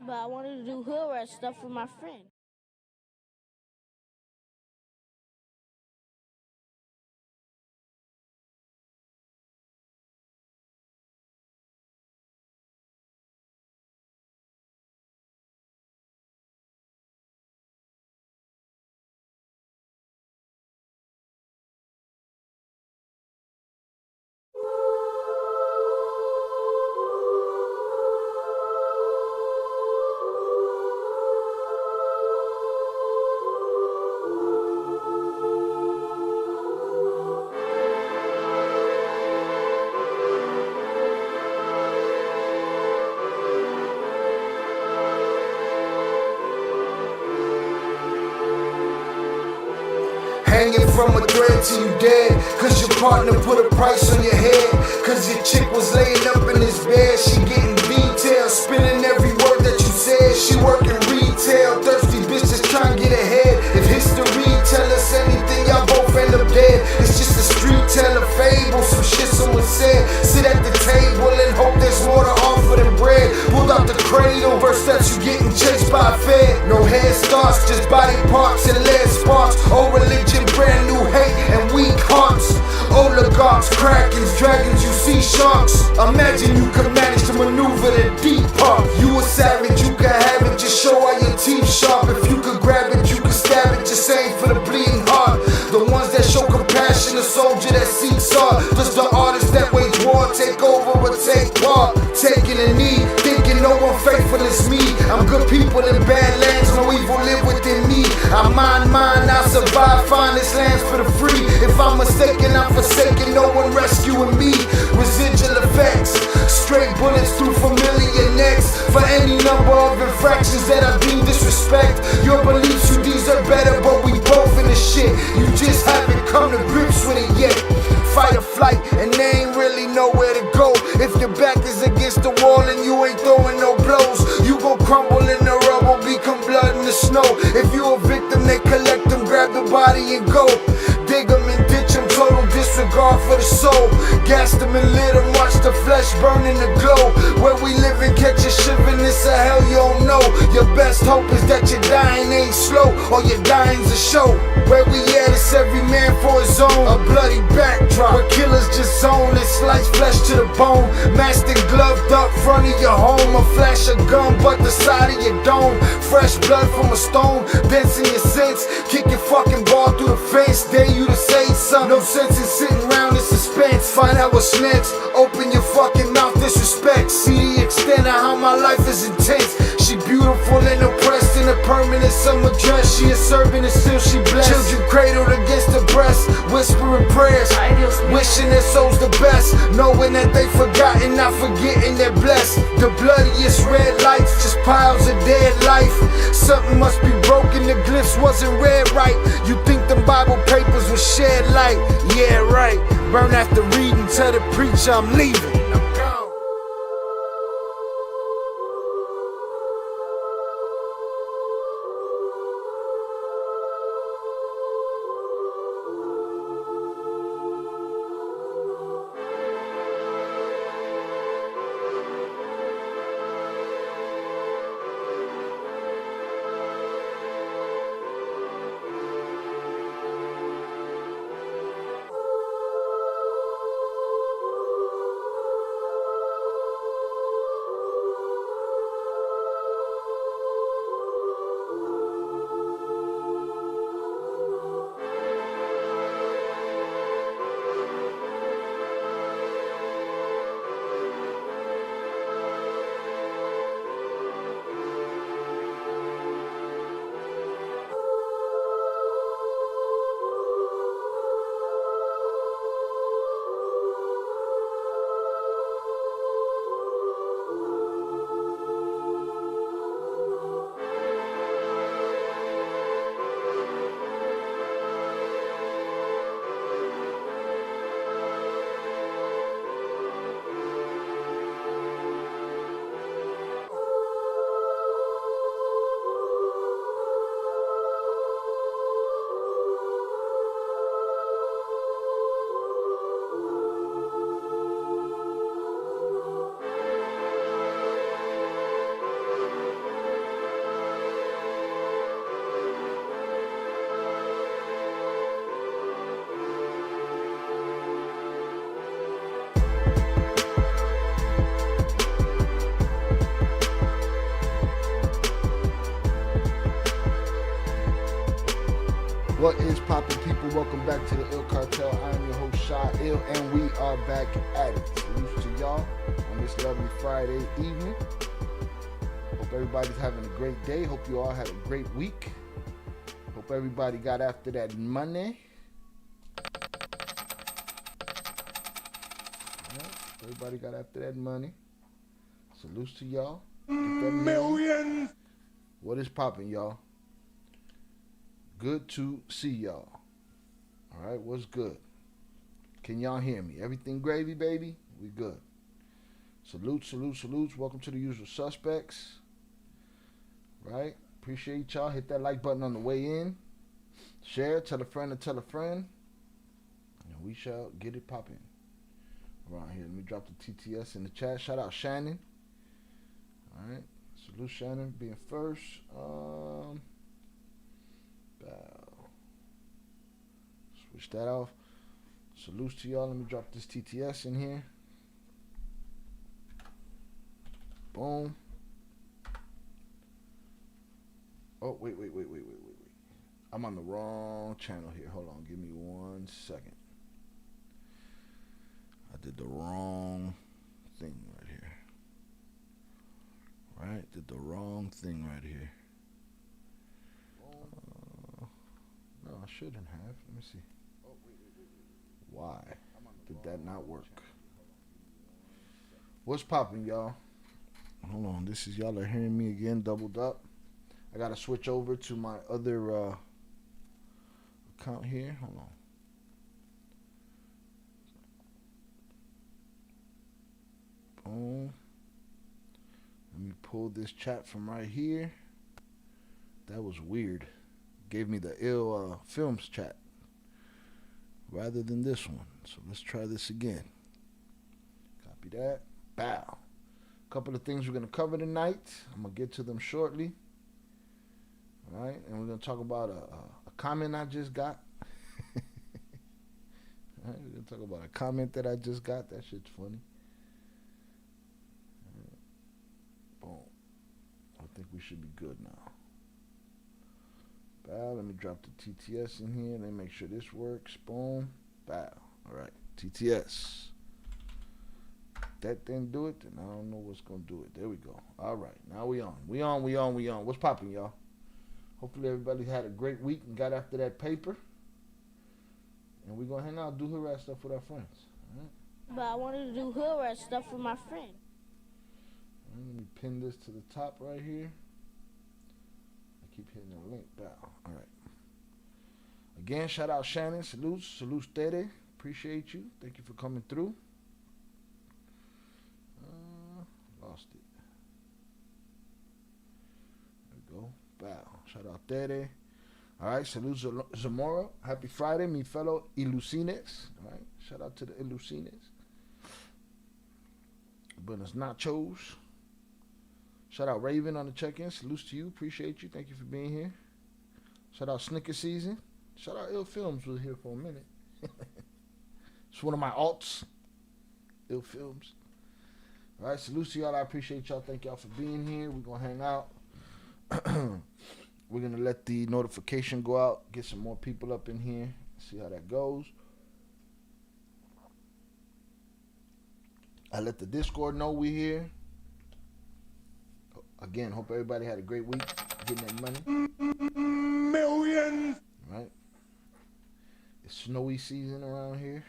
but I wanted to do hood rat stuff with my friend. Hanging from a thread till you dead, cause your partner put a price on your head. Cause your chick was laying up in his bed, she getting details, spinning every word that you said. She working retail, thirsty bitches trying to get ahead. If history tell us anything, y'all both end up dead. It's just a street tell a fable, some shit someone said. Sit at the table and hope there's more to offer than bread. Pulled out the cradle, first steps you getting chased by a fed. No head starts, just body parts and lead sparks. Old religion, brand new hate and weak hearts. Oligarchs, krakens, dragons, you see sharks. Imagine you could manage to maneuver the deep part. You a savage, you can have it, just show all your teeth sharp. If you could grab it, you could stab it, just aim for the bleeding heart. The ones that show compassion, a soldier that seeks art. Does the artist that wage war take over or take part? Taking a knee, thinking no one faithful is me. I'm good people in bad lands, no evil live within me. I mind mine, I survive, find this lands for the free. If I'm mistaken, I'm forsaken, no one rescuing me. Residual effects, straight bullets through familiar necks. For any number of infractions that I deem disrespect. Your beliefs, you deserve better, but we both in the shit. You just haven't come to grips with it yet. Fight or flight, and they ain't really nowhere to go. If your back is against the wall and you ain't throwing no blows, you gon' crumble in the rubble, become blood in the snow. If you a victim, they collect them, grab the body and go. Dig them and ditch them, total disregard for the soul. Gas them and lit them, watch the flesh burn in the glow. Where we live and catch a shivering, it's a hell you don't know. Your best hope is that your dying ain't slow, or your dying's a show. Where we at, it's every man for his own. A bloody backdrop, where killers just zone and slice flesh to the bone. Masked and gloved up front of your home. A flash of gun, but the side of your dome. Fresh blood from a stone, dents in your sense. Kick your fucking ball through the fence, dare you to say something. No sense in sitting around in suspense. Find out what's next, open your fucking mouth, disrespect. See the extent of how my life is intense. She beautiful and oppressed in a permanent summer dress. She a servant and still she blessed. Children cradled against the breast, whispering prayers, wishing their souls the best, knowing that they forgotten, not forgetting they're blessed. The bloodiest red lights, just piles of dead life. Something must be broken, the glyphs wasn't read right. You think the Bible papers will shed light? Yeah, right. Burn after reading, tell the preacher I'm leaving. What is poppin', people? Welcome back to the Ill Cartel. I am your host, Shy Ill, and we are back at it. Salute to y'all on this lovely Friday evening. Hope everybody's having a great day. Hope you all had a great week. Hope everybody got after that money. Everybody got after that money. Salute to y'all. Millions. What is poppin', y'all? Good to see y'all. All right, what's good? Can y'all hear me? Everything gravy, baby? We good. Salutes. Welcome to the usual suspects. Right? Appreciate y'all. Hit that like button on the way in. Share, tell a friend to tell a friend. And we shall get it popping. Around here, let me drop the TTS in the chat. Shout out Shannon. All right. Salute Shannon being first. Switch that off. Salutes to y'all. Let me drop this TTS in here. Boom. Oh, wait. I'm on the wrong channel here. Hold on. Give me 1 second. I did the wrong thing right here. Did the wrong thing right here. No, I shouldn't have. Let me see. Why did that not work? What's poppin', y'all? Hold on. This is y'all are hearing me again, doubled up. I gotta switch over to my other account here. Hold on. Boom. Let me pull this chat from right here. That was weird. Gave me the ill films chat rather than this one. So let's try this again. Copy that. Bow. A couple of things we're going to cover tonight. I'm going to get to them shortly. All right. And we're going to talk about a comment I just got. All right, we're going to talk about a comment that I just got. That shit's funny. Boom. I think we should be good now. Bow. Let me drop the TTS in here. Let me make sure this works. Boom. Bow. All right. TTS. That didn't do it, then I don't know what's going to do it. There we go. All right. Now we on. We on. What's popping, y'all? Hopefully everybody had a great week and got after that paper. And we're going to hang out and do hood rat stuff with our friends. All right? But I wanted to do hood rat stuff with my friend. All right, let me pin this to the top right here. Keep hitting the link down. All right. Again, shout out Shannon. Salutes, Tere. Appreciate you. Thank you for coming through. Lost it. There we go. Bow. Shout out Tere. All right. Salute Zamora. Happy Friday, mi fellow Ilusines. All right. Shout out to the Ilusines. Buenos nachos. Shout out Raven on the check-in. Salutes to you. Appreciate you. Thank you for being here. Shout out Snicker Season. Shout out Ill Films. Was here for a minute. It's one of my alts. Ill Films. All right. Salutes to y'all. I appreciate y'all. Thank y'all for being here. We're going to hang out. We're going to let the notification go out. Get some more people up in here. See how that goes. I let the Discord know we here. Again, hope everybody had a great week getting that money. Millions. Right? It's snowy season around here.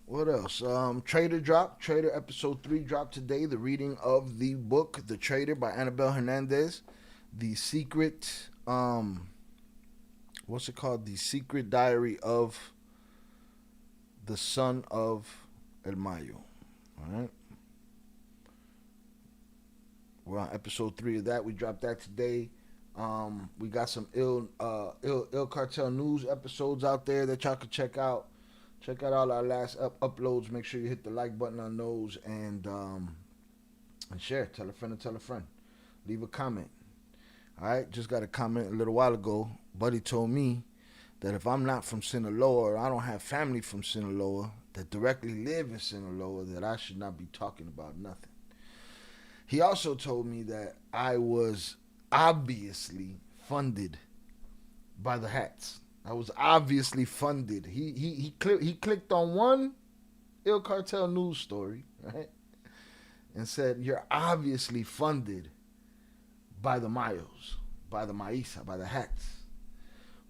What else? Trader episode 3 dropped today. The reading of the book, The Trader by Annabelle Hernandez. The secret, what's it called? The Secret Diary of the Son of El Mayo. All right. We're on episode 3 of that. We dropped that today. We got some Ill Cartel news episodes out there that y'all can check out. Check out all our last uploads. Make sure you hit the like button on those and share. Tell a friend to tell a friend. Leave a comment. All right. Just got a comment a little while ago. Buddy told me that if I'm not from Sinaloa or I don't have family from Sinaloa that directly live in Sinaloa, that I should not be talking about nothing. He also told me that I was obviously funded by the hats. I was obviously funded. He clicked on one Il Cartel news story, right? And said, you're obviously funded by the Mayos, by the Maisa, by the hats.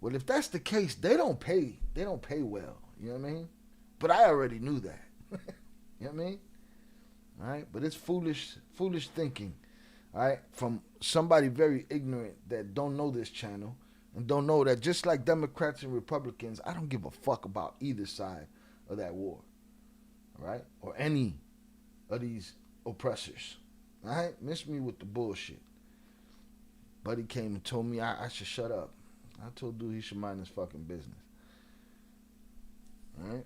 Well, if that's the case, they don't pay well. You know what I mean? But I already knew that. You know what I mean? All right? But it's foolish thinking, all right, from somebody very ignorant that don't know this channel and don't know that just like Democrats and Republicans, I don't give a fuck about either side of that war, all right, or any of these oppressors, all right? Miss me with the bullshit. Buddy came and told me I should shut up. I told dude he should mind his fucking business, all right?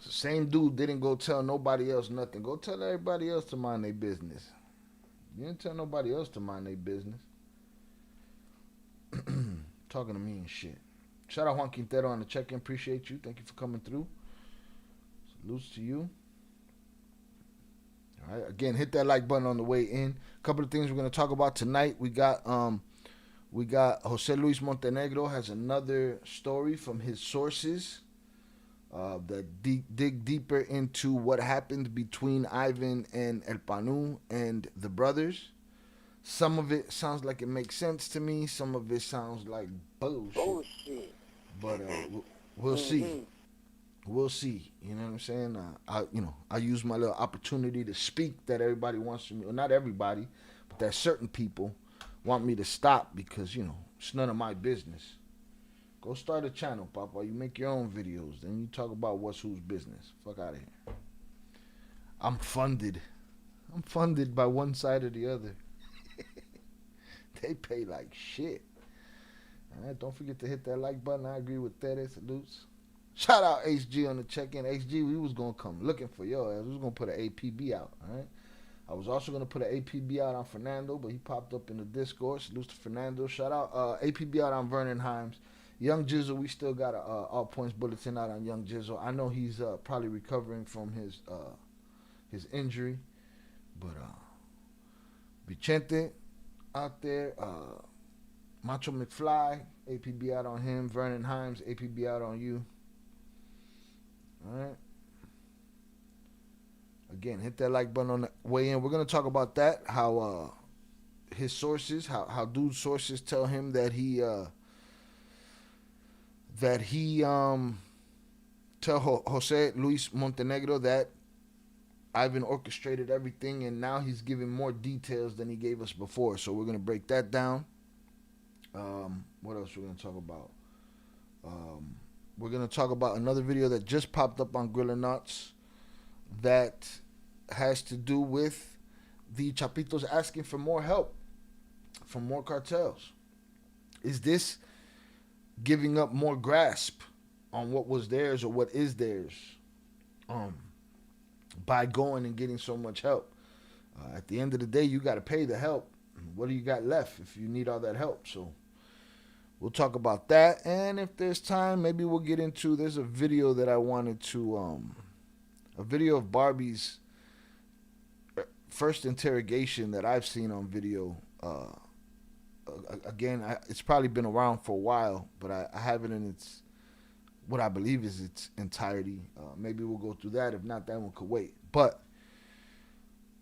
The same dude didn't go tell nobody else nothing. Go tell everybody else to mind their business. You didn't tell nobody else to mind their business. Talking to me and shit. Shout out Juan Quintero on the check-in. Appreciate you. Thank you for coming through. Salutes to you. All right. Again, hit that like button on the way in. A couple of things we're going to talk about tonight. We got Jose Luis Montenegro has another story from his sources that dig deeper into what happened between Ivan and El Panu and the brothers. Some of it sounds like it makes sense to me. Some of it sounds like bullshit. But we'll see. We'll see. You know what I'm saying? I use my little opportunity to speak that everybody wants from me. Well, not everybody, but that certain people want me to stop because, it's none of my business. Go start a channel, Papa. You make your own videos. Then you talk about what's whose business. Fuck out of here. I'm funded. I'm funded by one side or the other. They pay like shit. All right, don't forget to hit that like button. I agree with that. Salutes. Shout out HG on the check-in. HG, we was going to come looking for your ass. We was going to put an APB out, all right? I was also going to put an APB out on Fernando, but he popped up in the Discord. Salutes to Fernando. Shout out APB out on Vernon Himes. Young Jizzle, we still got a all points bulletin out on Young Jizzle. I know he's probably recovering from his injury, but Vicente out there, Macho McFly, APB out on him. Vernon Himes, APB out on you. All right. Again, hit that like button on the way in. We're gonna talk about that. How his sources, how dude's sources tell him that he tell Jose Luis Montenegro that Ivan orchestrated everything, and now he's giving more details than he gave us before. So we're gonna break that down. What else we're gonna talk about? We're gonna talk about another video that just popped up on Griller Nuts that has to do with the Chapitos asking for more help from more cartels. Is this giving up more grasp on what was theirs or what is theirs by going and getting so much help? At the end of the day, you got to pay the help. What do you got left if you need all that help? So we'll talk about that, and if there's time, maybe we'll get into, there's a video that I wanted to, a video of Barbie's first interrogation that I've seen on video. Again, it's probably been around for a while, but I have it in its, what I believe is its entirety. Maybe we'll go through that. If not, that one could wait. But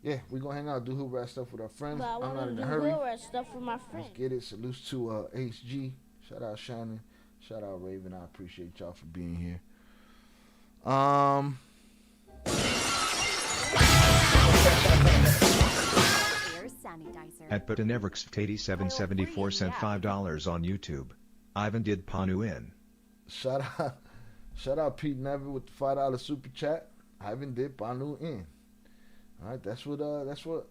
yeah, we're going to hang out, do hood rat stuff with our friends. But I'm not in a do hurry. hood rat stuff with my friends. Let's get it. Salutes to HG. Shout out Shannon. Shout out Raven. I appreciate y'all for being here. At Patanevrix8774 sent $5 on YouTube. Ivan did Panu in. Shout out Pete Never with the $5 super chat. Ivan did Panu in. All right, that's what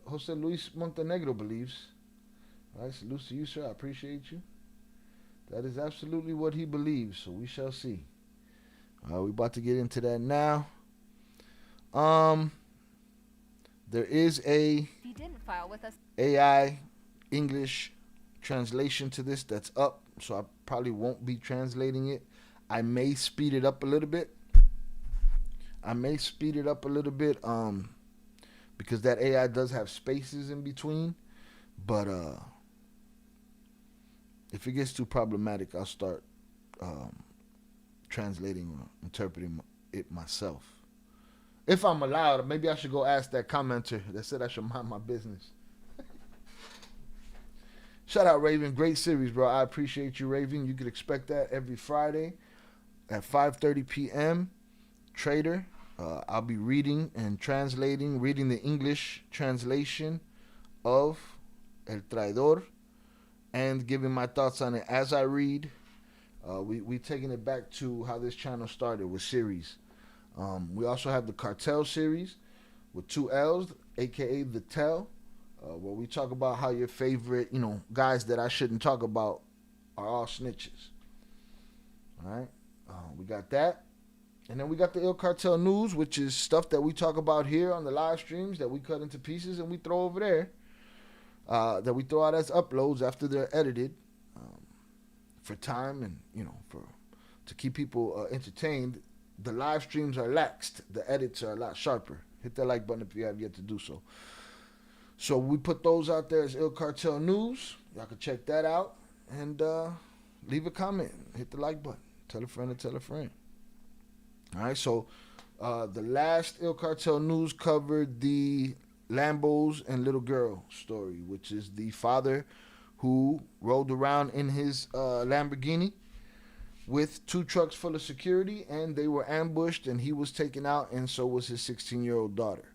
Jose Luis Montenegro believes. All right, salute to you, sir. I appreciate you. That is absolutely what he believes, so we shall see. All right, we're about to get into that now. There is a AI English translation to this that's up, so I probably won't be translating it. I may speed it up a little bit. Because that AI does have spaces in between, but if it gets too problematic, I'll start translating or interpreting it myself. If I'm allowed, maybe I should go ask that commenter that said I should mind my business. Shout out, Raven. Great series, bro. I appreciate you, Raven. You can expect that every Friday at 5:30 p.m. Trader. I'll be reading and translating, reading the English translation of El Traidor and giving my thoughts on it as I read. We taking it back to how this channel started with series. We also have the Cartel series with 2 L's, aka The Tell, where we talk about how your favorite, guys that I shouldn't talk about are all snitches. All right, we got that. And then we got the Il Cartel News, which is stuff that we talk about here on the live streams that we cut into pieces and we throw over there, that we throw out as uploads after they're edited, for time and, to keep people entertained. The live streams are laxed. The edits are a lot sharper. Hit that like button if you have yet to do so. So we put those out there as Il Cartel News. Y'all can check that out and leave a comment. Hit the like button. Tell a friend and tell a friend. All right, so the last Il Cartel News covered the Lambos and Little Girl story, which is the father who rode around in his Lamborghini with 2 trucks full of security, and they were ambushed, and he was taken out, and so was his 16-year-old daughter.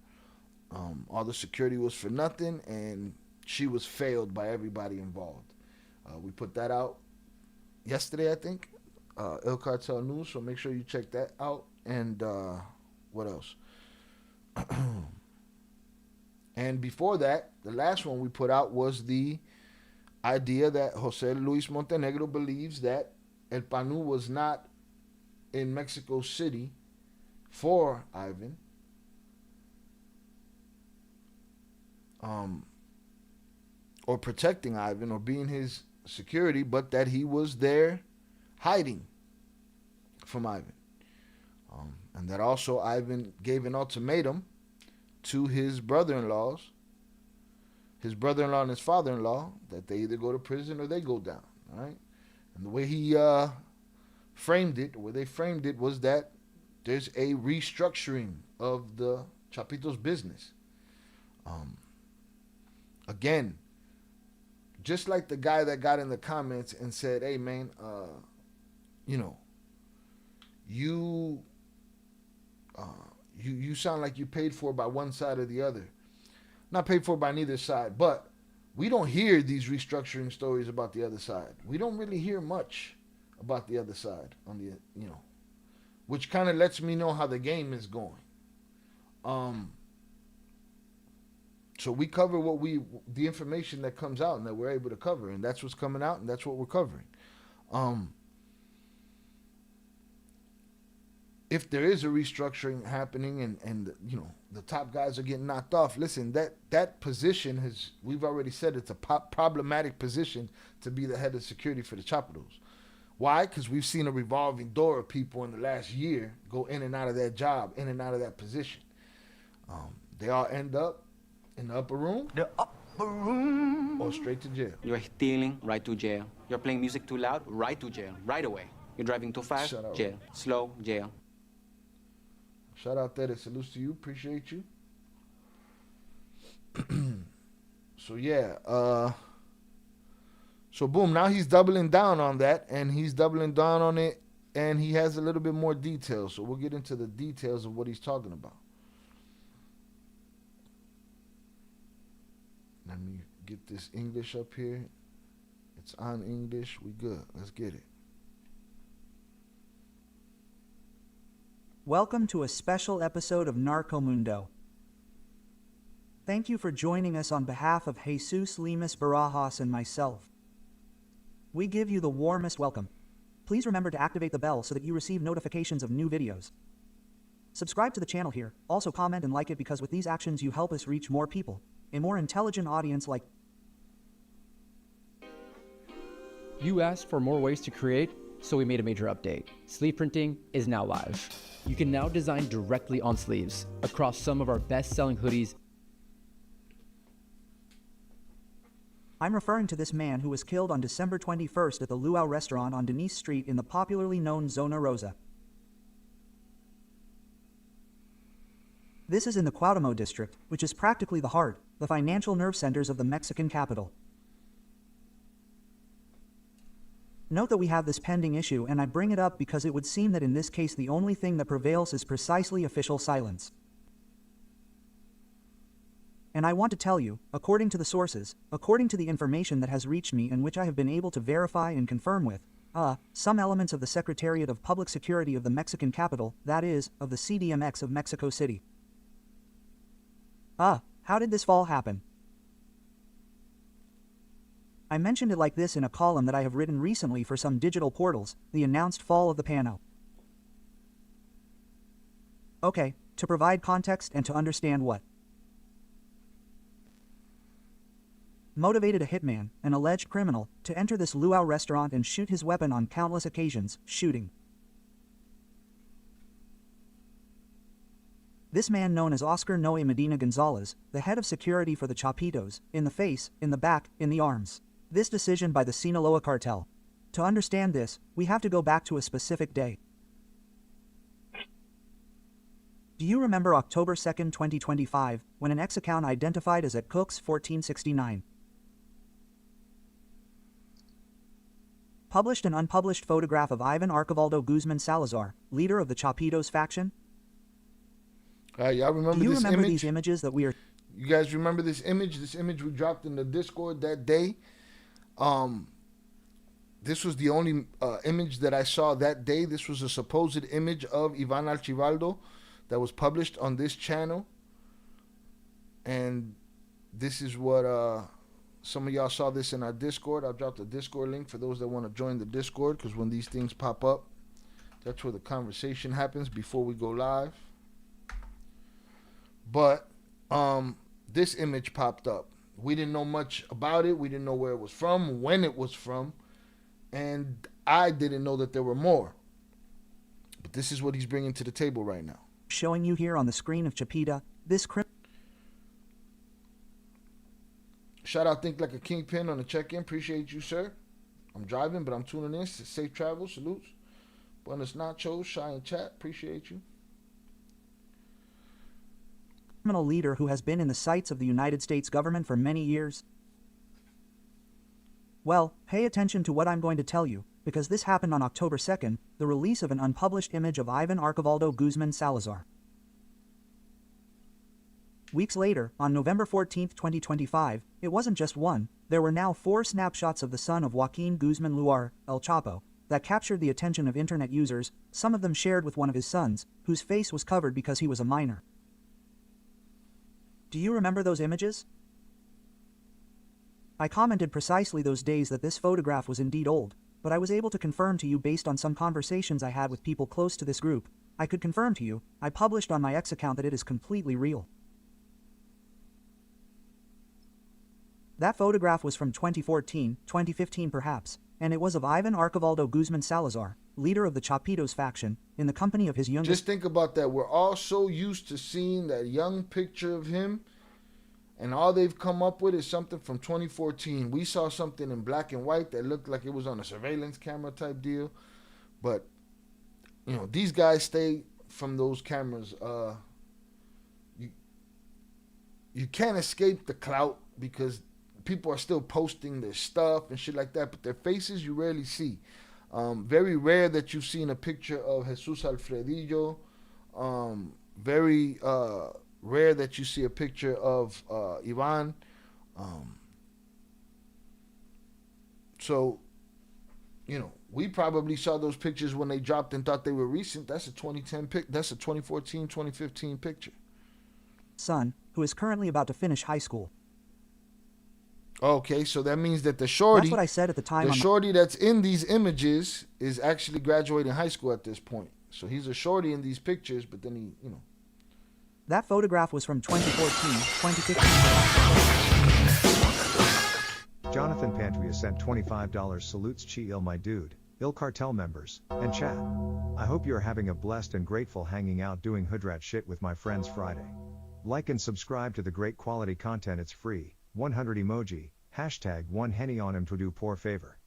All the security was for nothing, and she was failed by everybody involved. We put that out yesterday, I think, Il Cartel News, so make sure you check that out. And what else? And before that, the last one we put out was the idea that Jose Luis Montenegro believes that El Panu was not in Mexico City for Ivan, or protecting Ivan or being his security, but that he was there hiding from Ivan. And that also Ivan gave an ultimatum to his brother-in-law and his father-in-law, that they either go to prison or they go down. All right. And the way he framed it, was that there's a restructuring of the Chapito's business. Again, just like the guy that got in the comments and said, hey, man, you sound like you paid for by one side or the other. Not paid for by neither side, but we don't hear these restructuring stories about the other side. We don't really hear much about the other side on the, which kind of lets me know how the game is going. So we cover the information that comes out and that we're able to cover, and that's what's coming out, and that's what we're covering. If there is a restructuring happening and the top guys are getting knocked off, listen, that position we've already said it's a problematic position to be the head of security for the Chapitos. Why? Because we've seen a revolving door of people in the last year go in and out of that job, in and out of that position. They all end up in the upper room. The upper room. Or straight to jail. You're stealing, right to jail. You're playing music too loud, right to jail, right away. You're driving too fast, jail. Slow, jail. Shout out there. Salutes to you. Appreciate you. So yeah. So boom. Now he's doubling down on that, and he's doubling down on it, and he has a little bit more detail. So we'll get into the details of what he's talking about. Let me get this English up here. It's on English. We good. Let's get it. Welcome to a special episode of Narcomundo. Thank you for joining us on behalf of Jesus Lemus Barajas and myself. We give you the warmest welcome. Please remember to activate the bell so that you receive notifications of new videos. Subscribe to the channel here, also comment and like it, because with these actions you help us reach more people, a more intelligent audience like... You asked for more ways to create, so we made a major update. Sleeve printing is now live. You can now design directly on sleeves across some of our best-selling hoodies. I'm referring to this man who was killed on December 21st at the Luau restaurant on Denise Street in the popularly known Zona Rosa. This is in the Cuauhtémoc district, which is practically the heart, the financial nerve centers of the Mexican capital. Note that we have this pending issue, and I bring it up because it would seem that in this case the only thing that prevails is precisely official silence. And I want to tell you, according to the sources, according to the information that has reached me and which I have been able to verify and confirm with, some elements of the Secretariat of Public Security of the Mexican capital, that is, of the CDMX of Mexico City. How did this fall happen? I mentioned it like this in a column that I have written recently for some digital portals, the announced fall of the Panu. Okay, to provide context and to understand what motivated a hitman, an alleged criminal, to enter this luau restaurant and shoot his weapon on countless occasions, shooting this man known as Oscar Noe Medina Gonzalez, the head of security for the Chapitos, in the face, in the back, in the arms. This decision by the Sinaloa cartel. To understand this, we have to go back to a specific day. Do you remember October 2nd, 2025, when an X account identified as @Cooks1469 published an unpublished photograph of Ivan Archibaldo Guzman Salazar, leader of the Chapitos faction? Y'all remember Do you this remember image? these images that we are... You guys remember this image? This image we dropped in the Discord that day. This was the only image that I saw that day. This was a supposed image of Ivan Archibaldo that was published on this channel. And this is what some of y'all saw this in our Discord. I'll drop the Discord link for those that want to join the Discord, because when these things pop up, that's where the conversation happens before we go live. But this image popped up. We didn't know much about it. We didn't know where it was from, when it was from, and I didn't know that there were more. But this is what he's bringing to the table right now. Showing you here on the screen of Chapito, this Shout out Think Like a Kingpin on the check-in. Appreciate you, sir. I'm driving, but I'm tuning in. Safe travel. Salutes. Buenos nachos. Shy in chat. Appreciate you. criminal leader who has been in the sights of the United States government for many years? Well, pay attention to what I'm going to tell you, because this happened on October 2nd, the release of an unpublished image of Ivan Archibaldo Guzman Salazar. Weeks later, on November 14, 2025, it wasn't just one, there were now 4 snapshots of the son of Joaquin Guzman Luar, El Chapo, that captured the attention of internet users, some of them shared with one of his sons, whose face was covered because he was a minor. Do you remember those images? I commented precisely those days that this photograph was indeed old, but I was able to confirm to you based on some conversations I had with people close to this group. I could confirm to you, I published on my X account that it is completely real. That photograph was from 2014, 2015 perhaps, and it was of Ivan Archibaldo Guzman Salazar, leader of the Chapitos faction, in the company of his youngest... Just think about that. We're all so used to seeing that young picture of him, and all they've come up with is something from 2014. We saw something in black and white that looked like it was on a surveillance camera type deal. But, you know, these guys stay from those cameras. You can't escape the clout because people are still posting their stuff and shit like that, but their faces you rarely see. Very rare that you've seen a picture of Jesus Alfredillo. Very rare that you see a picture of Ivan. So, you know, we probably saw those pictures when they dropped and thought they were recent. That's a 2010 pic. That's a 2014, 2015 picture. Son, who is currently about to finish high school. Okay, so that means that the shorty... That's what I said at the time. The shorty that's in these images is actually graduating high school at this point. So he's a shorty in these pictures, but then he, you know... That photograph was from 2014, 2015. Jonathan Pantria sent $25 salutes Chi my dude, ill cartel members, and chat. I hope you're having a blessed and grateful hanging out doing hoodrat shit with my friends Friday. Like and subscribe to the great quality content, it's free. 100 emoji, Hashtag one henny on him to do poor favor.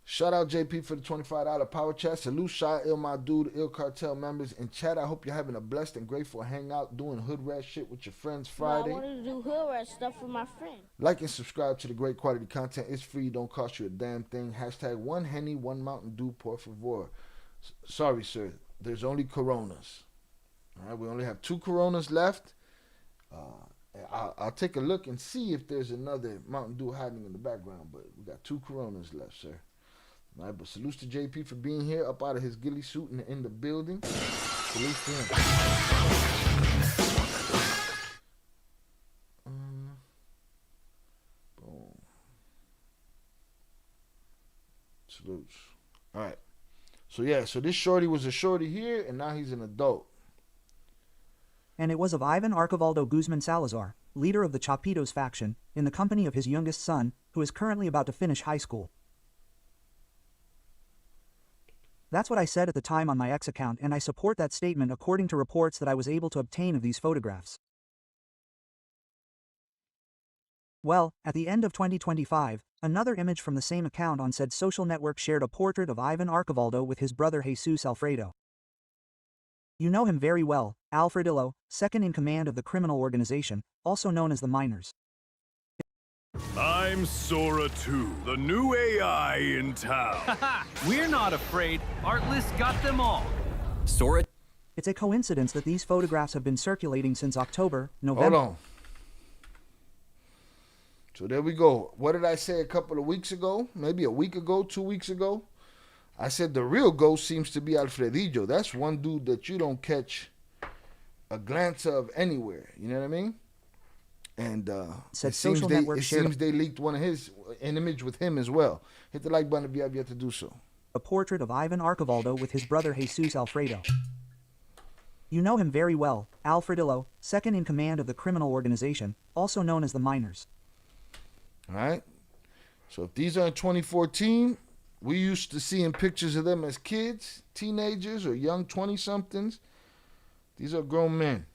Shout out JP for the $25 power chat. Salute Shy, Ill My Dude, Ill Cartel members. In chat, I hope you're having a blessed and grateful hangout doing hood rat shit with your friends Friday. I wanted to do hood rat stuff with my friend. Like and subscribe to the great quality content. It's free, don't cost you a damn thing. Hashtag one henny, one Mountain Dew, por favor. Sorry, sir. There's only Coronas. All right, we only have 2 Coronas left. I'll take a look and see if there's another Mountain Dew hiding in the background, but we got 2 Coronas left, sir. All right, but salutes to JP for being here, up out of his ghillie suit and in the building. Salutes to him. Boom. Salutes. All right. So, yeah, so this shorty was a shorty here, and now he's an adult. And it was of Ivan Archivaldo Guzman Salazar, leader of the Chapitos faction, in the company of his youngest son, who is currently about to finish high school. That's what I said at the time on my X account, and I support that statement according to reports that I was able to obtain of these photographs. Well, at the end of 2025, another image from the same account on said social network shared a portrait of Ivan Archivaldo with his brother Jesus Alfredo. You know him very well, Alfredillo, second in command of the criminal organization, also known as the Miners. I'm Sora 2, the new AI in town. We're not afraid. Artlist got them all. Sora. It's a coincidence that these photographs have been circulating since October, November. Hold on. So there we go. What did I say a couple of weeks ago? Maybe a week ago, 2 weeks ago? I said the real ghost seems to be Alfredillo. That's one dude that you don't catch a glance of anywhere. You know what I mean? And it seems they leaked an image with him as well. Hit the like button if you have yet to do so. A portrait of Ivan Archivaldo with his brother Jesus Alfredo. You know him very well, Alfredillo, second in command of the criminal organization, also known as the Miners. All right. So if these are in 2014, we used to seeing pictures of them as kids, teenagers, or young 20-somethings. These are grown men.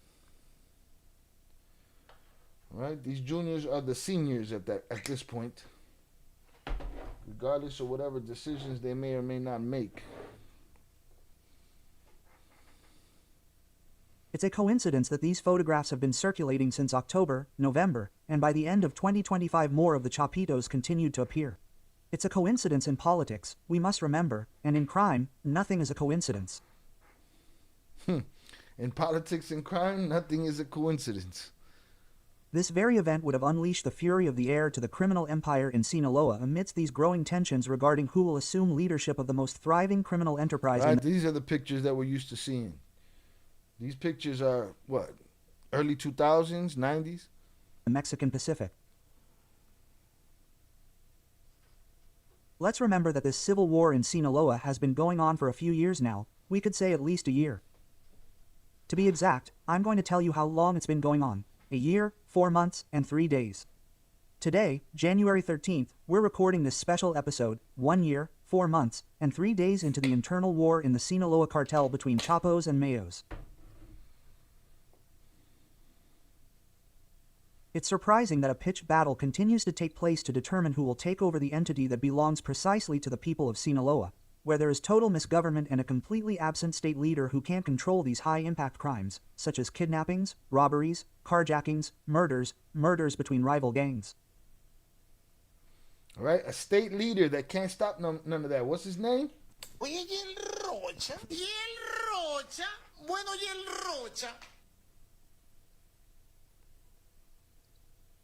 All right, these juniors are the seniors at this point, regardless of whatever decisions they may or may not make. It's a coincidence that these photographs have been circulating since October, November, and by the end of 2025 more of the Chapitos continued to appear. It's a coincidence in politics, we must remember, and in crime, nothing is a coincidence. In politics and crime, nothing is a coincidence. This very event would have unleashed the fury of the heir to the criminal empire in Sinaloa amidst these growing tensions regarding who will assume leadership of the most thriving criminal enterprise. Right, these are the pictures that we're used to seeing. These pictures are, what, early 2000s, 90s? The Mexican Pacific. Let's remember that this civil war in Sinaloa has been going on for a few years now, we could say at least a year. To be exact, I'm going to tell you how long it's been going on. A year, 4 months, and 3 days. Today, January 13th, we're recording this special episode, 1 year, 4 months, and 3 days into the internal war in the Sinaloa cartel between Chapos and Mayos. It's surprising that a pitched battle continues to take place to determine who will take over the entity that belongs precisely to the people of Sinaloa, where there is total misgovernment and a completely absent state leader who can't control these high-impact crimes, such as kidnappings, robberies, carjackings, murders between rival gangs. All right, a state leader that can't stop none of that. What's his name? Oye, y el Rocha. Y el Rocha. Bueno, y el Rocha.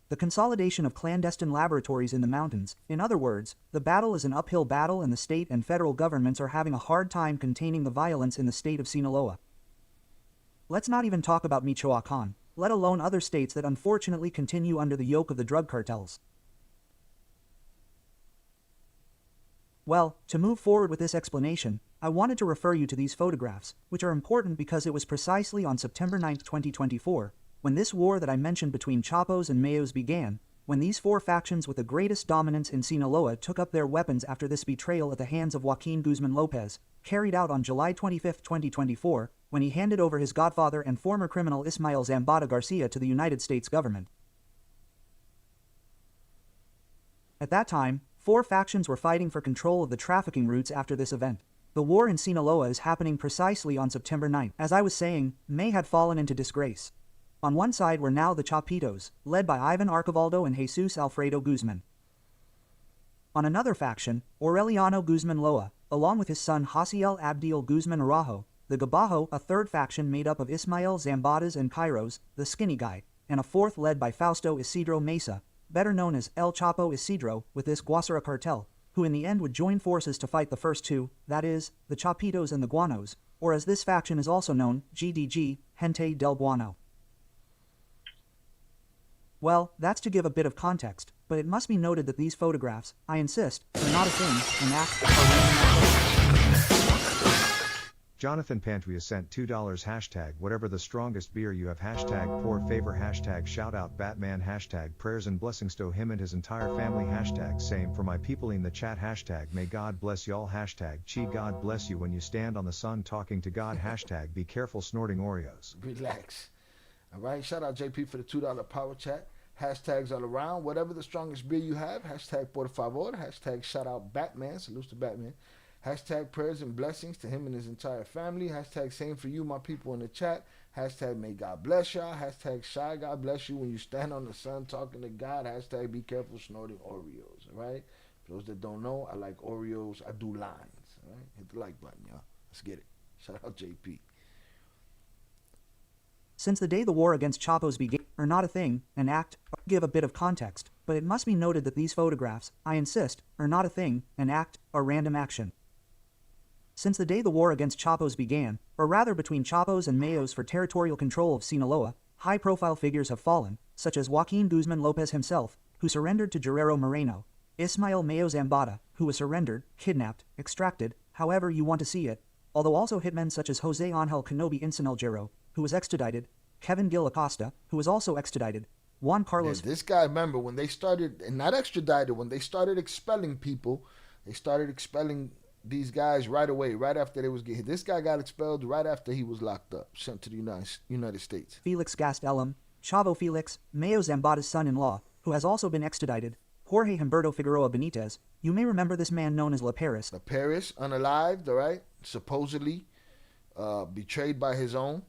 The consolidation of clandestine laboratories in the mountains. In other words, the battle is an uphill battle and the state and federal governments are having a hard time containing the violence in the state of Sinaloa. Let's not even talk about Michoacan, let alone other states that unfortunately continue under the yoke of the drug cartels. Well, to move forward with this explanation, I wanted to refer you to these photographs, which are important because it was precisely on September 9, 2024, when this war that I mentioned between Chapos and Mayos began, when these 4 factions with the greatest dominance in Sinaloa took up their weapons after this betrayal at the hands of Joaquin Guzman Lopez, carried out on July 25, 2024, when he handed over his godfather and former criminal Ismael Zambada Garcia to the United States government. At that time, 4 factions were fighting for control of the trafficking routes after this event. The war in Sinaloa is happening precisely on September 9th. As I was saying, May had fallen into disgrace. On one side were now the Chapitos, led by Ivan Archivaldo and Jesus Alfredo Guzman. On another faction, Aureliano Guzman Loa, along with his son Hasiel Abdiel Guzman Arajo, the Gabajo, a third faction made up of Ismael Zambadas and Kairos, the skinny guy, and a fourth led by Fausto Isidro Mesa, better known as El Chapo Isidro, with this Guasara cartel, who in the end would join forces to fight the first two, that is, the Chapitos and the Guanos, or as this faction is also known, GDG, Gente del Guano. Well, that's to give a bit of context, but it must be noted that these photographs, I insist, are not a thing, an act, or Jonathan Pantria sent $2 hashtag whatever the strongest beer you have hashtag poor favor hashtag shout out Batman hashtag prayers and blessings to him and his entire family hashtag same for my people in the chat hashtag may God bless y'all hashtag chi God bless you when you stand on the sun talking to God hashtag be careful snorting Oreos. Relax. All right, shout out JP for the $2 power chat. Hashtags all around. Whatever the strongest beer you have, hashtag por favor, hashtag shout out Batman, salutes to Batman. Hashtag prayers and blessings to him and his entire family. Hashtag same for you, my people in the chat. Hashtag may God bless y'all. Hashtag shy God bless you when you stand on the sun talking to God. Hashtag be careful snorting Oreos. All right. For those that don't know, I like Oreos. I do lines. All right. Hit the like button, y'all. Let's get it. Shout out JP. Since the day the war against Chapos began, are not a thing, an act, or give a bit of context, but it must be noted that these photographs, I insist, are not a thing, an act, or random action. Since the day the war against Chapos began, or rather between Chapos and Mayos for territorial control of Sinaloa, high-profile figures have fallen, such as Joaquin Guzman Lopez himself, who surrendered to Guerrero Moreno, Ismael Mayo Zambada, who was surrendered, kidnapped, extracted, however you want to see it, although also hitmen such as Jose Angel Kenobi Insinelgero, who was extradited, Kevin Gil Acosta, who was also extradited, Juan Carlos... Yeah, this guy, remember, when they started, and not extradited, when they started expelling people, they started expelling these guys right away, right after they was getting hit. This guy got expelled right after he was locked up, sent to the United States. Felix Gastelum, Chavo Felix, Mayo Zambada's son-in-law, who has also been extradited, Jorge Humberto Figueroa Benitez. You may remember this man known as La Paris. La Paris, unalived, all right, supposedly betrayed by his own.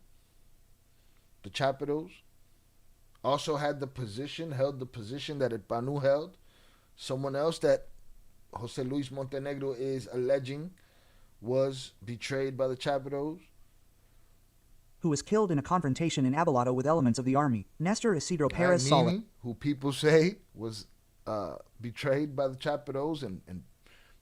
The Chapitos also held the position that Panu held. Someone else that Jose Luis Montenegro is alleging was betrayed by the Chapitos. Who was killed in a confrontation in Abelardo with elements of the army. Nestor Isidro Perez Sala, who people say was betrayed by the Chapitos and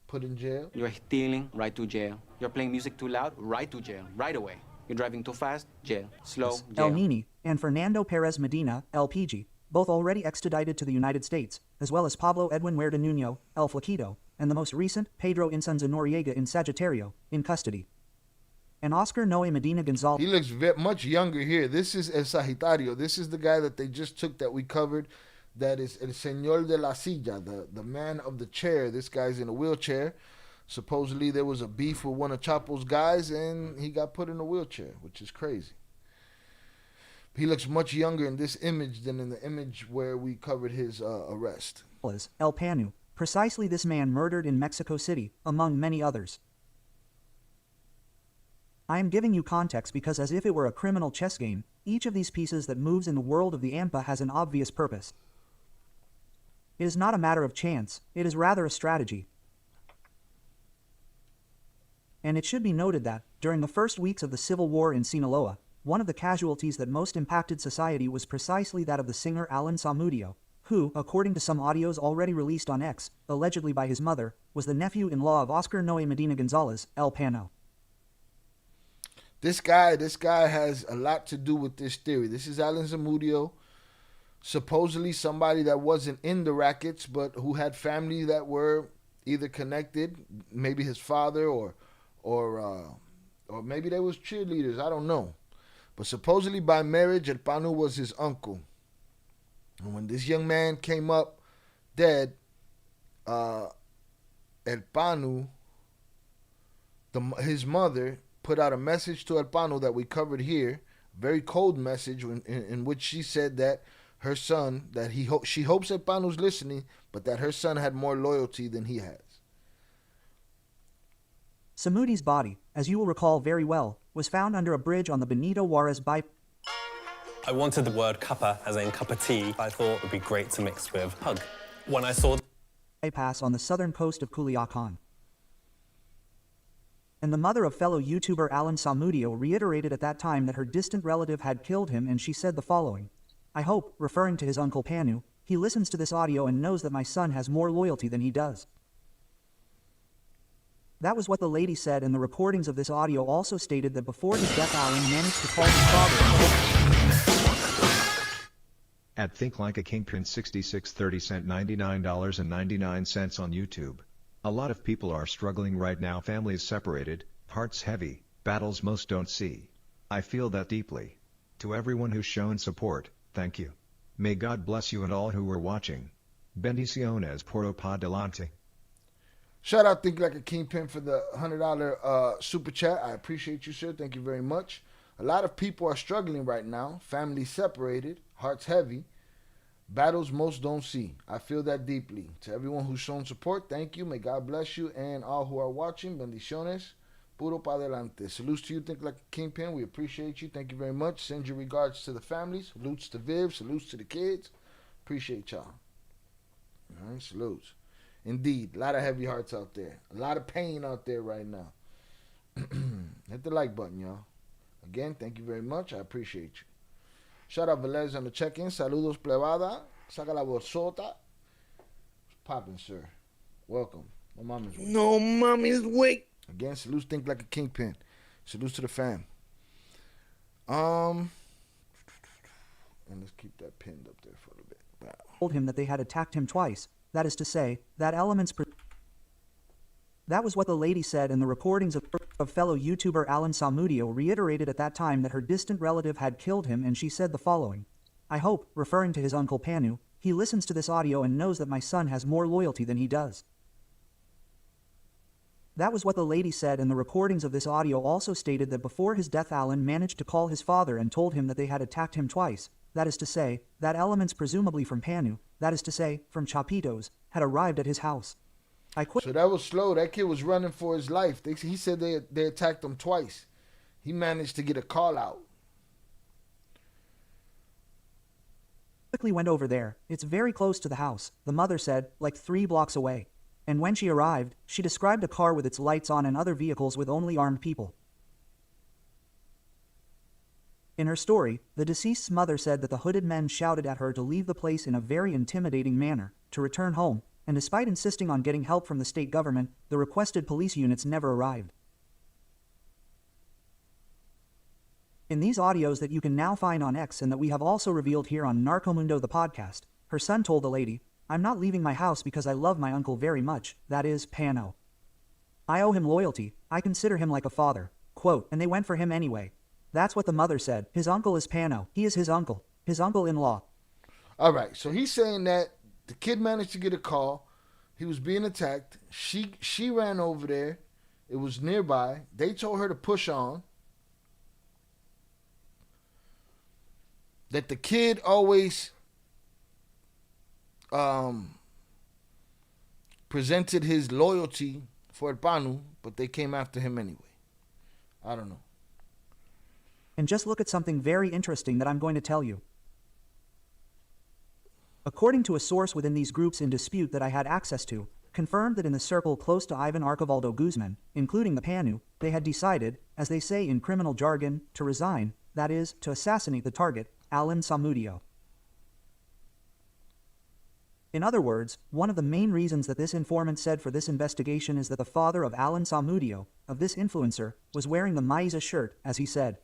put in jail. You're stealing, right to jail. You're playing music too loud, right to jail, right away. You're driving too fast, jail. Slow, jail. El Nini, and Fernando Perez Medina, LPG, both already extradited to the United States, as well as Pablo Edwin Huerta Nuño, El Flaquito, and the most recent, Pedro Insunza Noriega in Sagittario, in custody. And Oscar Noe Medina Gonzalez. He looks much younger here. This is El Sagittario. This is the guy that they just took that we covered. That is El Señor de la Silla, the man of the chair. This guy's in a wheelchair. Supposedly there was a beef with one of Chapo's guys and he got put in a wheelchair, which is crazy. He looks much younger in this image than in the image where we covered his arrest. El Panu, precisely this man murdered in Mexico City, among many others. I am giving you context because as if it were a criminal chess game, each of these pieces that moves in the world of the AMPA has an obvious purpose. It is not a matter of chance, it is rather a strategy. And it should be noted that, during the first weeks of the civil war in Sinaloa, one of the casualties that most impacted society was precisely that of the singer Alan Samudio, who, according to some audios already released on X, allegedly by his mother, was the nephew-in-law of Oscar Noe Medina Gonzalez, El Pano. This guy has a lot to do with this theory. This is Alan Zamudio, supposedly somebody that wasn't in the rackets, but who had family that were either connected, maybe his father or maybe they was cheerleaders, I don't know. But supposedly by marriage, El Panu was his uncle. And when this young man came up dead, El Panu, his mother, put out a message to El Panu that we covered here, a very cold message in which she said that her son, that she hopes that Panu's listening, but that her son had more loyalty than he has. Samudi's body, as you will recall very well, was found under a bridge on the Benito Juarez bypass. I wanted the word cuppa, as in cup of tea, I thought it would be great to mix with hug. When I saw bypass on the southern coast of Culiacan. And the mother of fellow YouTuber Alan Samudio reiterated at that time that her distant relative had killed him, and she said the following: I hope, referring to his uncle Panu, he listens to this audio and knows that my son has more loyalty than he does. That was what the lady said, and the recordings of this audio also stated that before his death Alan managed to call his father. At Think Like a Kingpin 6630 cent $99.99 on YouTube. A lot of people are struggling right now, families separated, hearts heavy, battles most don't see. I feel that deeply. To everyone who's shown support, thank you. May God bless you and all who were watching. Bendiciones por pa delante. Shout out Think Like a Kingpin for the $100 super chat. I appreciate you, sir. Thank you very much. A lot of people are struggling right now. Families separated, hearts heavy, battles most don't see. I feel that deeply. To everyone who's shown support, thank you. May God bless you and all who are watching. Bendiciones. Puro pa adelante. Salutes to you, Think Like a Kingpin. We appreciate you. Thank you very much. Send your regards to the families. Salutes to Viv. Salutes to the kids. Appreciate y'all. All right, salutes. Indeed, a lot of heavy hearts out there. A lot of pain out there right now. Hit the like button, y'all. Again, thank you very much. I appreciate you. Shout out Velez on the check-in. Saludos, plebada. Saca la bolsota. What's poppin', sir? Welcome. No mommy's wait. No mommy's wait. Again, salutes Think Like a Kingpin. Salutes to the fam. And let's keep that pinned up there for a little bit. Wow. Told him that they had attacked him twice. That is to say, that That was what the lady said, and the recordings of fellow YouTuber Alan Samudio reiterated at that time that her distant relative had killed him, and she said the following: I hope, referring to his uncle Panu, he listens to this audio and knows that my son has more loyalty than he does. That was what the lady said, and the recordings of this audio also stated that before his death Alan managed to call his father and told him that they had attacked him twice. That is to say, that elements presumably from Panu, that is to say, from Chapitos, had arrived at his house. So that was slow. That kid was running for his life. He said they attacked him twice. He managed to get a call out. Quickly went over there. It's very close to the house, the mother said, like 3 blocks away. And when she arrived, she described a car with its lights on and other vehicles with only armed people. In her story, the deceased's mother said that the hooded men shouted at her to leave the place in a very intimidating manner, to return home, and despite insisting on getting help from the state government, the requested police units never arrived. In these audios that you can now find on X and that we have also revealed here on Narcomundo the podcast, her son told the lady, I'm not leaving my house because I love my uncle very much, that is, Pano. I owe him loyalty, I consider him like a father, quote, and they went for him anyway. That's what the mother said. His uncle is Pano. He is his uncle-in-law. All right, so he's saying that the kid managed to get a call. He was being attacked. She ran over there. It was nearby. They told her to push on. That the kid always presented his loyalty for Panu, but they came after him anyway. I don't know. And just look at something very interesting that I'm going to tell you. According to a source within these groups in dispute that I had access to, confirmed that in the circle close to Ivan Archivaldo Guzman, including the Panu, they had decided, as they say in criminal jargon, to resign, that is, to assassinate the target, Alan Samudio. In other words, one of the main reasons that this informant said for this investigation is that the father of Alan Samudio, of this influencer, was wearing the Maiza shirt, as he said.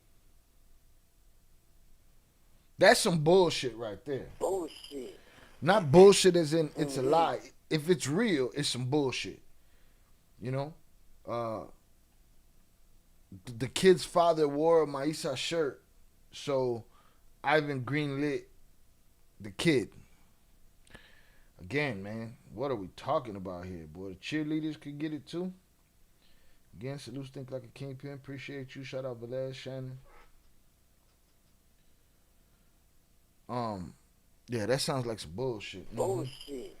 That's some bullshit right there. Bullshit. Not bullshit as in it's a lie. If it's real, it's some bullshit. You know? The kid's father wore a Maisa shirt, so Ivan greenlit the kid. Again, man, what are we talking about here, boy? The cheerleaders could get it too. Again, salutes Think Like a Kingpin. Appreciate you. Shout out Velez, Shannon. Yeah, that sounds like some bullshit. Bullshit.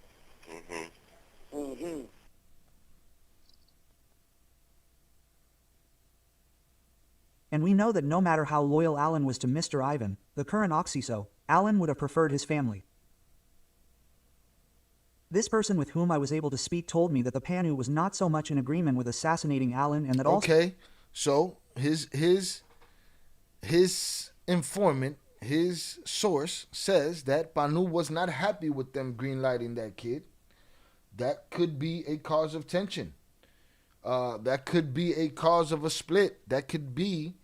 And we know that no matter how loyal Alan was to Mr. Ivan, the current Oxyso, Alan would have preferred his family. This person with whom I was able to speak told me that the Panu was not so much in agreement with assassinating Alan and that also... Okay, so his informant, his source says that Panu was not happy with them greenlighting that kid. That could be a cause of tension. That could be a cause of a split. That could be,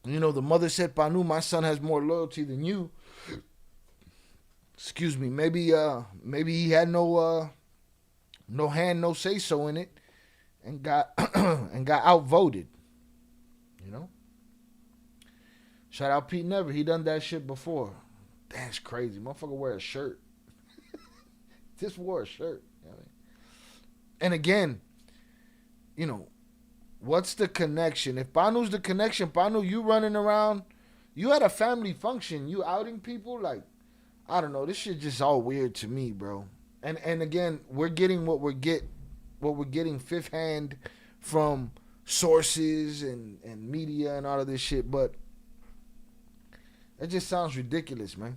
the mother said, Panu, my son has more loyalty than you. Excuse me. Maybe he had no hand, no say so in it, and got outvoted. Shout out Pete Never. He done that shit before. That's crazy. Motherfucker wear a shirt. Just wore a shirt. And again, what's the connection? If Panu's the connection, Panu, you running around, you at a family function, you outing people, like, I don't know, this shit just all weird to me, bro. And again, we're getting what we're getting fifth hand from sources and media and all of this shit, but that just sounds ridiculous, man.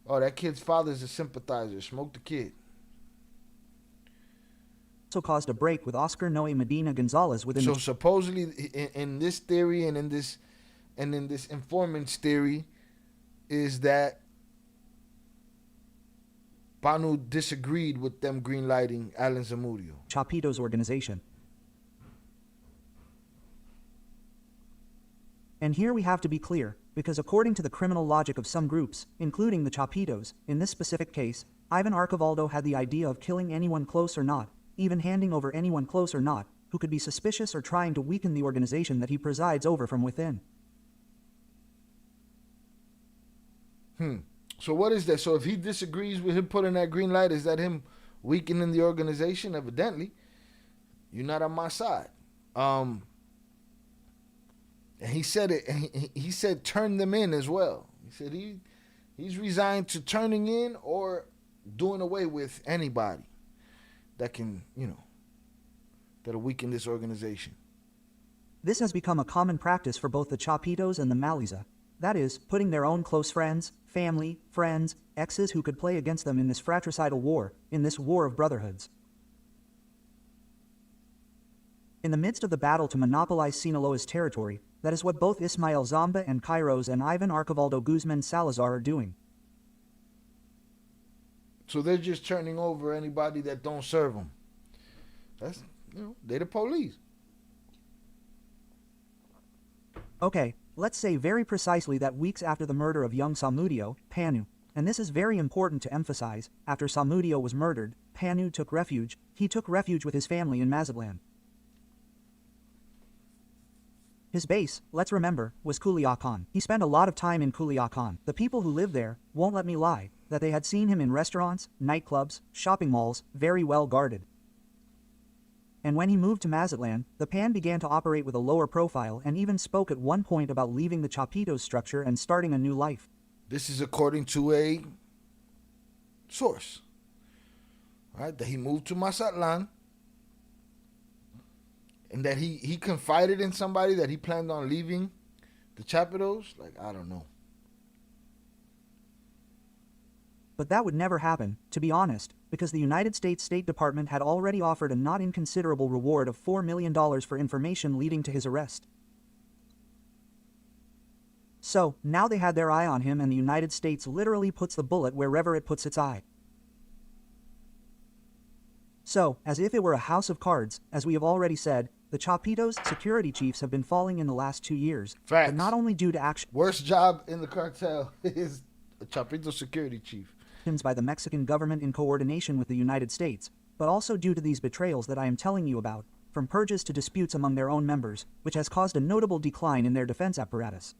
Oh, that kid's father's a sympathizer. Smoke the kid. Also caused a break with Oscar Noe Medina Gonzalez within. So supposedly, in this theory and in this informant's theory, is that Panu disagreed with them greenlighting Alan Zamudio. Chapito's organization. And here we have to be clear, because according to the criminal logic of some groups, including the Chapitos, in this specific case, Ivan Archivaldo had the idea of killing anyone close or not, even handing over anyone close or not, who could be suspicious or trying to weaken the organization that he presides over from within. So what is that? So if he disagrees with him putting that green light, is that him weakening the organization? Evidently, you're not on my side. And he said it. He said turn them in as well. He said he's resigned to turning in or doing away with anybody that can, that'll weaken this organization. This has become a common practice for both the Chapitos and the Maliza. That is, putting their own close friends, family, friends, exes who could play against them in this fratricidal war, in this war of brotherhoods. In the midst of the battle to monopolize Sinaloa's territory, that is what both Ismael Zamba and Kairos and Ivan Archivaldo Guzman Salazar are doing. So they're just turning over anybody that don't serve them. That's, they're the police. Okay, let's say very precisely that weeks after the murder of young Zamudio, Panu, and this is very important to emphasize, after Zamudio was murdered, Panu took refuge. He took refuge with his family in Mazatlan. His base, let's remember, was Culiacan. He spent a lot of time in Culiacan. The people who live there won't let me lie, that they had seen him in restaurants, nightclubs, shopping malls, very well guarded. And when he moved to Mazatlan, the Pan began to operate with a lower profile and even spoke at one point about leaving the Chapitos structure and starting a new life. This is according to a source, right? That he moved to Mazatlan. And that he confided in somebody that he planned on leaving the Chapitos? Like, I don't know. But that would never happen, to be honest, because the United States State Department had already offered a not inconsiderable reward of $4 million for information leading to his arrest. So, now they had their eye on him and the United States literally puts the bullet wherever it puts its eye. So, as if it were a house of cards, as we have already said, the Chapitos' security chiefs have been falling in the last 2 years. Facts. But not only due to actions Worst job in the cartel is the Chapito security chief. by the Mexican government in coordination with the United States, but also due to these betrayals that I am telling you about, from purges to disputes among their own members, which has caused a notable decline in their defense apparatus.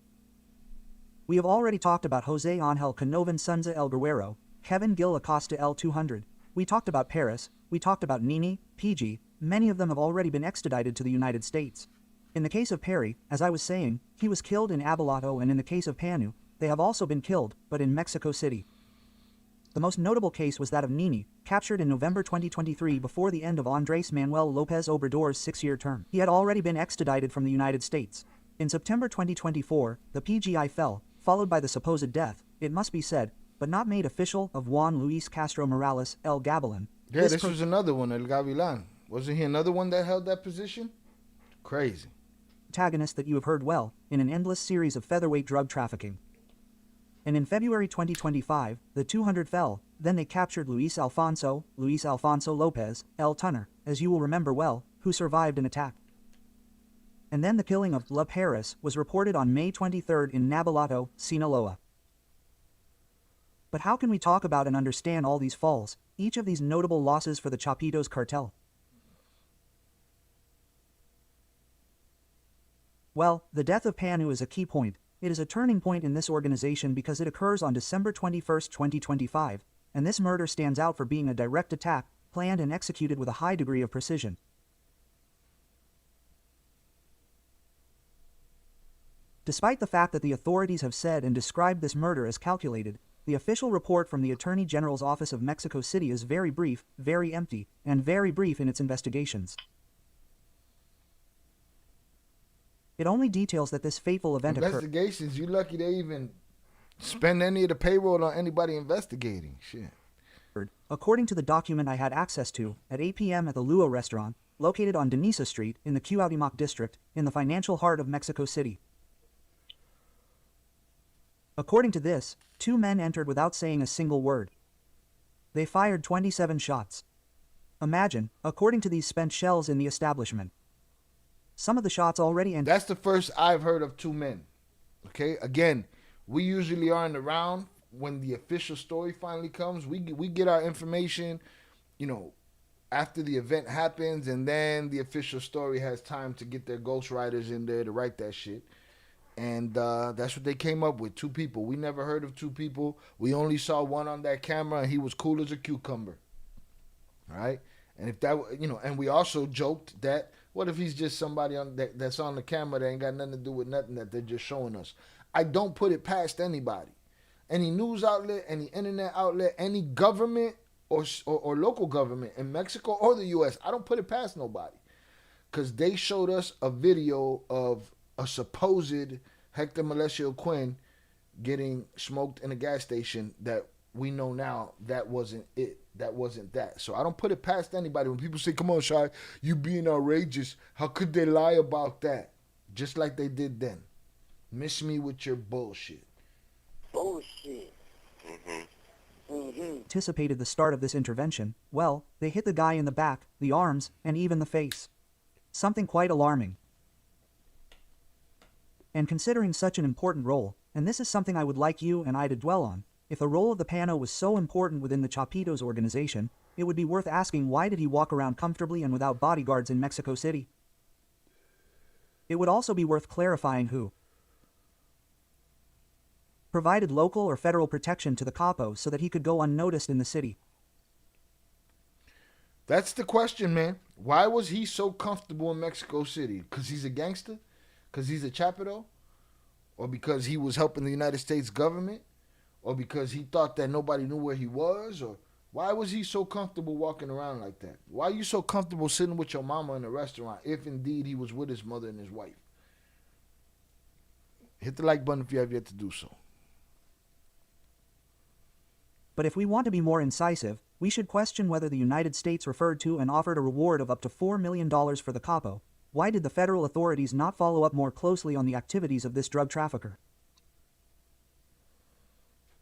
We have already talked about Jose Angel Canovan Sunza El Guerrero, Kevin Gil Acosta L200. We talked about Paris. We talked about Nini, PG. Many of them have already been extradited to the United States. In the case of Perry, as I was saying, he was killed in Abelardo, and in the case of Panu, they have also been killed, but in Mexico City. The most notable case was that of Nini, captured in November 2023 before the end of Andrés Manuel López Obrador's 6-year term. He had already been extradited from the United States. In September 2024, the PGI fell, followed by the supposed death, it must be said, but not made official, of Juan Luis Castro Morales, El Gavilan. Yeah, this was another one, El Gavilan. Wasn't he another one that held that position? Crazy. Protagonist that you have heard well, in an endless series of featherweight drug trafficking. And in February 2025, the 200 fell, then they captured Luis Alfonso Lopez, El Tunner, as you will remember well, who survived an attack. And then the killing of La Paris was reported on May 23 in Nabolato, Sinaloa. But how can we talk about and understand all these falls, each of these notable losses for the Chapitos cartel? Well, the death of Panu is a key point. It is a turning point in this organization because it occurs on December 21, 2025, and this murder stands out for being a direct attack, planned and executed with a high degree of precision. Despite the fact that the authorities have said and described this murder as calculated, the official report from the Attorney General's Office of Mexico City is very brief, very empty, and very brief in its investigations. It only details that this fateful event occurred. Investigations, you lucky they even spend any of the payroll on anybody investigating. Shit. According to the document I had access to, at 8 p.m. at the Lua restaurant, located on Denisa Street in the Cuauhtémoc district, in the financial heart of Mexico City. According to this, 2 men entered without saying a single word. They fired 27 shots. Imagine, according to these spent shells in the establishment. Some of the shots already ended. That's the first I've heard of 2 men. Okay, again, we usually aren't around when the official story finally comes. We get our information, you know, after the event happens, and then the official story has time to get their ghostwriters in there to write that shit. And that's what they came up with, 2 people. We never heard of 2 people. We only saw one on that camera, and he was cool as a cucumber. All right? And if that, you know, and we also joked that, what if he's just somebody on that's on the camera that ain't got nothing to do with nothing, that they're just showing us? I don't put it past anybody. Any news outlet, any internet outlet, any government or local government in Mexico or the U.S., I don't put it past nobody. Because they showed us a video of a supposed Hector Malesio Quinn getting smoked in a gas station that we know now that wasn't it. That wasn't that. So I don't put it past anybody. When people say, come on, Shai, you being outrageous, how could they lie about that? Just like they did then. Miss me with your bullshit. Bullshit. Anticipated the start of this intervention, well, they hit the guy in the back, the arms, and even the face. Something quite alarming. And considering such an important role, and this is something I would like you and I to dwell on, if the role of the Pano was so important within the Chapitos organization, it would be worth asking why did he walk around comfortably and without bodyguards in Mexico City? It would also be worth clarifying who provided local or federal protection to the capo so that he could go unnoticed in the city. That's the question, man. Why was he so comfortable in Mexico City? Because he's a gangster? Because he's a Chapito? Or because he was helping the United States government? Or because he thought that nobody knew where he was? Or why was he so comfortable walking around like that? Why are you so comfortable sitting with your mama in a restaurant if indeed he was with his mother and his wife? Hit the like button if you have yet to do so. But if we want to be more incisive, we should question whether the United States referred to and offered a reward of up to $4 million for the capo. Why did the federal authorities not follow up more closely on the activities of this drug trafficker?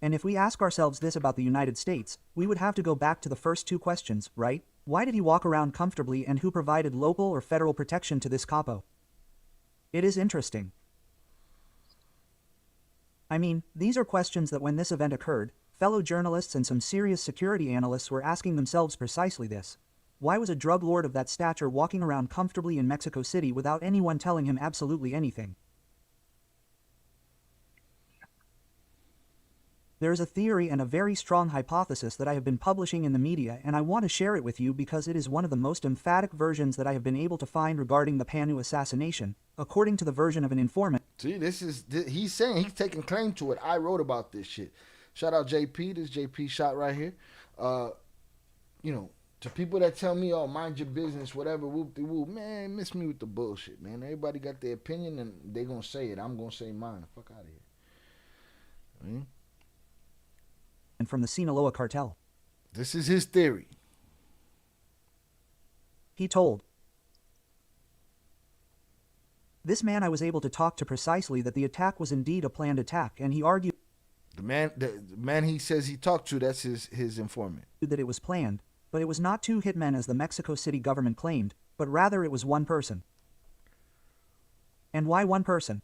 And if we ask ourselves this about the United States, we would have to go back to the first 2 questions, right? Why did he walk around comfortably and who provided local or federal protection to this capo? It is interesting. I mean, these are questions that when this event occurred, fellow journalists and some serious security analysts were asking themselves precisely this. Why was a drug lord of that stature walking around comfortably in Mexico City without anyone telling him absolutely anything? There is a theory and a very strong hypothesis that I have been publishing in the media, and I want to share it with you because it is one of the most emphatic versions that I have been able to find regarding the Panu assassination, according to the version of an informant. See, he's saying he's taking claim to it. I wrote about this shit. Shout out JP. This JP shot right here. You know, to people that tell me, oh, mind your business, whatever, whoop-de-whoop, man, miss me with the bullshit, man. Everybody got their opinion, and they gonna say it. I'm gonna say mine. Fuck out of here. And from the Sinaloa cartel. This is his theory. He told this man I was able to talk to precisely that the attack was indeed a planned attack, and he argued the man he says he talked to, that's his informant, that it was planned, but it was not two hitmen as the Mexico City government claimed, but rather it was one person. And why one person?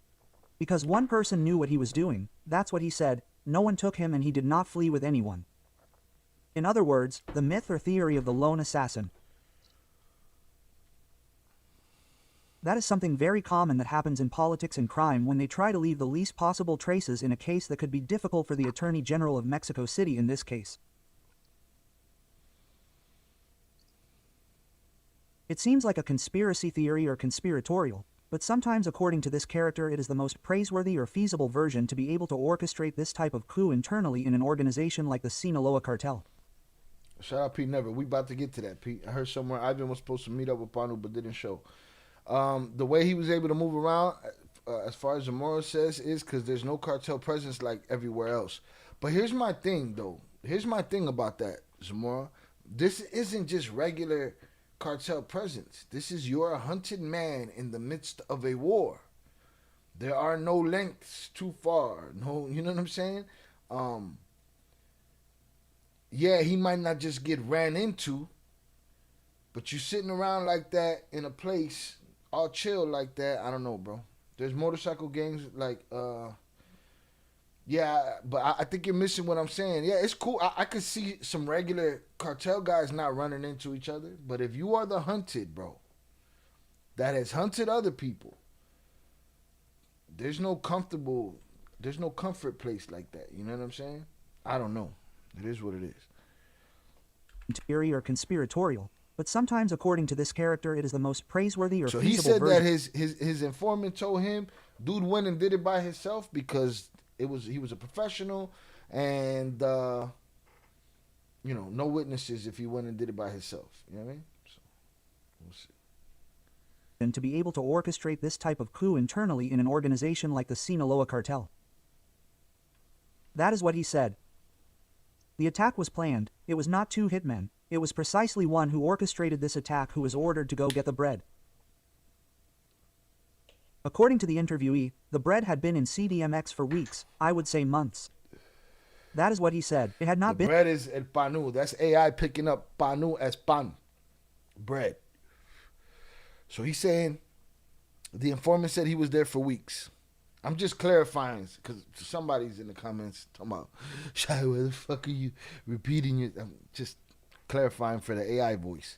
Because one person knew what he was doing, that's what he said. No one took him and he did not flee with anyone. In other words, the myth or theory of the lone assassin. That is something very common that happens in politics and crime when they try to leave the least possible traces in a case that could be difficult for the Attorney General of Mexico City in this case. It seems like a conspiracy theory or conspiratorial, but sometimes according to this character it is the most praiseworthy or feasible version to be able to orchestrate this type of coup internally in an organization like the Sinaloa cartel. Shout out Pete Never. We about to get to that, Pete. I heard somewhere Ivan was supposed to meet up with Panu but didn't show. The way he was able to move around, as far as Zamora says, is because there's no cartel presence like everywhere else. But here's my thing, though. Here's my thing about that, Zamora. This isn't just regular cartel presence. This is you're a hunted man in the midst of a war. There are no lengths too far. No, you know what I'm saying? Yeah, he might not just get ran into, but you sitting around like that in a place all chill like that, I don't know, bro. There's motorcycle gangs like, yeah, but I think you're missing what I'm saying. Yeah, it's cool. I could see some regular cartel guys not running into each other, but if you are the hunted, bro, that has hunted other people, there's no comfort place like that. You know what I'm saying? I don't know. It is what it is. Theory or conspiratorial. But sometimes, according to this character, it is the most praiseworthy or feasible version. So he said that his informant told him, dude went and did it by himself because he was a professional, and you know, no witnesses if he went and did it by himself. You know what I mean? So we'll see. And to be able to orchestrate this type of coup internally in an organization like the Sinaloa cartel. That is what he said. The attack was planned. It was not two hitmen. It was precisely one who orchestrated this attack who was ordered to go get the bread. According to the interviewee, the bread had been in CDMX for weeks, I would say months. That is what he said. It had not been... The bread is el Panu. That's AI picking up Panu as pan. Bread. So he's saying the informant said he was there for weeks. I'm just clarifying because somebody's in the comments talking about, Shai, where the fuck are you repeating it? I'm just clarifying for the AI voice.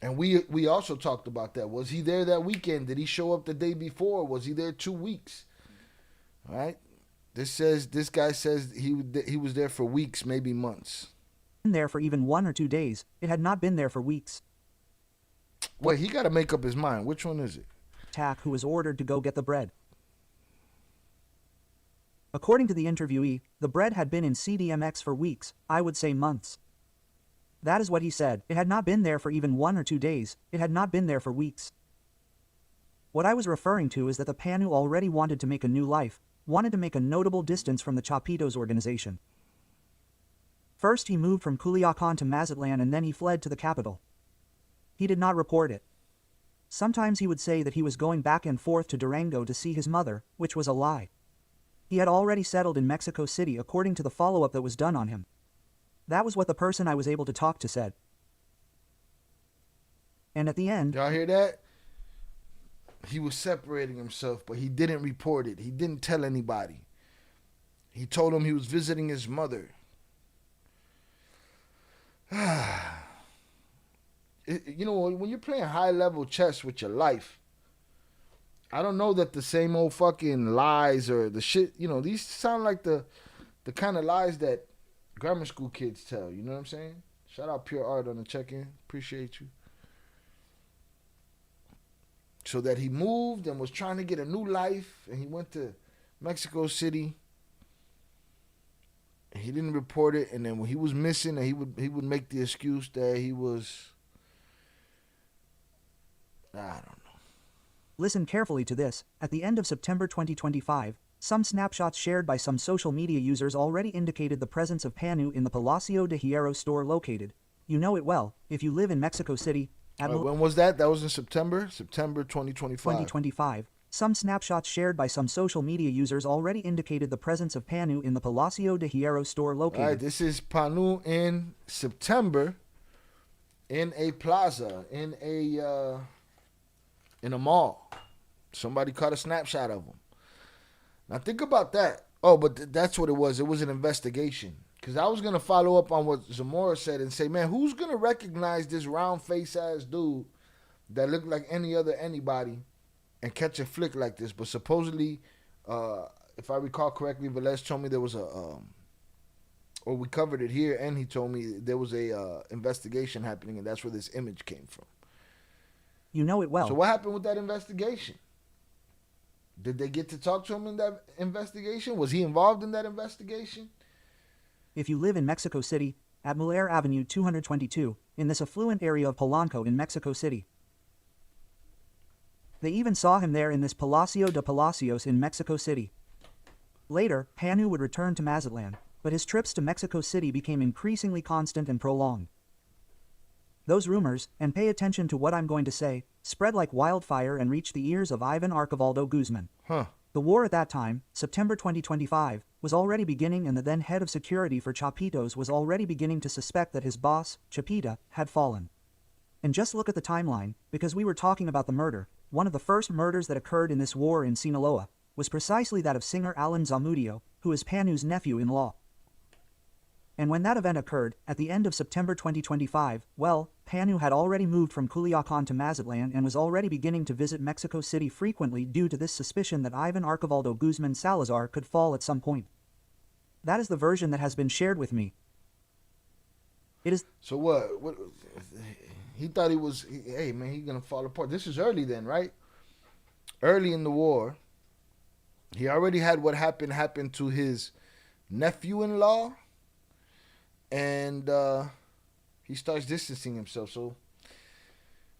And we also talked about that. Was he there that weekend? Did he show up the day before? Was he there 2 weeks? All right. This guy says he was there for weeks, maybe months. There for even 1 or 2 days. It had not been there for weeks. Wait, he got to make up his mind. Which one is it? Who was ordered to go get the bread. According to the interviewee, the bread had been in CDMX for weeks, I would say months. That is what he said. It had not been there for even 1 or 2 days. It had not been there for weeks. What I was referring to is that the Panu already wanted to make a new life, wanted to make a notable distance from the Chapito's organization. First he moved from Culiacan to Mazatlan and then he fled to the capital. He did not report it. Sometimes he would say that he was going back and forth to Durango to see his mother, which was a lie. He had already settled in Mexico City according to the follow-up that was done on him. That was what the person I was able to talk to said. And at the end... Y'all hear that? He was separating himself, but he didn't report it. He didn't tell anybody. He told him he was visiting his mother. You know, when you're playing high-level chess with your life, I don't know that the same old fucking lies or the shit, these sound like the kind of lies that grammar school kids tell. You know what I'm saying? Shout out Pure Art on the check-in. Appreciate you. So that he moved and was trying to get a new life, and he went to Mexico City. And he didn't report it, and then when he was missing, he would make the excuse that he was, I don't know. Listen carefully to this. At the end of September 2025, some snapshots shared by some social media users already indicated the presence of Panu in the Palacio de Hierro store located. You know it well, if you live in Mexico City. When was that? That was in September 2025. Some snapshots shared by some social media users already indicated the presence of Panu in the Palacio de Hierro store located. All right, this is Panu in September in a plaza, in a mall. Somebody caught a snapshot of him. Now think about that. Oh, but that's what it was. It was an investigation. Because I was going to follow up on what Zamora said and say, man, who's going to recognize this round face ass dude that looked like anybody and catch a flick like this? But supposedly, if I recall correctly, Velez told me there was or we covered it here, and he told me there was a investigation happening, and that's where this image came from. You know it well. So what happened with that investigation? Did they get to talk to him in that investigation? Was he involved in that investigation? If you live in Mexico City, at Muller Avenue 222, in this affluent area of Polanco in Mexico City. They even saw him there in this Palacio de Palacios in Mexico City. Later, Panu would return to Mazatlan, but his trips to Mexico City became increasingly constant and prolonged. Those rumors, and pay attention to what I'm going to say, spread like wildfire and reached the ears of Ivan Archibaldo Guzman. The war at that time, September 2025, was already beginning, and the then head of security for Chapitos was already beginning to suspect that his boss, Chapito, had fallen. And just look at the timeline, because we were talking about the murder. One of the first murders that occurred in this war in Sinaloa was precisely that of singer Alan Zamudio, who is Panu's nephew-in-law. And when that event occurred, at the end of September 2025, well, Panu had already moved from Culiacan to Mazatlan and was already beginning to visit Mexico City frequently due to this suspicion that Ivan Archibaldo Guzman Salazar could fall at some point. That is the version that has been shared with me. It is... So what he thought he was, hey man, he's gonna fall apart. This is early then, right? Early in the war. He already had what happened to his nephew-in-law. And he starts distancing himself. So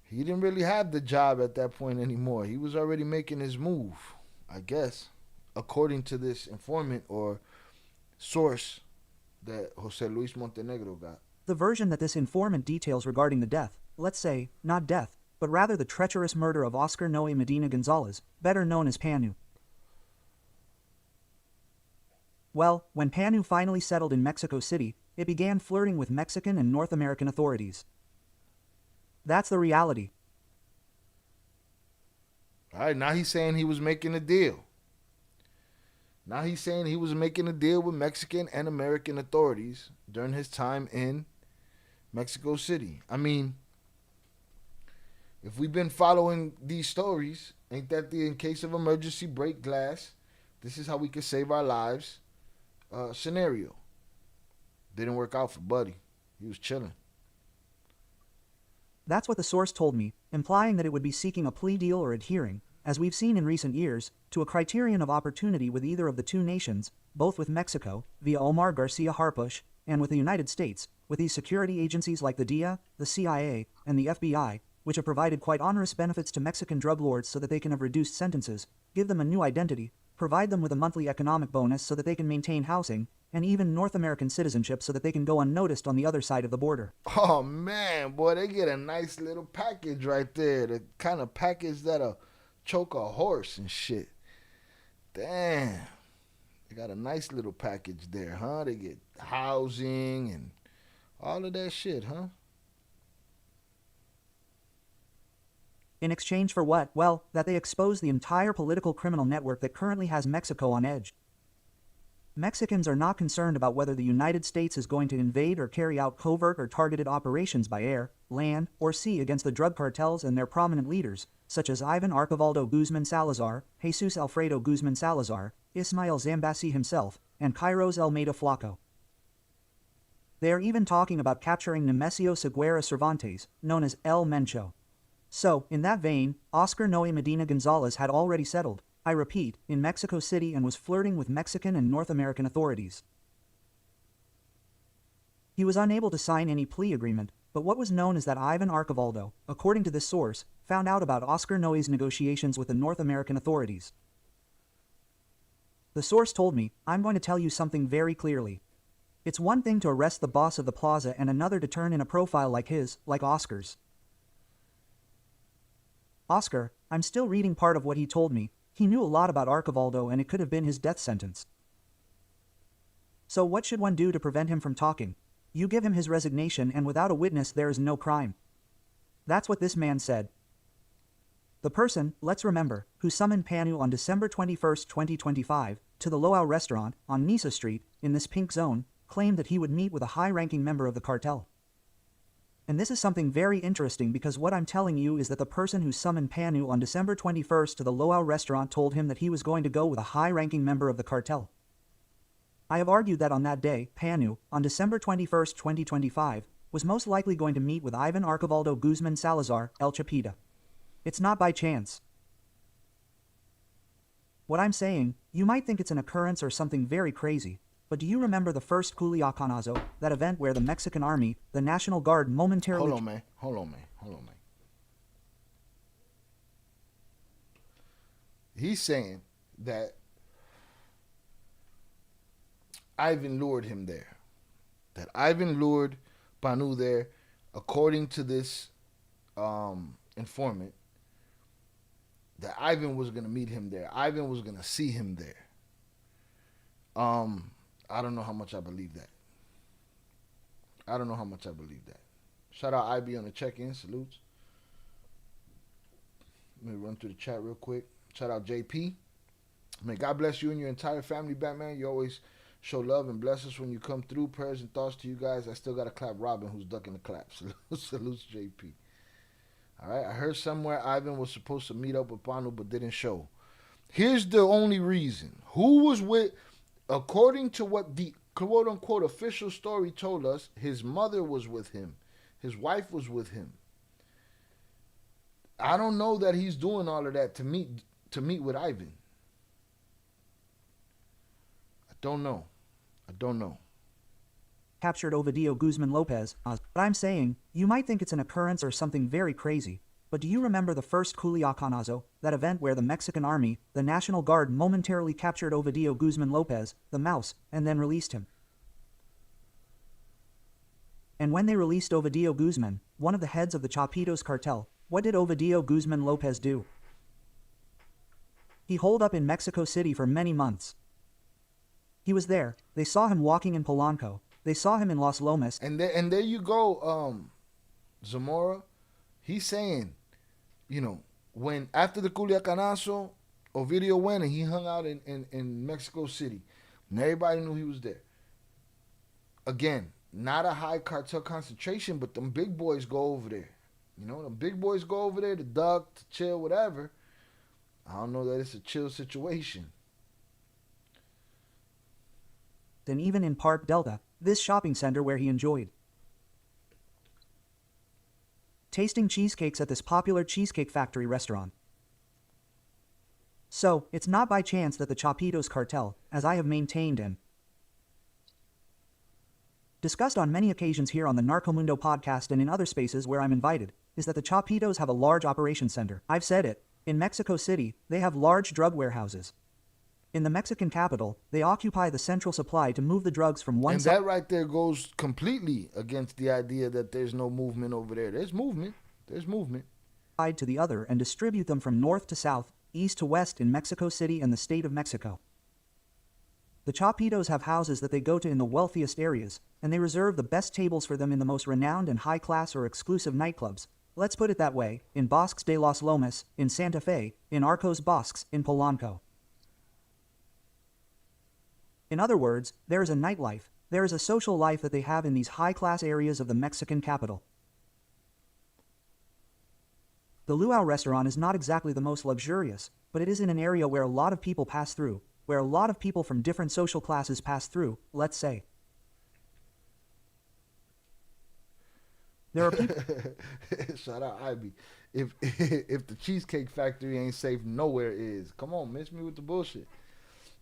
he didn't really have the job at that point anymore. He was already making his move, I guess, according to this informant or source that Jose Luis Montenegro got. The version that this informant details regarding the death, let's say, not death, but rather the treacherous murder of Oscar Noe Medina Gonzalez, better known as Panu. Well, when Panu finally settled in Mexico City, it began flirting with Mexican and North American authorities. That's the reality. All right, now he's saying he was making a deal. Now he's saying he was making a deal with Mexican and American authorities during his time in Mexico City. I mean, if we've been following these stories, ain't that the in case of emergency break glass, this is how we can save our lives scenario. Didn't work out for Buddy. He was chilling. That's what the source told me, implying that it would be seeking a plea deal or adhering, as we've seen in recent years, to a criterion of opportunity with either of the two nations, both with Mexico, via Omar Garcia Harpush, and with the United States, with these security agencies like the DIA, the CIA, and the FBI, which have provided quite onerous benefits to Mexican drug lords so that they can have reduced sentences, give them a new identity, provide them with a monthly economic bonus so that they can maintain housing, and even North American citizenship so that they can go unnoticed on the other side of the border. Oh man, boy, they get a nice little package right there. The kind of package that'll choke a horse and shit. Damn. They got a nice little package there, huh? They get housing and all of that shit, huh? In exchange for what? Well, that they expose the entire political criminal network that currently has Mexico on edge. Mexicans are not concerned about whether the United States is going to invade or carry out covert or targeted operations by air, land, or sea against the drug cartels and their prominent leaders, such as Ivan Archibaldo Guzman Salazar, Jesus Alfredo Guzman Salazar, Ismael Zambasi himself, and Kairos Almeida Flaco. They are even talking about capturing Nemesio Seguera Cervantes, known as El Mencho. So, in that vein, Oscar Noe Medina Gonzalez had already settled, I repeat, in Mexico City and was flirting with Mexican and North American authorities. He was unable to sign any plea agreement, but what was known is that Ivan Archibaldo, according to this source, found out about Oscar Noe's negotiations with the North American authorities. The source told me, I'm going to tell you something very clearly. It's one thing to arrest the boss of the plaza and another to turn in a profile like his, like Oscar's. Oscar, I'm still reading part of what he told me. He knew a lot about Archibaldo and it could have been his death sentence. So what should one do to prevent him from talking? You give him his resignation and without a witness there is no crime. That's what this man said. The person, let's remember, who summoned Panu on December 21, 2025, to the Luau restaurant on Nisa Street, in this pink zone, claimed that he would meet with a high-ranking member of the cartel. And this is something very interesting because what I'm telling you is that the person who summoned Panu on December 21 to the Luau restaurant told him that he was going to go with a high-ranking member of the cartel. I have argued that on that day, Panu, on December 21, 2025, was most likely going to meet with Ivan Archibaldo Guzman Salazar, El Chapito. It's not by chance. What I'm saying, you might think it's an occurrence or something very crazy, but do you remember the first Culiacanazo, that event where the Mexican army, the National Guard momentarily... Hold on, man. He's saying that Ivan lured him there. That Ivan lured Panu there, according to this informant, that Ivan was going to meet him there. Ivan was going to see him there. I don't know how much I believe that. Shout out IB on the check-in. Salutes. Let me run through the chat real quick. Shout out JP. May God bless you and your entire family, Batman. You always show love and bless us when you come through. Prayers and thoughts to you guys. I still got to clap Robin, who's ducking the claps. Salutes, JP. All right. I heard somewhere Ivan was supposed to meet up with Panu but didn't show. Here's the only reason. Who was with... According to what the quote-unquote official story told us, his mother was with him. His wife was with him. I don't know that he's doing all of that to meet with Ivan. I don't know. Captured Ovidio Guzman Lopez. But I'm saying, you might think it's an occurrence or something very crazy, but do you remember the first Culiacanazo, that event where the Mexican army, the National Guard momentarily captured Ovidio Guzman Lopez, the mouse, and then released him? And when they released Ovidio Guzman, one of the heads of the Chapitos cartel, what did Ovidio Guzman Lopez do? He holed up in Mexico City for many months. He was there. They saw him walking in Polanco. They saw him in Los Lomas. And there you go, Zamora. He's saying, when after the Culiacanazo, Ovidio went and he hung out in Mexico City. And everybody knew he was there. Again, not a high cartel concentration, but them big boys go over there. Them big boys go over there to duck, to chill, whatever. I don't know that it's a chill situation. And even in Park Delta, this shopping center where he enjoyed tasting cheesecakes at this popular Cheesecake Factory restaurant. So, it's not by chance that the Chapitos cartel, as I have maintained and discussed on many occasions here on the Narcomundo podcast and in other spaces where I'm invited, is that the Chapitos have a large operations center. I've said it. In Mexico City, they have large drug warehouses. In the Mexican capital, they occupy the central supply to move the drugs from one side. And that right there goes completely against the idea that there's no movement over there. There's movement. To the other and distribute them from north to south, east to west in Mexico City and the state of Mexico. The Chapitos have houses that they go to in the wealthiest areas, and they reserve the best tables for them in the most renowned and high-class or exclusive nightclubs. Let's put it that way, in Bosques de los Lomas, in Santa Fe, in Arcos Bosques, in Polanco. In other words, there is a nightlife, there is a social life that they have in these high-class areas of the Mexican capital. The Luau restaurant is not exactly the most luxurious, but it is in an area where a lot of people pass through, where a lot of people from different social classes pass through, let's say. There are people... Shout out Ivy. If the Cheesecake Factory ain't safe, nowhere is. Come on, miss me with the bullshit.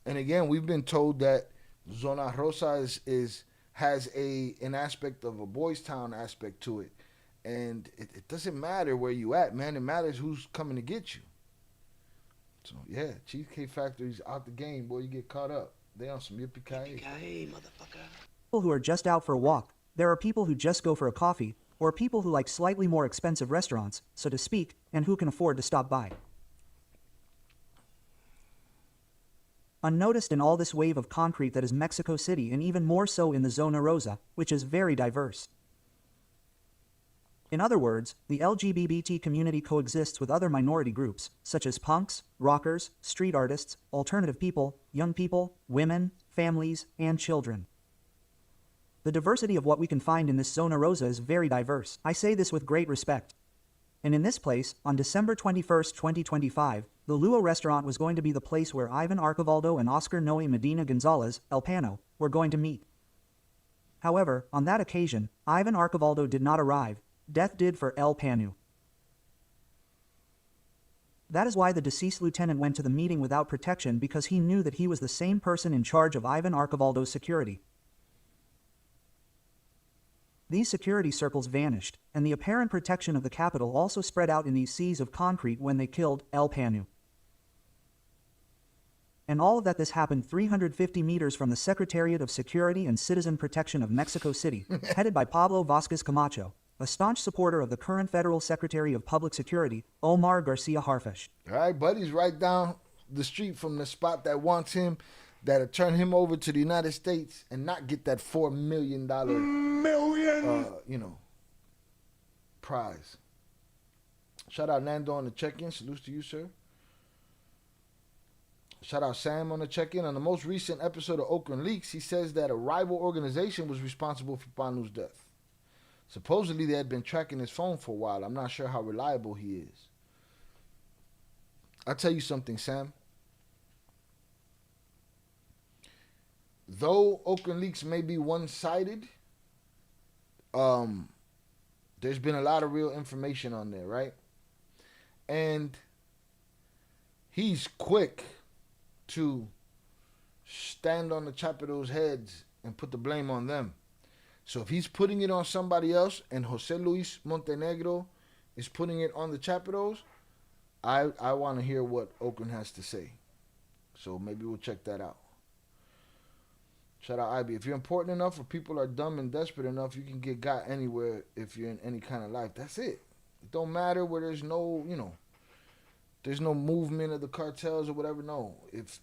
And again, we've been told that Zona Rosa has an aspect of a boys' town aspect to it. And it doesn't matter where you at, man. It matters who's coming to get you. So, yeah, Cheesecake Factory's out the game, boy. You get caught up. They on some yippee-ki-yay. Motherfucker. People who are just out for a walk. There are people who just go for a coffee, or people who like slightly more expensive restaurants, so to speak, and who can afford to stop by. Unnoticed in all this wave of concrete that is Mexico City, and even more so in the Zona Rosa, which is very diverse. In other words, the LGBT community coexists with other minority groups, such as punks, rockers, street artists, alternative people, young people, women, families, and children. The diversity of what we can find in this Zona Rosa is very diverse. I say this with great respect. And in this place, on December 21st, 2025, the Luau restaurant was going to be the place where Ivan Archivaldo and Oscar Noe Medina Gonzalez, El Pano, were going to meet. However, on that occasion, Ivan Archivaldo did not arrive. Death did for El Panu. That is why the deceased lieutenant went to the meeting without protection, because he knew that he was the same person in charge of Ivan Archivaldo's security. These security circles vanished, and the apparent protection of the capital also spread out in these seas of concrete when they killed El Panu. And all of this happened 350 meters from the Secretariat of Security and Citizen Protection of Mexico City, headed by Pablo Vázquez Camacho, a staunch supporter of the current Federal Secretary of Public Security, Omar Garcia Harfuch. All right, buddy's right down the street from the spot that wants him, that'll turn him over to the United States and not get that $4 million prize. Shout out Nando on the check-in. Salutes to you, sir. Shout out Sam on the check-in. On the most recent episode of Oakland Leaks, he says that a rival organization was responsible for Panu's death. Supposedly, they had been tracking his phone for a while. I'm not sure how reliable he is. I'll tell you something, Sam. Though Oakland Leaks may be one-sided, there's been a lot of real information on there, right? And he's quick to stand on the Chapito's heads and put the blame on them. So if he's putting it on somebody else and Jose Luis Montenegro is putting it on the Chapitos, I want to hear what Oakland has to say. So maybe we'll check that out. Shout out IB. If you're important enough or people are dumb and desperate enough, you can get got anywhere if you're in any kind of life. That's it. It don't matter where there's no, there's no movement of the cartels or whatever. No. If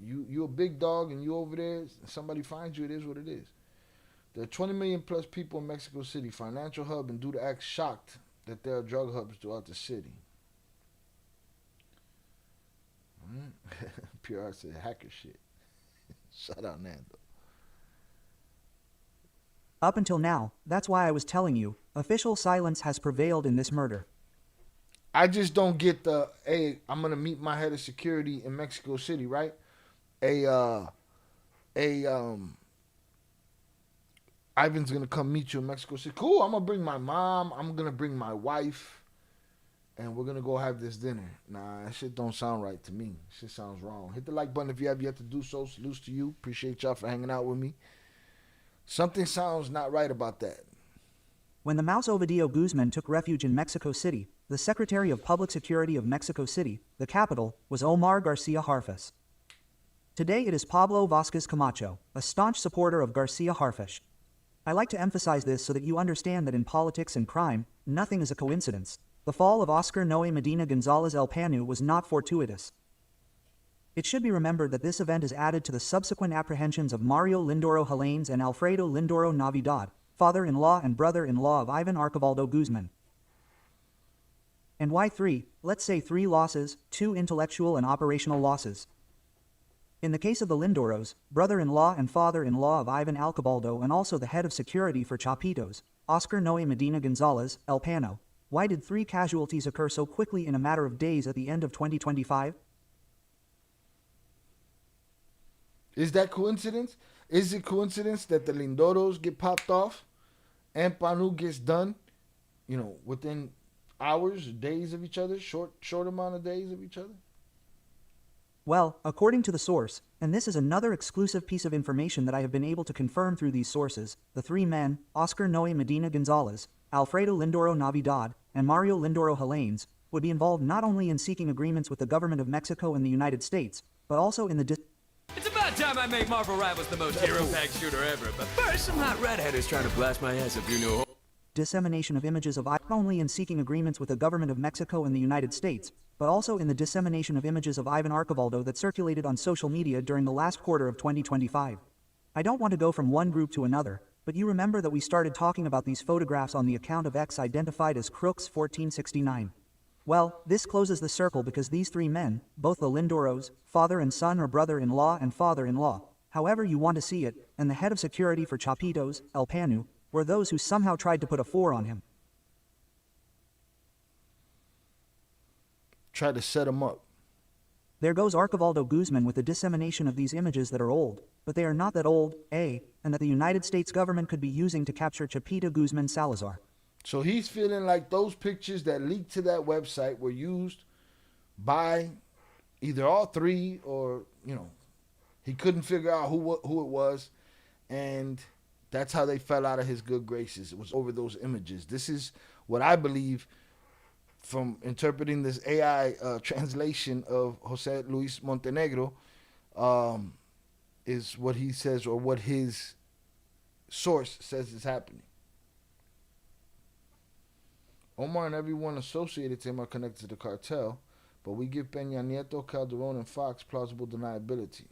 you a big dog and you over there, somebody finds you, it is what it is. There are 20 million plus people in Mexico City, financial hub, and due to act shocked that there are drug hubs throughout the city. PR said hacker shit. Shout out Nando. Up until now, that's why I was telling you, official silence has prevailed in this murder. I just don't get the, hey, I'm going to meet my head of security in Mexico City, right? Ivan's going to come meet you in Mexico City. Cool, I'm going to bring my mom. I'm going to bring my wife. And we're going to go have this dinner. Nah, that shit don't sound right to me. Shit sounds wrong. Hit the like button if you have yet to do so. Salutes to you. Appreciate y'all for hanging out with me. Something sounds not right about that. When the Mouse Ovidio Guzman took refuge in Mexico City, the Secretary of Public Security of Mexico City, the capital, was Omar Garcia Harfuch. Today it is Pablo Vázquez Camacho, a staunch supporter of Garcia Harfuch. I like to emphasize this so that you understand that in politics and crime, nothing is a coincidence. The fall of Oscar Noe Medina Gonzalez El Panu was not fortuitous. It should be remembered that this event is added to the subsequent apprehensions of Mario Lindoro Halanes and Alfredo Lindoro Navidad, father-in-law and brother-in-law of Ivan Archivaldo Guzman. And why 3? Let's say 3 losses, 2 intellectual and operational losses. In the case of the Lindoros, brother-in-law and father-in-law of Ivan Alcobaldo and also the head of security for Chapitos, Oscar Noe Medina Gonzalez, El Pano, why did 3 casualties occur so quickly in a matter of days at the end of 2025? Is that coincidence? Is it coincidence that the Lindoros get popped off and Panu gets done, within hours or days of each other, short amount of days of each other? Well, according to the source, and this is another exclusive piece of information that I have been able to confirm through these sources, the 3 men, Oscar Noe Medina Gonzalez, Alfredo Lindoro Navidad, and Mario Lindoro Helanes, would be involved not only in seeking agreements with the government of Mexico and the United States, but also in the It's about time I made Marvel Rivals the most hero-packed shooter ever, but first some hot redheaders trying to blast my ass if you know. dissemination of images of not only in seeking agreements with the government of Mexico and the United States, but also in the dissemination of images of Ivan Archibaldo that circulated on social media during the last quarter of 2025. I don't want to go from one group to another, but you remember that we started talking about these photographs on the account of X identified as Crooks1469. Well, this closes the circle because these 3 men, both the Lindoros, father and son or brother-in-law and father-in-law, however you want to see it, and the head of security for Chapitos, El Panu, were those who somehow tried to put a 4 on him. Try to set him up. There goes Archibaldo Guzman with the dissemination of these images that are old, but they are not that old, and that the United States government could be using to capture Chapito Guzman Salazar. So he's feeling like those pictures that leaked to that website were used by either all 3 or, he couldn't figure out who it was, and that's how they fell out of his good graces. It was over those images. This is what I believe from interpreting this AI translation of Jose Luis Montenegro, is what he says or what his source says is happening. Omar and everyone associated to him are connected to the cartel, but we give Peña Nieto, Calderon, and Fox plausible deniability.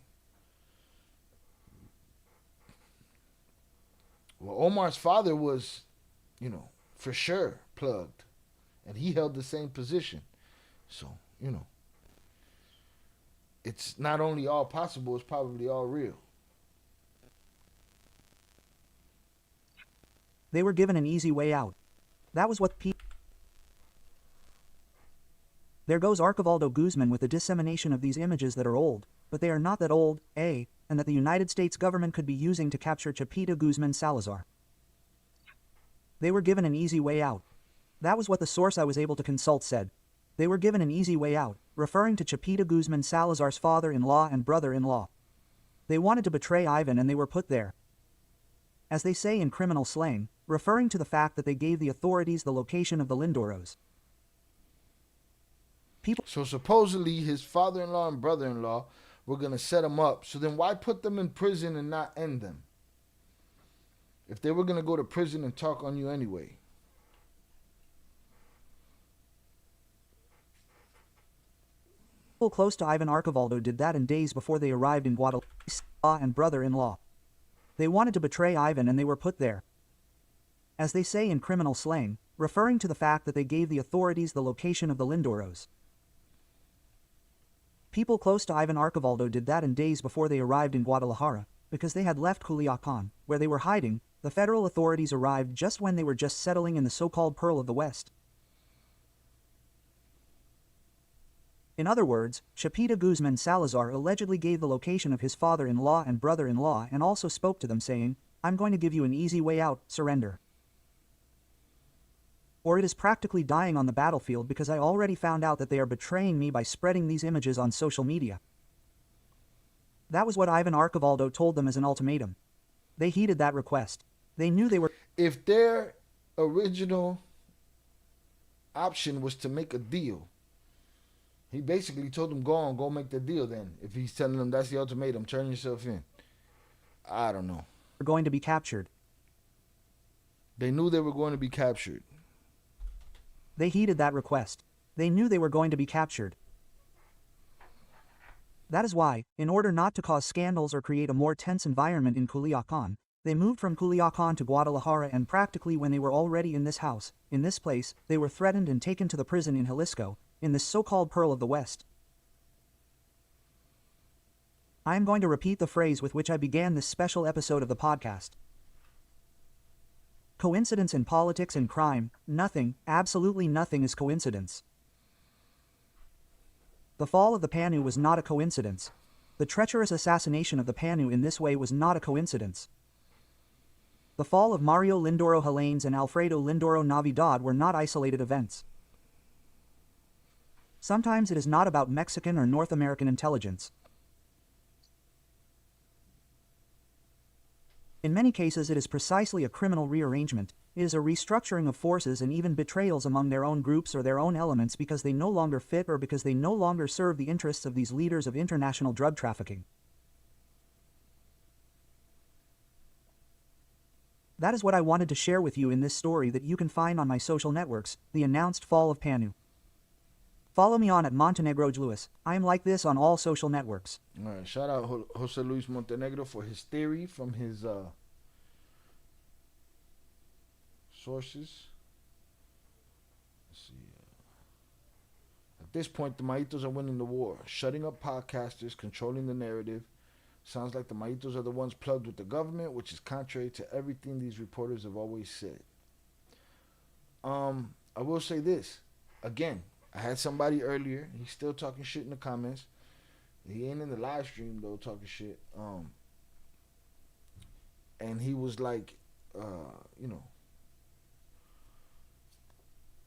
Well, Omar's father was, for sure plugged, and he held the same position. So, it's not only all possible, it's probably all real. They were given an easy way out. That was what There goes Archibaldo Guzman with the dissemination of these images that are old, but they are not that old, and that the United States government could be using to capture Chapito Guzman Salazar. They were given an easy way out. That was what the source I was able to consult said. They were given an easy way out, referring to Chapito Guzman Salazar's father-in-law and brother-in-law. They wanted to betray Ivan and they were put there. As they say in criminal slang, referring to the fact that they gave the authorities the location of the Lindoros. So supposedly his father-in-law and brother-in-law were going to set him up. So then why put them in prison and not end them? If they were going to go to prison and talk on you anyway. People close to Ivan Archibaldo did that in days before they arrived in Guadalajara and brother-in-law. They wanted to betray Ivan and they were put there. As they say in criminal slang, referring to the fact that they gave the authorities the location of the Lindoros. People close to Ivan Archibaldo did that in days before they arrived in Guadalajara, because they had left Culiacan, where they were hiding. The federal authorities arrived just when they were just settling in the so-called Pearl of the West. In other words, Chapito Guzman Salazar allegedly gave the location of his father-in-law and brother-in-law and also spoke to them saying, "I'm going to give you an easy way out, surrender." Or it is practically dying on the battlefield because I already found out that they are betraying me by spreading these images on social media. That was what Ivan Archibaldo told them as an ultimatum. They heeded that request. They knew they were... If their original option was to make a deal, he basically told them, go make the deal then. If he's telling them that's the ultimatum, turn yourself in. I don't know. Going to be captured. They knew they were going to be captured. They heeded that request. They knew they were going to be captured. That is why, in order not to cause scandals or create a more tense environment in Culiacan, they moved from Culiacan to Guadalajara, and practically when they were already in this house, in this place, they were threatened and taken to the prison in Jalisco, in this so-called Pearl of the West. I am going to repeat the phrase with which I began this special episode of the podcast. Coincidence in politics and crime, nothing, absolutely nothing is coincidence. The fall of the Panu was not a coincidence. The treacherous assassination of the Panu in this way was not a coincidence. The fall of Mario Lindoro Helanes and Alfredo Lindoro Navidad were not isolated events. Sometimes it is not about Mexican or North American intelligence. In many cases it is precisely a criminal rearrangement. It is a restructuring of forces and even betrayals among their own groups or their own elements because they no longer fit or because they no longer serve the interests of these leaders of international drug trafficking. That is what I wanted to share with you in this story that you can find on my social networks, the announced fall of Panu. Follow me on at Montenegro Luis. I am like this on all social networks. All right, shout out Jose Luis Montenegro for his theory from his sources. Let's see. At this point, the Maitos are winning the war, shutting up podcasters, controlling the narrative. Sounds like the Maitos are the ones plugged with the government, which is contrary to everything these reporters have always said. I will say this. Again, I had somebody earlier. He's still talking shit in the comments. He ain't in the live stream, though, talking shit. And he was like,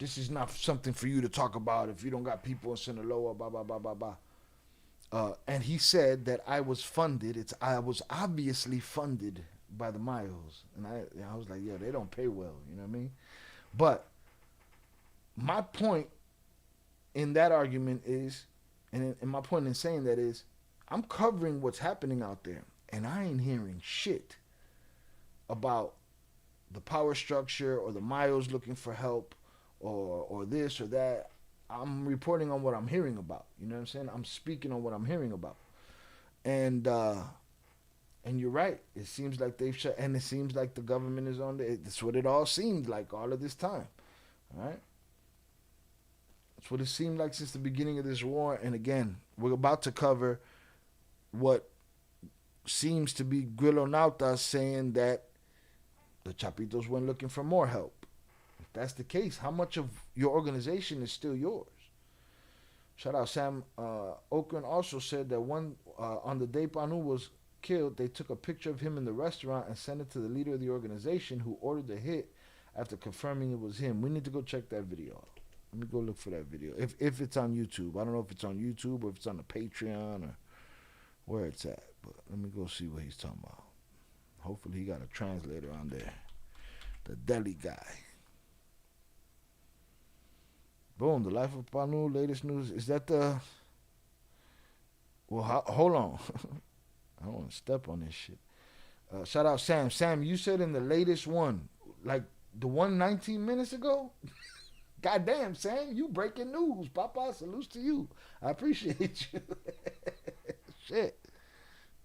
this is not something for you to talk about if you don't got people in Sinaloa, blah, blah, blah, blah, blah. And he said that I was funded. I was obviously funded by the Mayos. And I was like, they don't pay well, you know what I mean? But my point in that argument is, and my point in saying that is, I'm covering what's happening out there, and I ain't hearing shit about the power structure or the Mayos looking for help or this or that. I'm reporting on what I'm hearing about. You know what I'm saying? I'm speaking on what I'm hearing about. And you're right. It seems like they've shut, and it seems like the government is on the, that's what it all seemed like all of this time. All right? That's what it seemed like since the beginning of this war. And again, we're about to cover what seems to be Grilonautas saying that the Chapitos went looking for more help. If that's the case, how much of your organization is still yours? Shout out Sam Okran also said that on the day Panu was killed, they took a picture of him in the restaurant and sent it to the leader of the organization who ordered the hit after confirming it was him. We need to go check that video out. Let me go look for that video. If it's on YouTube. I don't know if it's on YouTube or if it's on the Patreon or where it's at. But let me go see what he's talking about. Hopefully he got a translator on there. The Delhi guy. Boom, the life of Panu, latest news. Is that the... Well, hold on. I don't want to step on this shit. Shout out Sam. Sam, you said in the latest one, like the one 19 minutes ago? Goddamn, Sam, you breaking news. Papa, salutes to you. I appreciate you. Shit.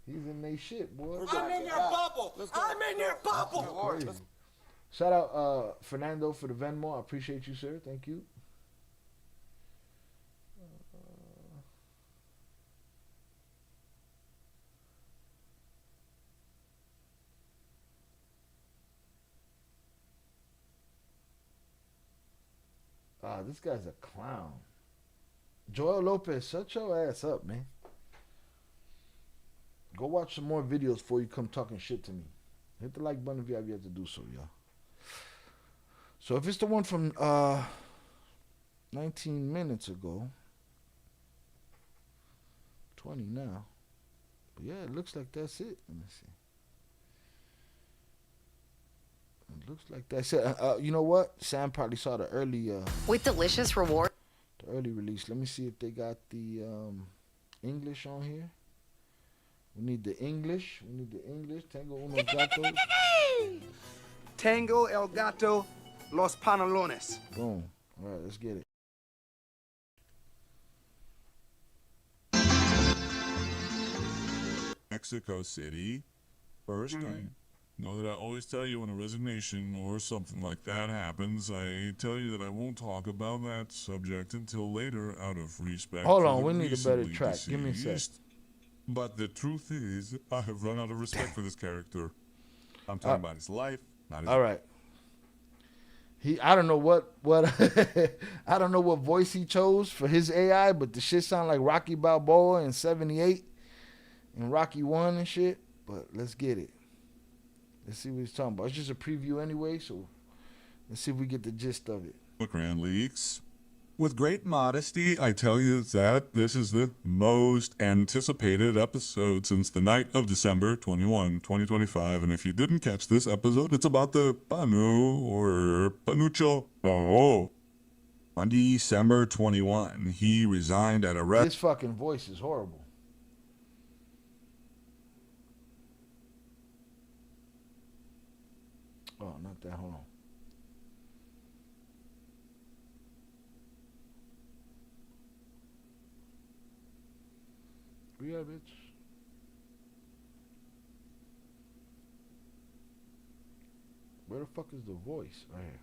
He's in they shit, boy. I'm in your bubble. I'm in your bubble. Shout out Fernando for the Venmo. I appreciate you, sir. Thank you. This guy's a clown. Joel Lopez, shut your ass up, man. Go watch some more videos before you come talking shit to me. Hit the like button if you have yet to do so, y'all. So if it's the one from 19 minutes ago, 20 now. But yeah, it looks like that's it. Let me see. It looks like that's it. You know what? Sam probably saw the early with delicious reward. The early release. Let me see if they got the English on here. We need the English. We need the English. Tango unos gatos. Tango el gato los pantalones. Boom. All right, let's get it. Mexico City. First, I know that I always tell you when a resignation or something like that happens, I tell you that I won't talk about that subject until later out of respect. Hold for on, the we need a better recently track. Give me a sec. deceased. But the truth is, I have run out of respect for this character. I'm talking about his life, not his... All right. I don't know what I don't know what voice he chose for his AI, but the shit sound like Rocky Balboa in '78 and Rocky 1 and shit. But let's get it. Let's see what he's talking about. It's just a preview anyway, so let's see if we get the gist of it. Grand leaks. With great modesty, I tell you that this is the most anticipated episode since the night of December 21, 2025. And if you didn't catch this episode, it's about the Panu or Panucho. Oh, on December 21, he resigned at a His fucking voice is horrible. Oh, not that. Hold on. Yeah, bitch. Where the fuck is the voice? Right here.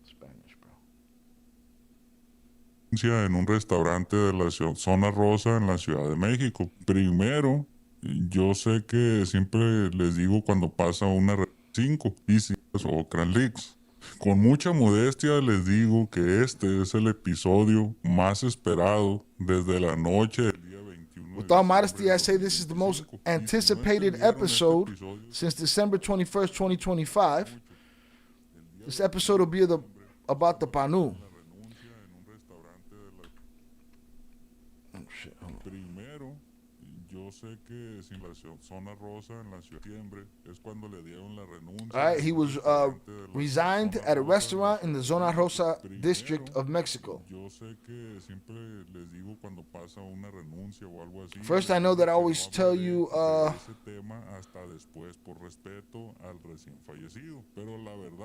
Spanish, bro. En un restaurante de la zona rosa en la Ciudad de México. Primero, yo sé que siempre les digo cuando pasa una 5 y 5 o Grand Leaks. Con mucha modestia les digo que este es el episodio más esperado desde la noche del día 21. With all modesty, I say this is the most anticipated episode since December 21st, 2025. This episode will be about the Panu. Oh, shit. Primero, yo sé que sin la zona rosa en la septiembre es cuando le dieron la renuncia. All right, he was resigned at a restaurant in the Zona Rosa district of Mexico. Yo sé que siempre les digo cuando pasa una renuncia o algo así. First, I know that I always tell you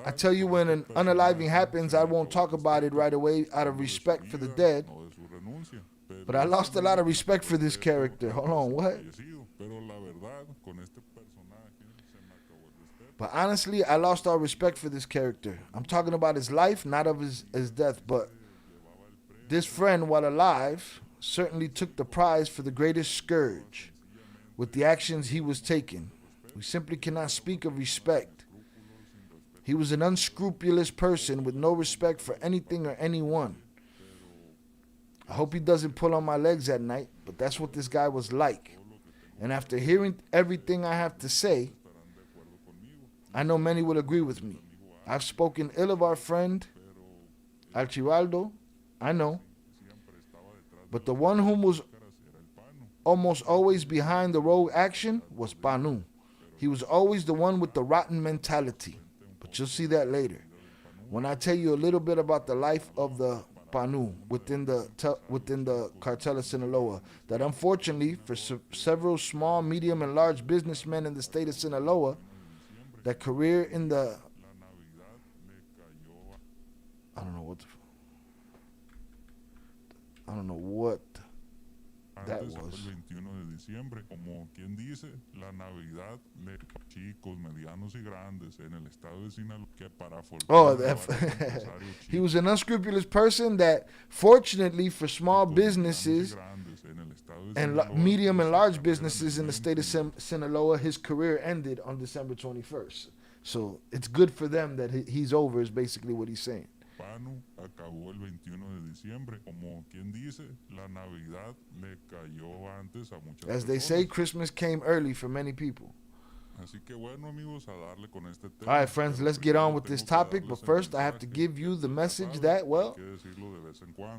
I tell you when an unaliving happens, I won't talk about it right away out of respect for the dead. But I lost a lot of respect for this character. Hold on, what? But honestly, I lost all respect for this character. I'm talking about his life, not of his death. But this friend, while alive, certainly took the prize for the greatest scourge with the actions he was taking. We simply cannot speak of respect. He was an unscrupulous person with no respect for anything or anyone. I hope he doesn't pull on my legs at night, but that's what this guy was like. And after hearing everything I have to say, I know many will agree with me. I've spoken ill of our friend, Archibaldo, I know. But the one whom was almost always behind the rogue action was Panu. He was always the one with the rotten mentality. But you'll see that later, when I tell you a little bit about the life of the Panu within the cartel of Sinaloa, that unfortunately for several small, medium, and large businessmen in the state of Sinaloa, that career in the I don't know what that was. Oh, he was an unscrupulous person that, fortunately for small businesses and medium and large businesses in the state of Sinaloa, his career ended on December 21st. So it's good for them that he's over, is basically what he's saying. Panu acabó el 21 de diciembre. Como quien dice, la Navidad le cayó antes a muchas personas. As they say, Christmas came early for many people. Así que bueno, amigos, a darle con este tema. All right, friends, let's get on with this topic. But first, I have to give you the message that, well,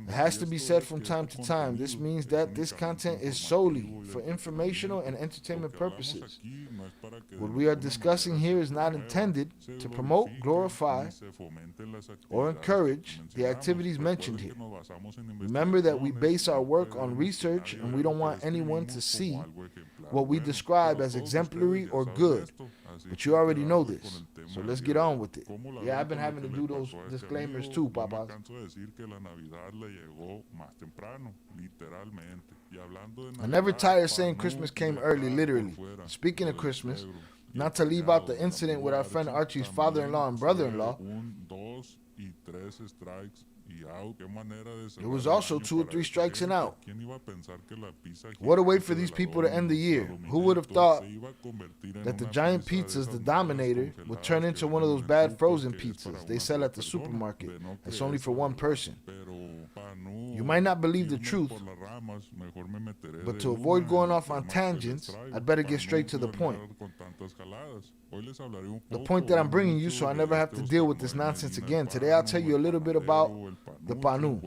it has to be said from time to time. This means that this content is solely for informational and entertainment purposes. What we are discussing here is not intended to promote, glorify, or encourage the activities mentioned here. Remember that we base our work on research, and we don't want anyone to see what we describe as exemplary or good. But you already know this, so let's get on with it. Yeah, I've been having to do those disclaimers too, Papa. I never tire saying Christmas came early, literally. Speaking of Christmas, not to leave out the incident with our friend Archie's father-in-law and brother-in-law, It was also 2 or 3 strikes and out. What a way for these people to end the year. Who would have thought that the giant pizzas, the Dominator, would turn into one of those bad frozen pizzas they sell at the supermarket that's only for one person? You might not believe the truth, but to avoid going off on tangents, I'd better get straight to the point. The point that I'm bringing you so I never have to deal with this nonsense again. Today I'll tell you a little bit about the Panu.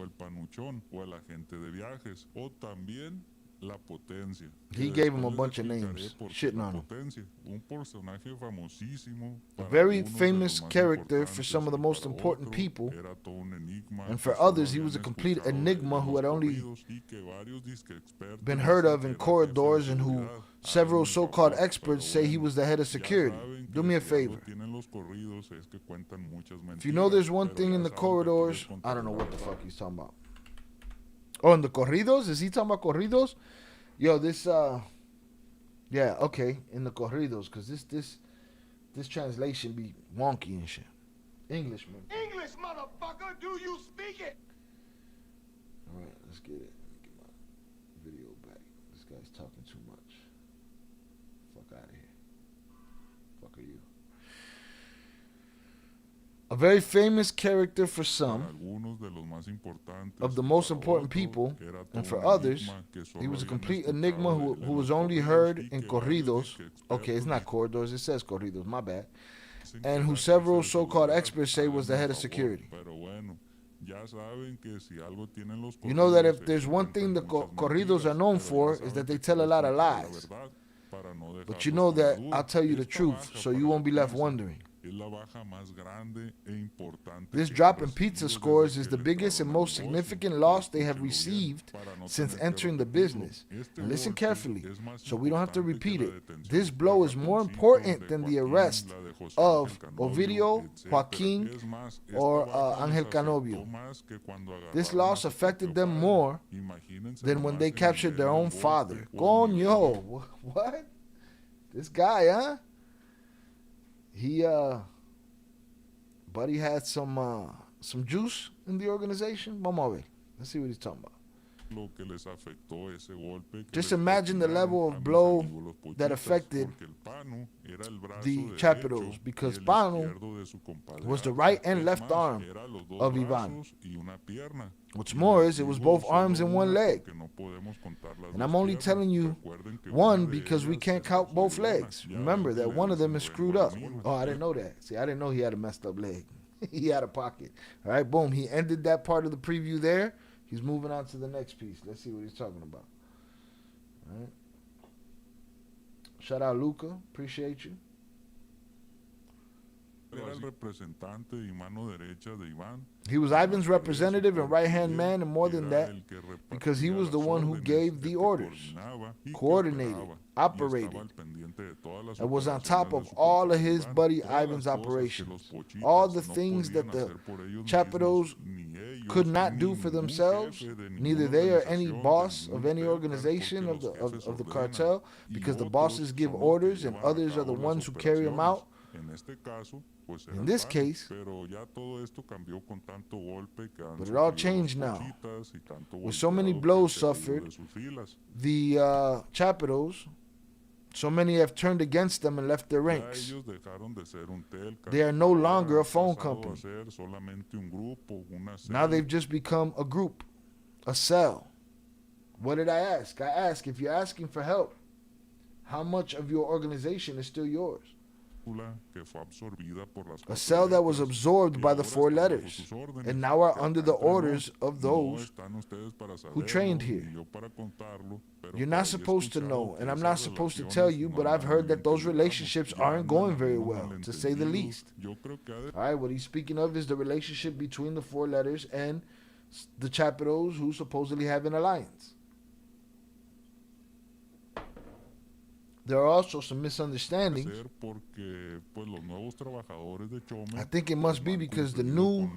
He gave him a bunch of names, shitting on him. A very famous character for some of the most important people, and for others he was a complete enigma who had only been heard of in corridors and who several so-called experts say he was the head of security. Do me a favor. If you know there's one thing in the corridors, I don't know what the fuck he's talking about. Oh, in the corridos? Is he talking about corridos? Yo, this, yeah, okay, in the corridos, because this translation be wonky and shit. English, man. English, motherfucker, do you speak it? All right, let's get it. Let me get my video back. This guy's talking too much. Fuck out of here. Fuck are you? A very famous character for some, of the most important people, and for others, he was a complete enigma who was only heard in corridos. Okay, it's not corridors, it says corridos, my bad. And who several so-called experts say was the head of security. You know that if there's one thing the corridos are known for, is that they tell a lot of lies. But you know that I'll tell you the truth, so you won't be left wondering. This drop in pizza scores is the biggest and most significant loss they have received since entering the business. And listen carefully, so we don't have to repeat it. This blow is more important than the arrest of Ovidio, Joaquin, or Angel Canovio. This loss affected them more than when they captured their own father. Coño, what? This guy, huh? He, Buddy had some juice in the organization. Vamos a ver. Let's see what he's talking about. Just imagine the level of blow that affected the Chapitos, because Panu was the right and left arm of Ivan. What's more is it was both arms and one leg. And I'm only telling you one because we can't count both legs. Remember that one of them is screwed up. Oh, I didn't know that. See, I didn't know he had a messed up leg. He had a pocket. All right, boom. He ended that part of the preview there. He's moving on to the next piece. Let's see what he's talking about. All right. Shout out Luca. Appreciate you. He was Ivan's representative and right-hand man, and more than that, because he was the one who gave the orders, coordinated, operated, and was on top of all of his buddy Ivan's operations. All the things that the Chapitos could not do for themselves, neither they or any boss of any organization of the cartel, because the bosses give orders and others are the ones who carry them out. In this case, but it all changed now. With so many blows suffered, the Chapitos, so many have turned against them and left their ranks. They are no longer a phone company. Now they've just become a group, a cell. What did I ask? I asked, if you're asking for help, how much of your organization is still yours? A cell that was absorbed by the 4 letters and now are under the orders of those who trained here. You're not supposed to know, and I'm not supposed to tell you, but I've heard that those relationships aren't going very well, to say the least. Alright, what he's speaking of is the relationship between the 4 letters and the Chapitos who supposedly have an alliance. There are also some misunderstandings. I think it must be because the new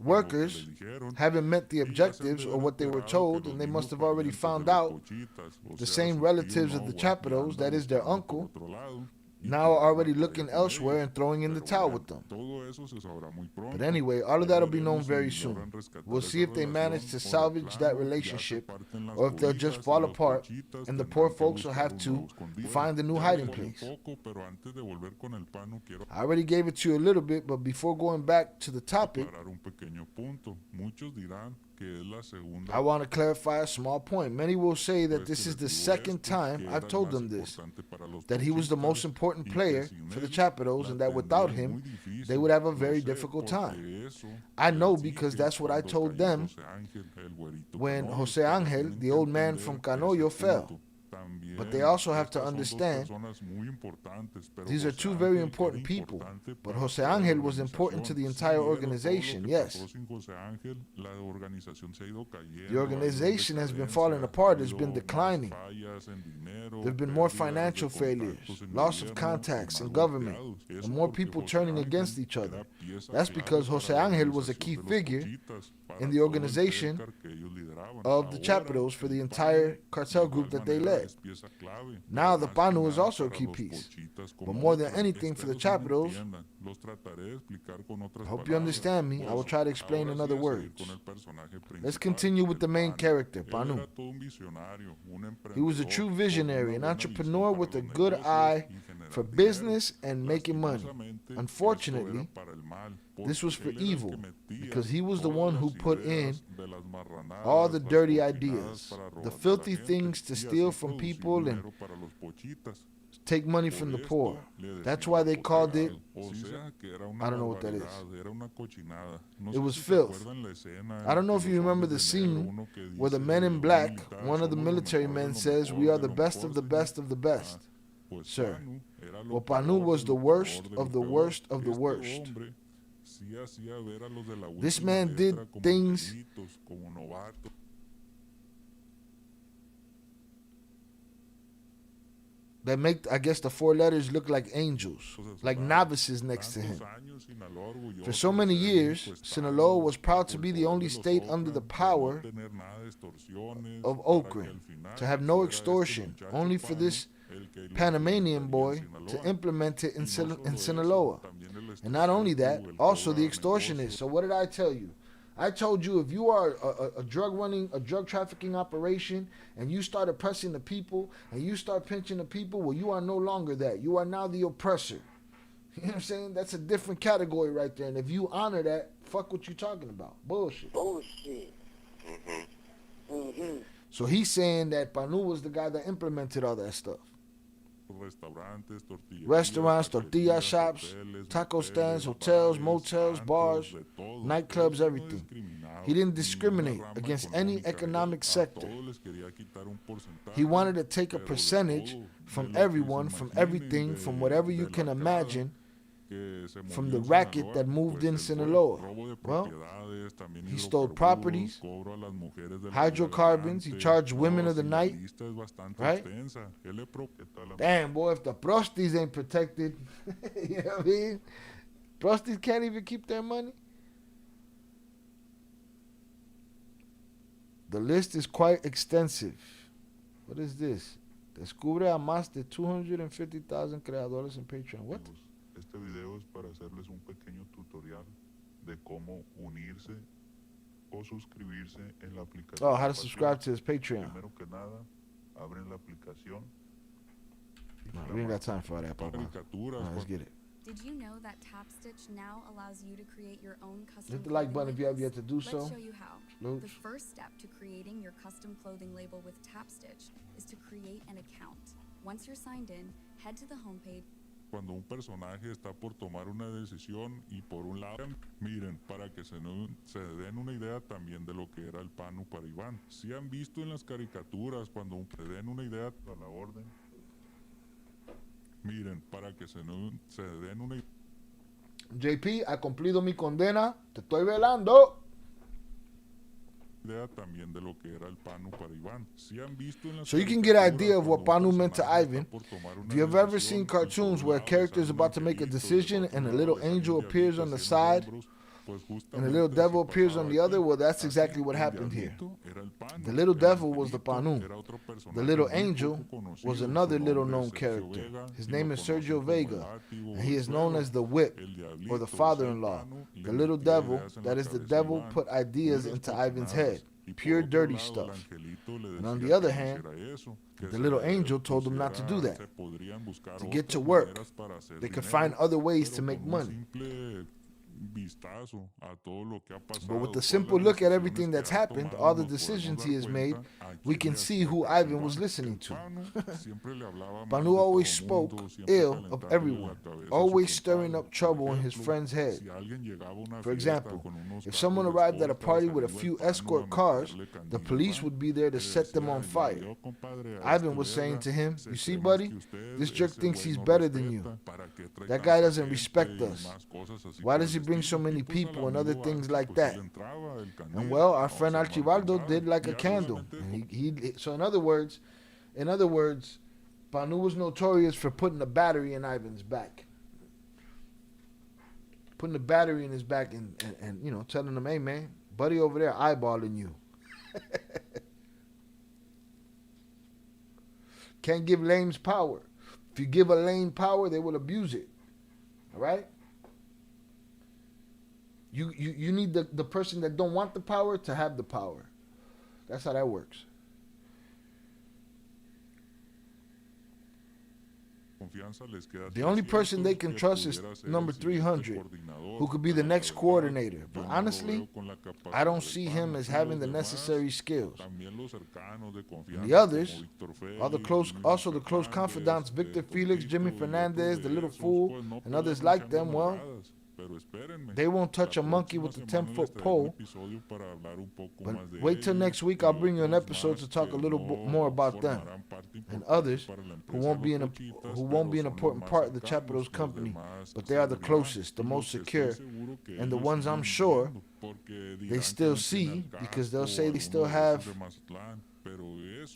workers haven't met the objectives or what they were told, and they must have already found out the same relatives of the Chapitos, that is their uncle, now are already looking elsewhere and throwing in the towel with them. But anyway, all of that will be known very soon. We'll see if they manage to salvage that relationship or if they'll just fall apart and the poor folks will have to find a new hiding place. I already gave it to you a little bit, but before going back to the topic, I want to clarify a small point. Many will say that this is the second time I've told them this, that he was the most important player for the Chapitos and that without him, they would have a very difficult time. I know because that's what I told them when Jose Angel, the old man from Canoyo, fell. But they also have to understand these are two very important people. But Jose Angel was important to the entire organization, yes. The organization has been falling apart, has been declining. There have been more financial failures, loss of contacts in government, and more people turning against each other. That's because Jose Angel was a key figure in the organization of the Chapitos for the entire cartel group that they led. Now the Panu is also a key piece. But more than anything for the Chapitos, I hope you understand me, I will try to explain in other words. Let's continue with the main character, Panu. He was a true visionary, an entrepreneur with a good eye for business and making money. Unfortunately, this was for evil, because he was the one who put in all the dirty ideas, the filthy things to steal from people and take money from the poor. That's why they called it, I don't know what that is. It was filth. I don't know if you remember the scene where the men in black, one of the military men says, "We are the best of the best of the best." Sir, well, Panu was the worst of the worst of the worst. This man did things that make, I guess, the four letters look like angels, like novices next to him. For so many years, Sinaloa was proud to be the only state under the power of Okran, to have no extortion, only for this Panamanian boy to implement it in Sinaloa. And not only that, also the extortionist. So what did I tell you? I told you if you are a drug trafficking operation and you start oppressing the people and you start pinching the people, well, you are no longer that. You are now the oppressor. You know what I'm saying? That's a different category right there. And if you honor that, fuck what you talking about. Bullshit. So he's saying that Panu was the guy that implemented all that stuff. Restaurants, tortilla shops, taco stands, hotels, motels, bars, nightclubs, everything. He didn't discriminate against any economic sector. He wanted to take a percentage from everyone, from everything, from whatever you can imagine, from the racket that moved in Sinaloa. Well, he stole properties, hydrocarbons, he charged women of the night, right? Damn, boy, if the prosties ain't protected, you know what I mean? Prosties can't even keep their money. The list is quite extensive. What is this? Descubre a más de 250,000 creadores en Patreon. What? Este video es para hacerles un pequeño tutorial de cómo unirse o suscribirse en la aplicación. Oh, how to subscribe to his Patreon. Primero que nada, abren la aplicación. No, we ain't got time for that, Papa. Let's get it. Did you know that TapStitch now allows you to create your own custom Hit the like button if you have yet to do so. Let's show you how. Luch. The first step to creating your custom clothing label with TapStitch is to create an account. Once you're signed in, head to the homepage. Cuando un personaje está por tomar una decisión y por un lado, miren, para que se den una idea también de lo que era el Panu para Iván. Si han visto en las caricaturas cuando se den una idea a la orden, miren, para que se den una idea. JP, ha cumplido mi condena, te estoy velando. También de lo que era el Panu para Iván. Si han visto en las So you can get an idea of what Panu meant to Ivan. If you have ever seen cartoons where a character is about to make a decision and a little angel appears on the side and the little devil appears on the other. Well, that's exactly what happened here. The little devil was the Panu. The little angel was another little known character. His name is Sergio Vega, and he is known as the whip, or the father-in-law. The little devil, that is the devil, put ideas into Ivan's head. Pure dirty stuff. And on the other hand, the little angel told them not to do that, to get to work. They could find other ways to make money. But with a simple look at everything that's happened, all the decisions he has made, we can see who Ivan was listening to. Panu always spoke ill of everyone, always stirring up trouble in his friend's head. For example, if someone arrived at a party with a few escort cars, the police would be there to set them on fire. Ivan was saying to him, "You see, buddy, this jerk thinks he's better than you. That guy doesn't respect us. Why does he bring so many people and other things like that?" And well, our friend Archibaldo did like a candle. And so in other words, Panu was notorious for putting a battery in Ivan's back. Putting a battery in his back and telling him, "Hey man, buddy over there eyeballing you." Can't give lames power. If you give a lame power, they will abuse it. All right? You need the person that don't want the power to have the power. That's how that works. The only person they can trust is number 300, who could be the next coordinator. But honestly, I don't see him as having the necessary skills. And the others, also the close confidants, Victor Felix, Jimmy Fernandez, the little fool, and others like them, well, they won't touch a monkey with a 10-foot pole. But wait till next week. I'll bring you an episode to talk a little more about them and others who won't be an important part of the Chapito's company, but they are the closest, the most secure, and the ones I'm sure they still see, because they'll say they still have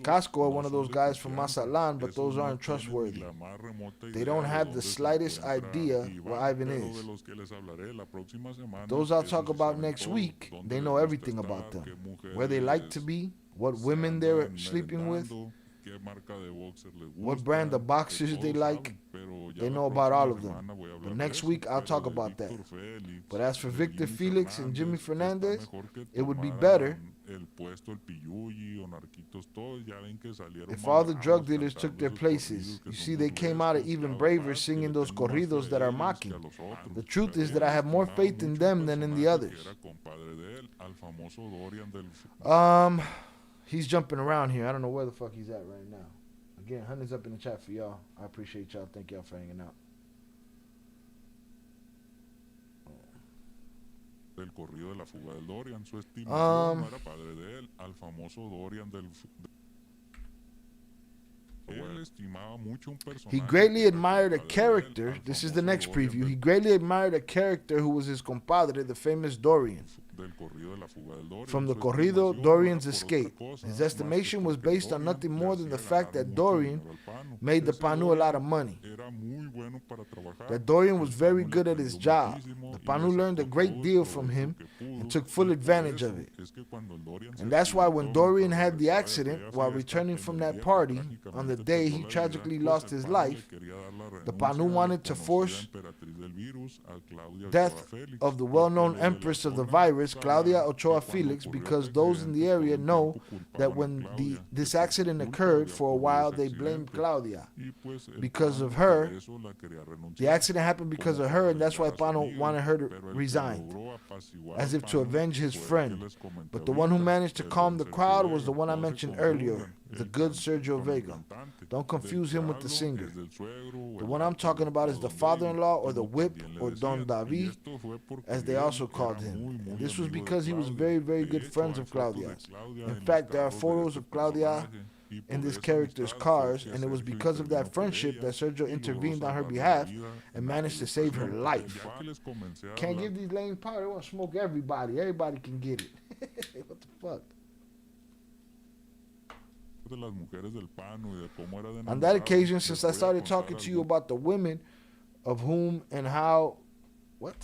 Casco, one of those guys from Mazatlan, but those aren't trustworthy. They don't have the slightest idea where Ivan is. Those I'll talk about next week, they know everything about them. Where they like to be, what women they're sleeping with, what brand of boxers they like. They know about all of them. But next week I'll talk about that. But as for Victor Felix and Jimmy Fernandez, it would be better if all the drug dealers took their places. You see, they came out even braver singing those corridos that are mocking. The truth is that I have more faith in them than in the others. He's jumping around here. I don't know where the fuck he's at right now. Again, Hunter's up in the chat for y'all. I appreciate y'all. Thank y'all for hanging out. Del corrido de la fuga del Dorian, su estimación no era padre de él, al famoso Dorian del He greatly admired a character. This is the next preview. He greatly admired a character who was his compadre, the famous Dorian. From the corrido, Dorian's escape. His estimation was based on nothing more than the fact that Dorian made the Panu a lot of money. That Dorian was very good at his job. The Panu learned a great deal from him and took full advantage of it. And that's why when Dorian had the accident while returning from that party, on the day he tragically lost his life, the Panu wanted to force death of the well-known empress of the virus, Claudia Ochoa Felix, because those in the area know that when this accident occurred, for a while they blamed Claudia. Because of her, the accident happened because of her, and that's why Panu wanted her to resign, as if to avenge his friend. But the one who managed to calm the crowd was the one I mentioned earlier, the good Sergio Vega. Don't confuse him with the singer. The one I'm talking about is the father-in-law, or the whip, or Don DUBBY, as they also called him. And this was because he was very, very good friends of Claudia's. In fact, there are photos of Claudia in this character's cars, and it was because of that friendship that Sergio intervened on her behalf and managed to save her life. Can't give these lame power. They want to smoke everybody. Everybody can get it. What the fuck? On that occasion, since I started talking to you about the women of whom and how, what?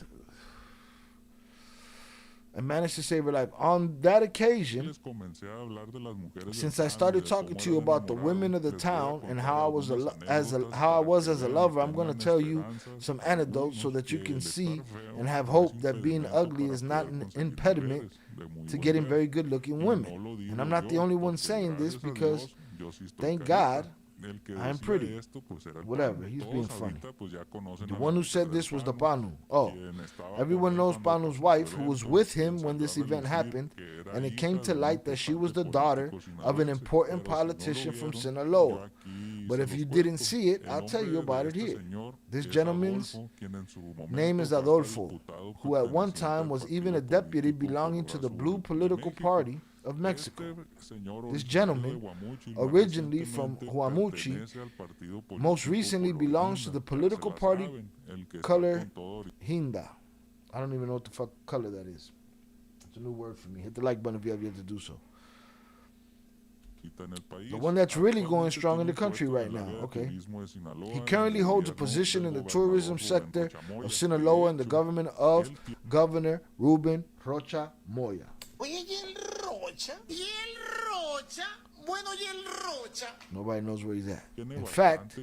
and managed to save her life. On that occasion, since I started talking to you about the women of the town and how I was as a lover, I'm going to tell you some anecdotes so that you can see and have hope that being ugly is not an impediment to getting very good-looking women. And I'm not the only one saying this because, thank God, I'm pretty. Whatever, he's being funny. The one who said this was the Panu. Oh, everyone knows Panu's wife, who was with him when this event happened, and it came to light that she was the daughter of an important politician from Sinaloa. But if you didn't see it, I'll tell you about it here. This gentleman's name is Adolfo, who at one time was even a deputy belonging to the Blue political party of Mexico. This gentleman, originally from Huamuchi, most recently belongs to the political party color Hinda. I don't even know what the fuck color that is. It's a new word for me. Hit the like button if you have yet to do so. The one that's really going strong in the country right now, okay? He currently holds a position in the tourism sector of Sinaloa in the government of Governor Ruben Rocha Moya. Nobody knows where he's at. In fact,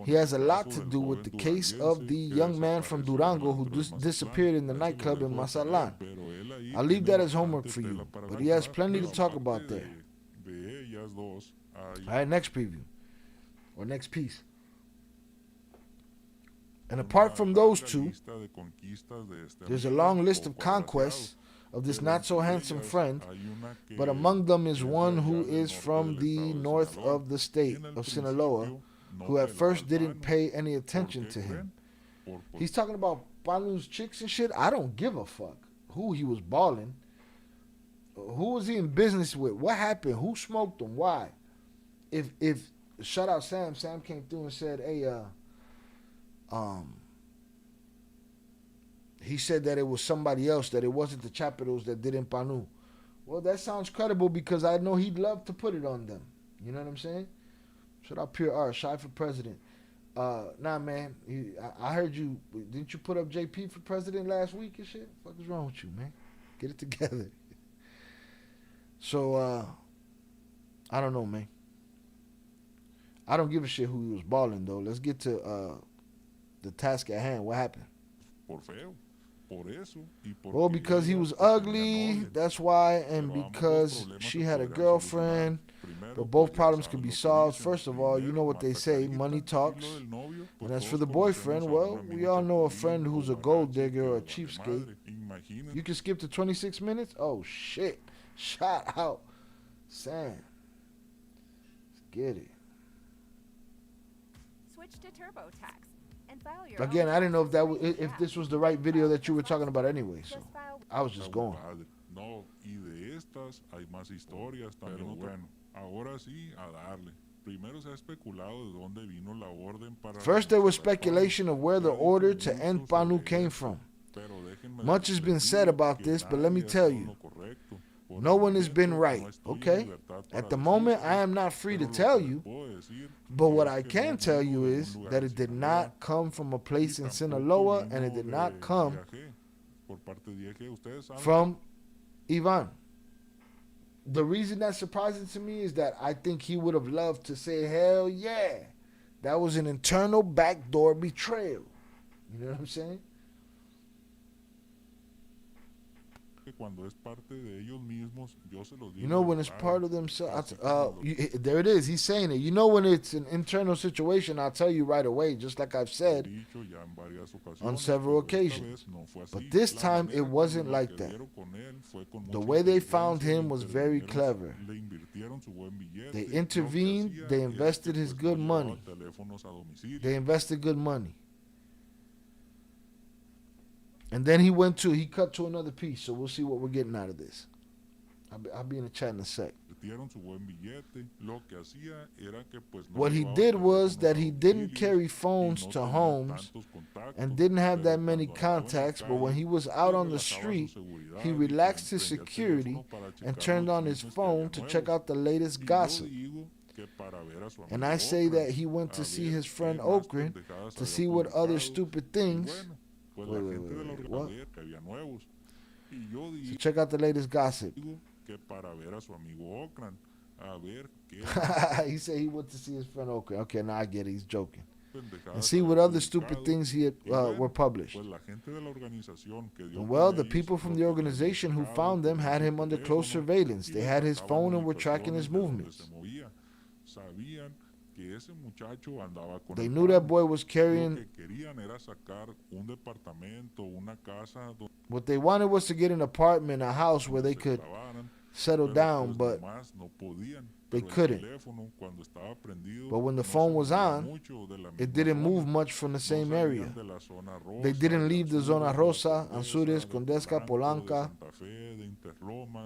he has a lot to do with the case of the young man from Durango who disappeared in the nightclub in Mazatlan. I'll leave that as homework for you, but he has plenty to talk about there. Alright, next preview. Or next piece. And apart from those two, there's a long list of conquests of this not-so-handsome friend, but among them is one who is from the north of the state of Sinaloa, who at first didn't pay any attention to him. He's talking about Panu's chicks and shit. I don't give a fuck who he was balling. Who was he in business with? What happened? Who smoked him? Why? If shout out Sam. Sam came through and said, hey, he said that it was somebody else, that it wasn't the Chapitos that did in Panu. Well, that sounds credible because I know he'd love to put it on them. You know what I'm saying? Shout out Pure R, Shy for president. Nah, man, I heard you. Didn't you put up JP for president last week and shit? What is wrong with you, man? Get it together. So, I don't know, man. I don't give a shit who he was balling, though. Let's get to the task at hand. What happened? Well, because he was ugly, that's why, and because she had a girlfriend. But both problems can be solved. First of all, you know what they say, money talks. And as for the boyfriend, well, we all know a friend who's a gold digger or a cheapskate. You can skip to 26 minutes? Oh, shit. Shout out. Sam. Let's get it. Switch to TurboTax. Again, I didn't know if this was the right video that you were talking about anyway, so I was just going. First, there was speculation of where the order to end Panu came from. Much has been said about this, but let me tell you, no one has been right, okay? At the moment, I am not free to tell you, but what I can tell you is that it did not come from a place in Sinaloa, and it did not come from Ivan. The reason that's surprising to me is that I think he would have loved to say, hell yeah, that was an internal backdoor betrayal. You know what I'm saying? You know, when it's part of themselves, there it is, he's saying it. You know, when it's an internal situation, I'll tell you right away, just like I've said on several occasions. But this time, it wasn't like that. The way they found him was very clever. They intervened, they invested his good money. They invested good money. And then he cut to another piece, so we'll see what we're getting out of this. I'll be in the chat in a sec. What he did was that he didn't carry phones to homes and didn't have that many contacts, but when he was out on the street, he relaxed his security and turned on his phone to check out the latest gossip. And I say that he went to see his friend Okran to see what other stupid things... Wait, what? So check out the latest gossip. Que para ver a su amigo Okran, a ver qué He said he went to see his friend Okran. Okay, now I get it. He's joking. And see what other stupid things he had, were published. And well, the people from the organization who found them had him under close surveillance. They had his phone and were tracking his movements. They knew that boy was carrying. What they wanted was to get an apartment, a house where they could settle down, but they couldn't. But when the phone was on, it didn't move much from the same area. They didn't leave the Zona Rosa, Anzures, Condesca, Polanca,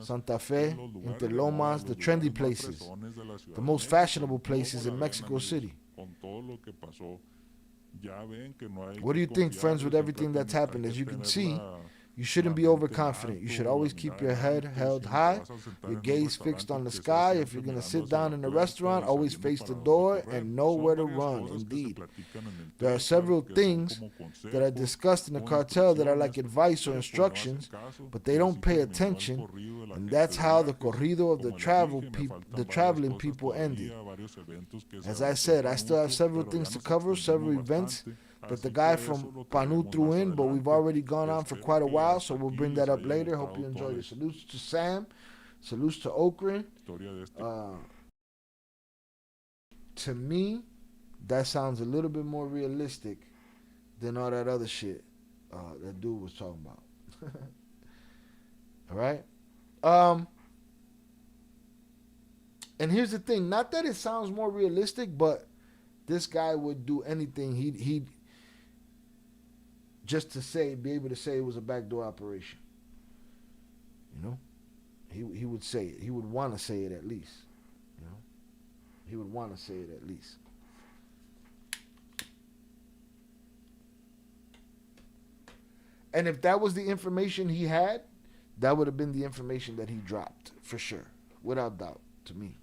Santa Fe, Interlomas, the trendy places, the most fashionable places in Mexico City. What do you think, friends, with everything that's happened? As you can see, you shouldn't be overconfident. You should always keep your head held high, your gaze fixed on the sky. If you're going to sit down in a restaurant, always face the door and know where to run. Indeed. There are several things that are discussed in the cartel that are like advice or instructions, but they don't pay attention, and that's how the corrido of the traveling people ended. As I said, I still have several things to cover, several events that the guy from Panu threw in, but we've already gone on for quite a while, so we'll bring that up later. Hope you enjoyed it. Salutes to Sam. Salutes to Okran. To me, that sounds a little bit more realistic than all that other shit that dude was talking about. All right? And here's the thing. Not that it sounds more realistic, but this guy would do anything. He'd just to be able to say it was a backdoor operation. You know? He would say it. He would want to say it at least. You know? He would want to say it at least. And if that was the information he had, that would have been the information that he dropped, for sure. Without doubt, to me.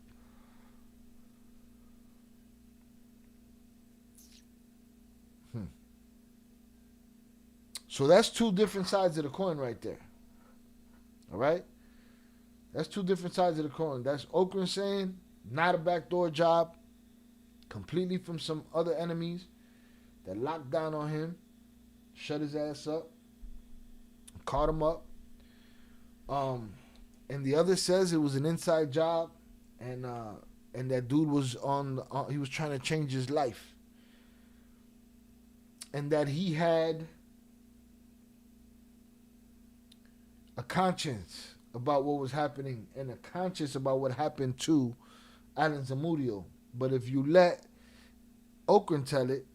So that's two different sides of the coin right there. All right? That's two different sides of the coin. That's Okran saying, not a backdoor job, completely from some other enemies that locked down on him, shut his ass up, caught him up. And the other says it was an inside job, and that dude was he was trying to change his life. And that he had a conscience about what was happening and a conscience about what happened to Alan Zamudio. But if you let Okran tell it,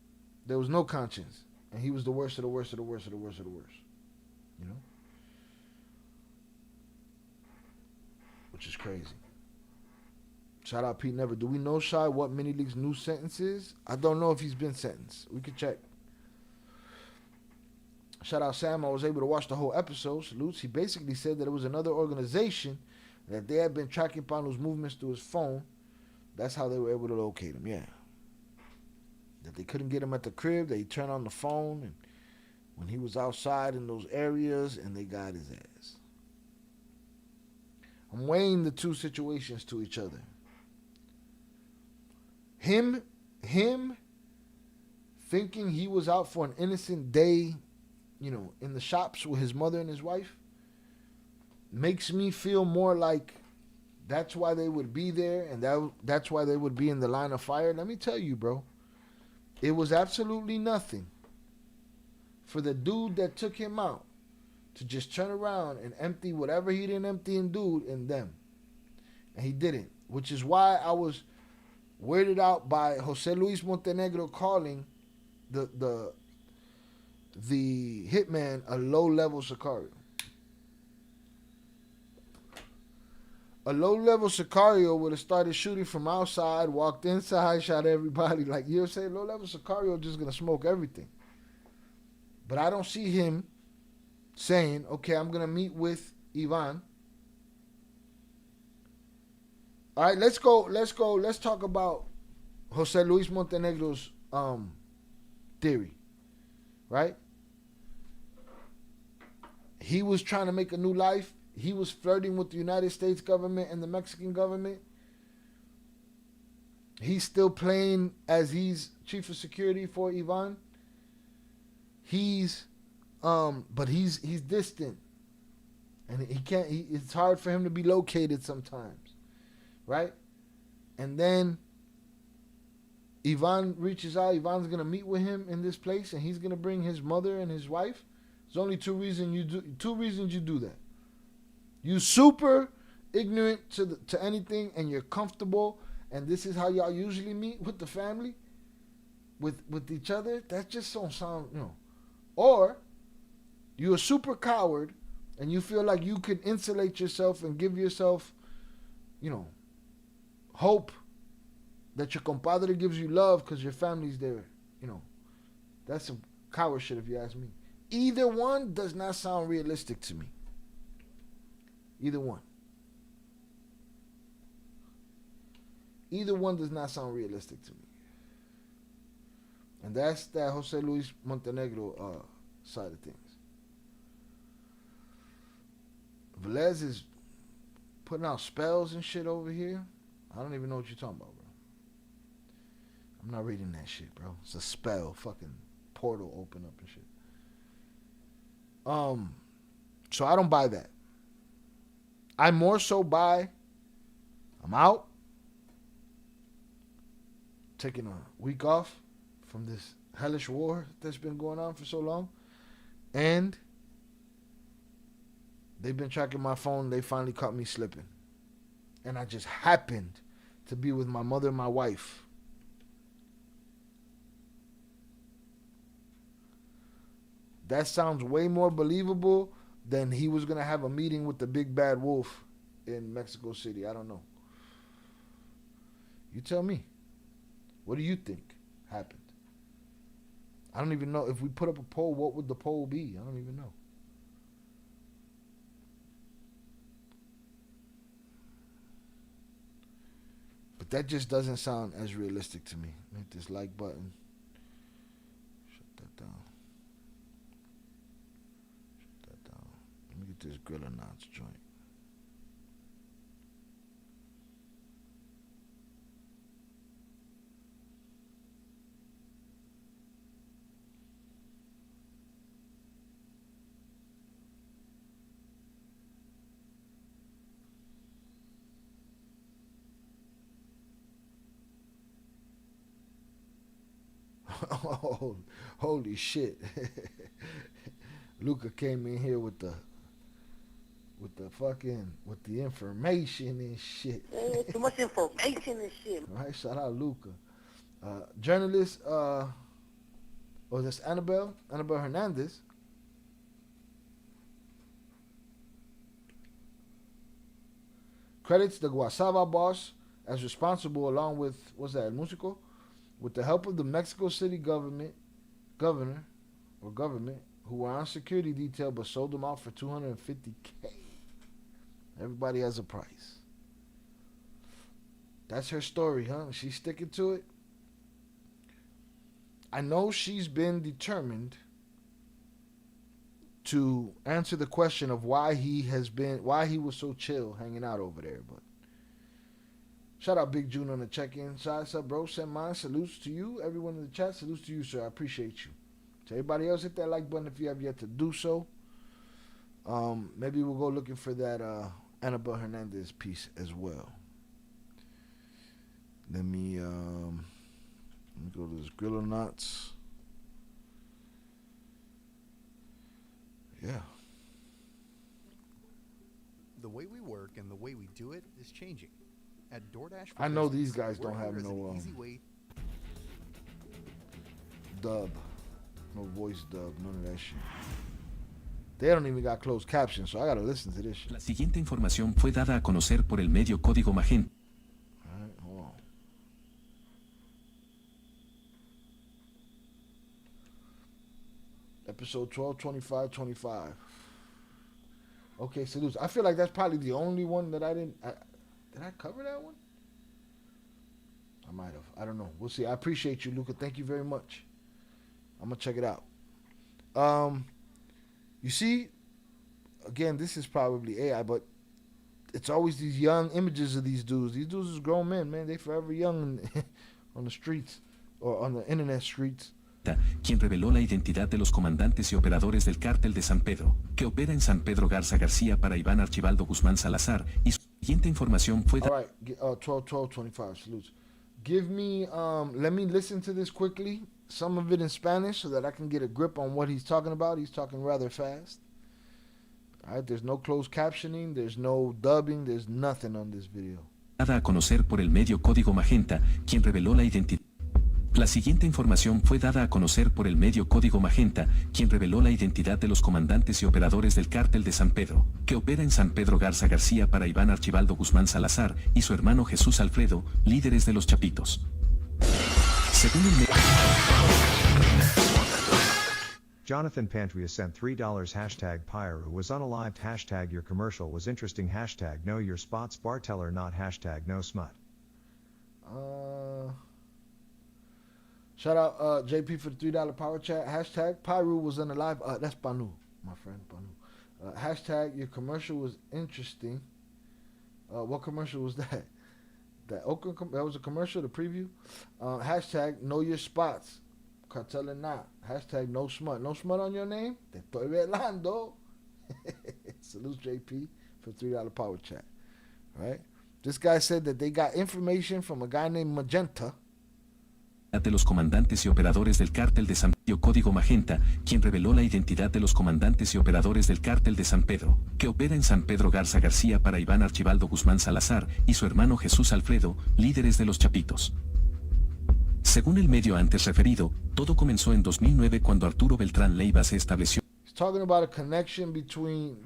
there was no conscience. And he was the worst of the worst of the worst of the worst of the worst. You know? Which is crazy. Shout out Pete Never. Do we know, Shy, what Mini League's new sentence is? I don't know if he's been sentenced. We could check. Shout out Sam. I was able to watch the whole episode. Salutes. He basically said that it was another organization that they had been tracking Panu's movements through his phone. That's how they were able to locate him. Yeah. That they couldn't get him at the crib. They turned on the phone and when he was outside in those areas and they got his ass. I'm weighing the two situations to each other. Him thinking he was out for an innocent day, you know, in the shops with his mother and his wife, makes me feel more like that's why they would be there and that's why they would be in the line of fire. Let me tell you, bro, it was absolutely nothing for the dude that took him out to just turn around and empty whatever he didn't empty in dude in them. And he didn't, which is why I was weirded out by Jose Luis Montenegro calling the hitman a low-level Sicario. A low-level Sicario would have started shooting from outside, walked inside, shot everybody. Like, you know what I'm saying? Low-level Sicario just going to smoke everything. But I don't see him saying, okay, I'm going to meet with Ivan. All right, let's go. Let's talk about Jose Luis Montenegro's theory, right? he was trying to make a new life. He was flirting with the United States government and the Mexican government. He's still playing as he's chief of security for Ivan. But he's distant, and he can't. It's hard for him to be located sometimes, right? And then Ivan reaches out. Ivan's gonna meet with him in this place, and he's gonna bring his mother and his wife. There's only two reasons you do that. You super ignorant to anything, and you're comfortable. And this is how y'all usually meet with the family, with each other. That just don't sound, Or you're a super coward, and you feel like you can insulate yourself and give yourself, hope that your compadre gives you love because your family's there. That's some coward shit if you ask me. Either one does not sound realistic to me. Either one. Either one does not sound realistic to me. And that's that Jose Luis Montenegro side of things. Velez is putting out spells and shit over here. I don't even know what you're talking about, bro. I'm not reading that shit, bro. It's a spell. Fucking portal open up and shit. So I don't buy that. I more so buy, I'm out, taking a week off from this hellish war that's been going on for so long, and they've been tracking my phone. They finally caught me slipping, and I just happened to be with my mother and my wife. That sounds way more believable than he was going to have a meeting with the big bad wolf in Mexico City. I don't know. You tell me. What do you think happened? I don't even know. If we put up a poll, what would the poll be? I don't even know. But that just doesn't sound as realistic to me. Hit this like button. Shut that down. Let me get this Grill or Knots joint. Oh, holy shit. Luca came in here with the information and shit. Too much information and shit. All right, shout out Luca. Journalist, that's Annabelle Hernandez. Credits the Guasava boss as responsible, along with, what's that, El Musico? With the help of the Mexico City government, who were on security detail but sold them out for $250K. Everybody has a price. That's her story, huh? She's sticking to it. I know she's been determined to answer the question of why he was so chill hanging out over there. But shout out Big June on the check-in. Shout out, bro. Send mine. Salutes to you. Everyone in the chat, salutes to you, sir. I appreciate you. To everybody else, hit that like button if you have yet to do so. Maybe we'll go looking for that Annabelle Hernandez piece as well. Let me go to this Grill or Knots. Yeah. The way we work and the way we do it is changing. At DoorDash, I know these guys don't have no dub, no voice dub, none of that shit. They don't even got closed captions, so I gotta listen to this shit. La siguiente información fue dada a conocer por el medio Código Magenta. All right, hold on. Episode 122525. Okay, salutes. I feel like that's probably the only one that I didn't. Did I cover that one? I might have. I don't know. We'll see. I appreciate you, Luca. Thank you very much. I'm gonna check it out. You see, again, this is probably AI, but it's always these young images of these dudes. These dudes is grown men, man. They forever young on the streets or on the internet streets. Quien reveló la identidad de los comandantes y operadores del cártel de San Pedro, que opera en San Pedro Garza García para Iván Archibaldo Guzmán Salazar, y su siguiente información fue... All right, 12-12-25, salutes. Give me, let me listen to this quickly, some of it in Spanish, so that I can get a grip on what he's talking about. He's talking rather fast. All right, there's no closed captioning, there's no dubbing, there's nothing on this video. Dada a conocer por el medio Código Magenta, quien reveló la identidad... La siguiente información fue dada a conocer por el medio Código Magenta, quien reveló la identidad de los comandantes y operadores del cártel de San Pedro, que opera en San Pedro Garza García para Iván Archibaldo Guzmán Salazar y su hermano Jesús Alfredo, líderes de los Chapitos. Según el medio... Jonathan Pantria sent $3 hashtag Pyro was unalived hashtag your commercial was interesting hashtag know your spots barteller not hashtag no smut. Shout out JP for the $3 power chat. Hashtag Pyru was unalive. That's Panu, my friend Panu. Hashtag your commercial was interesting. What commercial was that? That was a commercial, the preview. Hashtag know your spots. Cartel or not. Hashtag no smut. No smut on your name? Te estoy velando. Salute JP for $3 power chat. Right? This guy said that they got information from a guy named Magenta. De los comandantes y operadores del cártel de San Pedro Código Magenta, quien reveló la identidad de los comandantes y operadores del cártel de San Pedro, que opera en San Pedro Garza García para Iván Archibaldo Guzmán Salazar y su hermano Jesús Alfredo, líderes de los Chapitos. Según el medio antes referido, todo comenzó en 2009 cuando Arturo Beltrán Leiva se estableció. He's talking about a connection between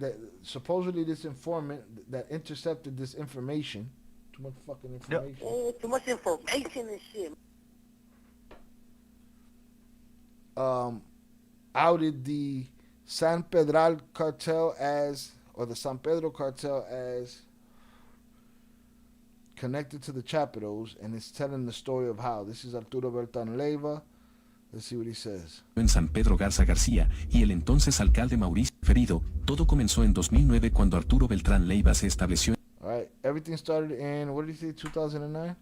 supposedly this informant that intercepted this information. Too much fucking information. Oh, too much information and shit. Outed the San Pedro cartel or the San Pedro cartel as connected to the Chapitos, and it's telling the story of how. This is Arturo Beltrán Leiva. Let's see what he says. En San Pedro Garza García y el entonces alcalde Mauricio Ferido, todo comenzó en 2009 cuando Arturo Beltrán Leiva se estableció. All right, everything started in, what did he say, 2009?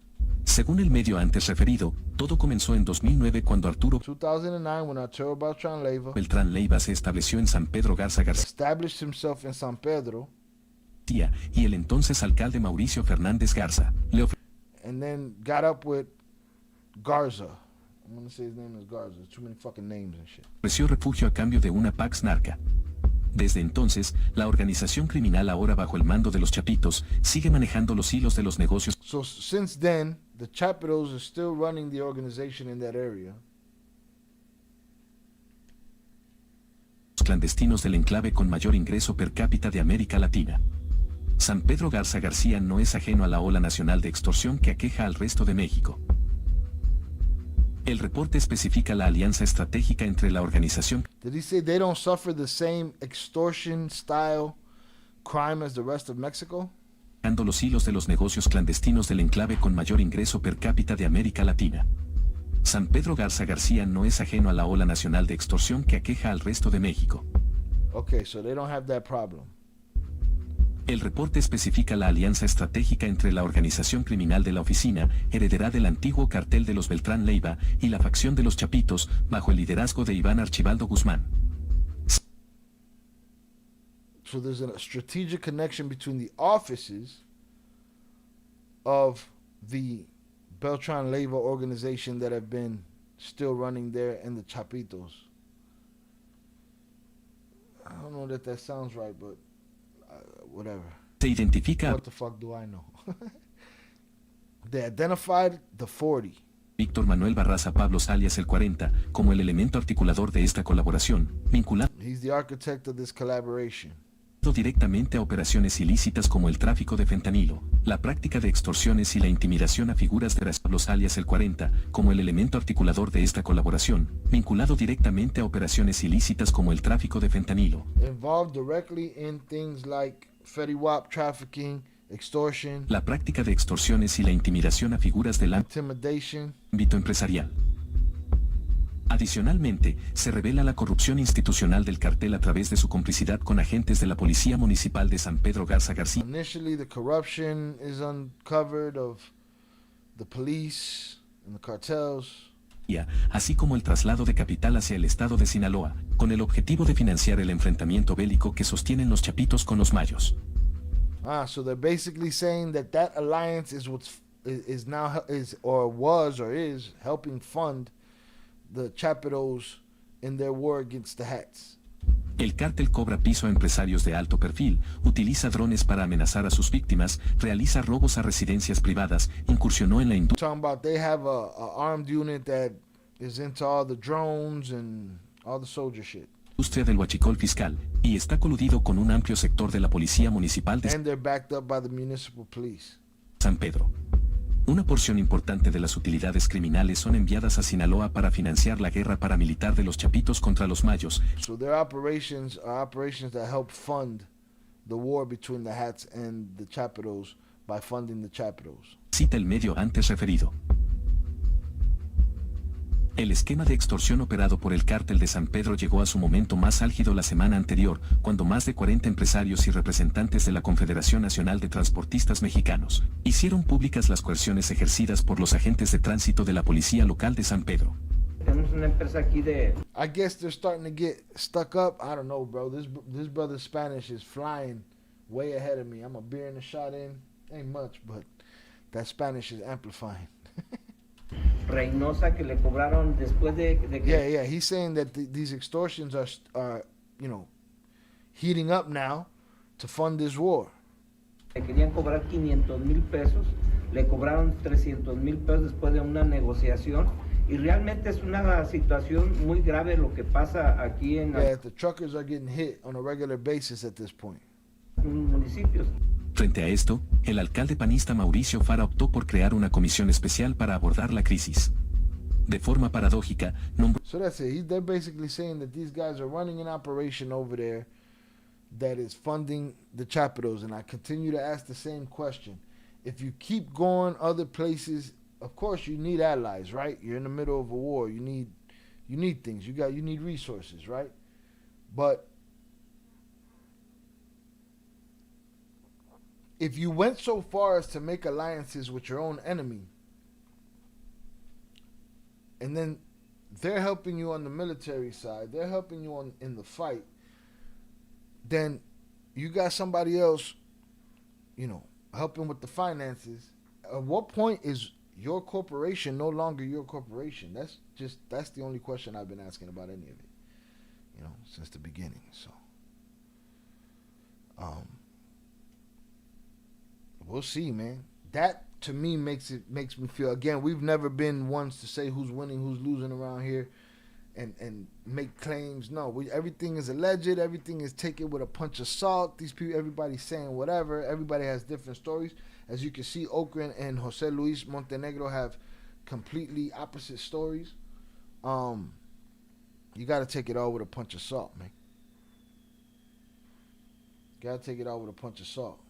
Según el medio antes referido, todo comenzó en 2009 cuando Arturo 2009 when Arturo Beltrán Leiva se estableció en San Pedro Garza García established himself in San Pedro y el entonces alcalde Mauricio Fernández Garza le and then got up with Garza. I'm gonna say his name is Garza. There's too many fucking names and shit. ofreció refugio a cambio de una Pax Narca. Desde entonces, la organización criminal ahora bajo el mando de los Chapitos sigue manejando los hilos de los negocios. So since then, the Chapitos are still running the organization in that area. Clandestinos del enclave con mayor ingreso per cápita de América Latina. San Pedro Garza García no es ajeno a la ola nacional de extorsión que aqueja al resto de México. El reporte especifica la alianza estratégica entre la organización. Did he say they don't suffer the same extortion style crime as the rest of Mexico? Los hilos de los negocios clandestinos del enclave con mayor ingreso per cápita de América Latina. San Pedro Garza García no es ajeno a la ola nacional de extorsión que aqueja al resto de México. Okay, so they don't have that problem. El reporte especifica la alianza estratégica entre la organización criminal de la oficina, heredera del antiguo cartel de los Beltrán Leiva, y la facción de los Chapitos, bajo el liderazgo de Iván Archibaldo Guzmán. So there's a strategic connection between the offices of the Beltrán Leiva organization that have been still running there and the Chapitos. I don't know that sounds right, but whatever. Se identifica. What the fuck do I know? They identified the 40. Víctor Manuel Barraza Pablos alias el 40 como el elemento articulador de esta colaboración, vinculado He's the architect of this collaboration. Directamente a operaciones ilícitas como el tráfico de fentanilo, la práctica de extorsiones y la intimidación a figuras de Pablos alias el 40 como el elemento articulador de esta colaboración, vinculado directamente a operaciones ilícitas como el tráfico de fentanilo. Involved directly in things like Fetty Wap trafficking, extortion, la práctica de extorsiones y la intimidación a figuras del ámbito empresarial. Adicionalmente, se revela la corrupción institucional del cartel a través de su complicidad con agentes de la Policía Municipal de San Pedro Garza García. Initially, the corruption is uncovered of the police and the cartels. Así como el traslado de capital hacia el estado de Sinaloa, con el objetivo de financiar el enfrentamiento bélico que sostienen los chapitos con los mayos. So they're basically saying that alliance is is helping fund the Chapitos in their war against the Hats. El cártel cobra piso a empresarios de alto perfil, utiliza drones para amenazar a sus víctimas, realiza robos a residencias privadas, incursionó en la industria. Talking about they have a armed unit that is into all the drones and all the soldier shit. Industria del huachicol fiscal, y está coludido con un amplio sector de la Policía Municipal de And they're backed up by the municipal police. San Pedro. Una porción importante de las utilidades criminales son enviadas a Sinaloa para financiar la guerra paramilitar de los chapitos contra los mayos. So their operations are operations that help fund the war between the Hats and the Chapitos by funding the Chapitos. Cita el medio antes referido. El esquema de extorsión operado por el cártel de San Pedro llegó a su momento más álgido la semana anterior, cuando más de 40 empresarios y representantes de la Confederación Nacional de Transportistas Mexicanos hicieron públicas las coerciones ejercidas por los agentes de tránsito de la Policía Local de San Pedro. Tenemos una empresa aquí de... I guess they're starting to get stuck up. I don't know, bro. This brother's Spanish is flying way ahead of me. I'm a beer and a shot in. Ain't much, but that Spanish is amplifying. Reynosa que le cobraron después de que... Yeah. He's saying that these extortions are heating up now to fund this war. Le querían cobrar 500,000 pesos, le cobraron 300,000 pesos después de una negociación y realmente es una situación muy grave lo que pasa aquí en... Yeah, the truckers are getting hit on a regular basis at this point. Municipios. Frente a esto, el alcalde panista Mauricio Fara optó por crear una comisión especial para abordar la crisis. De forma paradójica, nombró... So that's it. They're basically saying that these guys are running an operation over there that is funding the Chapitos, and I continue to ask the same question. If you keep going other places, of course you need allies, right? You're in the middle of a war. You need things. You need resources, right? But if you went so far as to make alliances with your own enemy, and then they're helping you on the military side, they're helping you in the fight, then you got somebody else, helping with the finances. At what point is your corporation no longer your corporation? That's the only question I've been asking about any of it, since the beginning. So, we'll see, man. That to me makes me feel, again, we've never been ones to say who's winning, who's losing around here and make claims. No, everything is alleged, everything is taken with a punch of salt. These people, everybody's saying whatever, everybody has different stories. As you can see, Okran and Jose Luis Montenegro have completely opposite stories. You got to take it all with a punch of salt, man. Got to take it all with a punch of salt.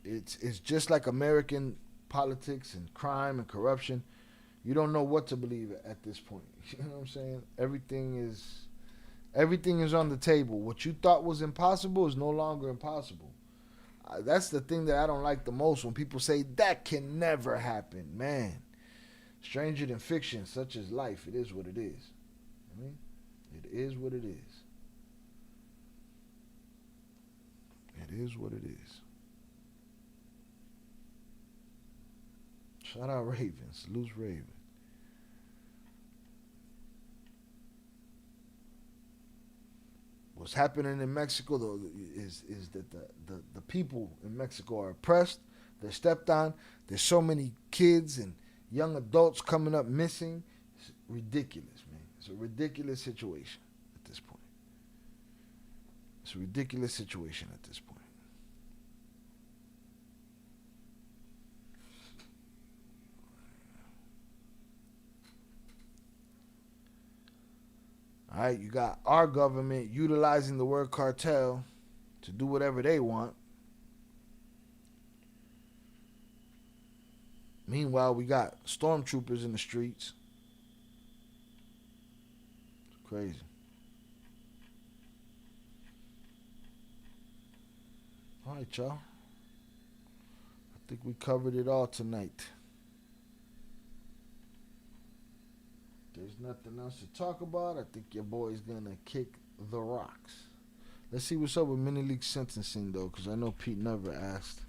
It's just like American politics and crime and corruption. You don't know what to believe at this point. You know what I'm saying? Everything is on the table. What you thought was impossible is no longer impossible. That's the thing that I don't like the most, when people say that can never happen. Man, stranger than fiction, such as life. It is what it is. I mean, it is what it is. It is what it is. Shout out Ravens. Loose Raven. What's happening in Mexico, though, is that the people in Mexico are oppressed. They're stepped on. There's so many kids and young adults coming up missing. It's ridiculous, man. It's a ridiculous situation at this point. It's a ridiculous situation at this point. All right, you got our government utilizing the word cartel to do whatever they want. Meanwhile, we got stormtroopers in the streets. It's crazy. All right, y'all. I think we covered it all tonight. There's nothing else to talk about. I think your boy's gonna kick the rocks. Let's see what's up with mini league sentencing though, because I know Pete never asked.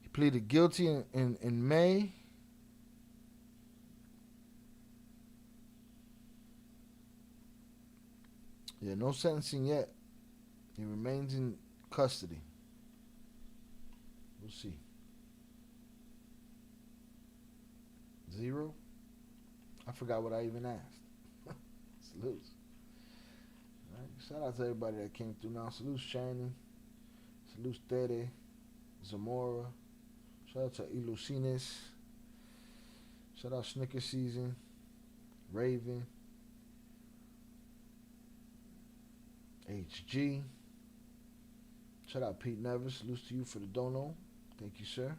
He pleaded guilty in May. Yeah, no sentencing yet. He remains in custody. We'll see. 0? I forgot what I even asked. Salutes. All right. Shout out to everybody that came through now. Salutes Shannon. Salutes Tere. Zamora. Shout out to Ilucines. Shout out Snicker Season. Raven. HG. Shout out Pete Nevis. Salutes to you for the dono. Thank you, sir.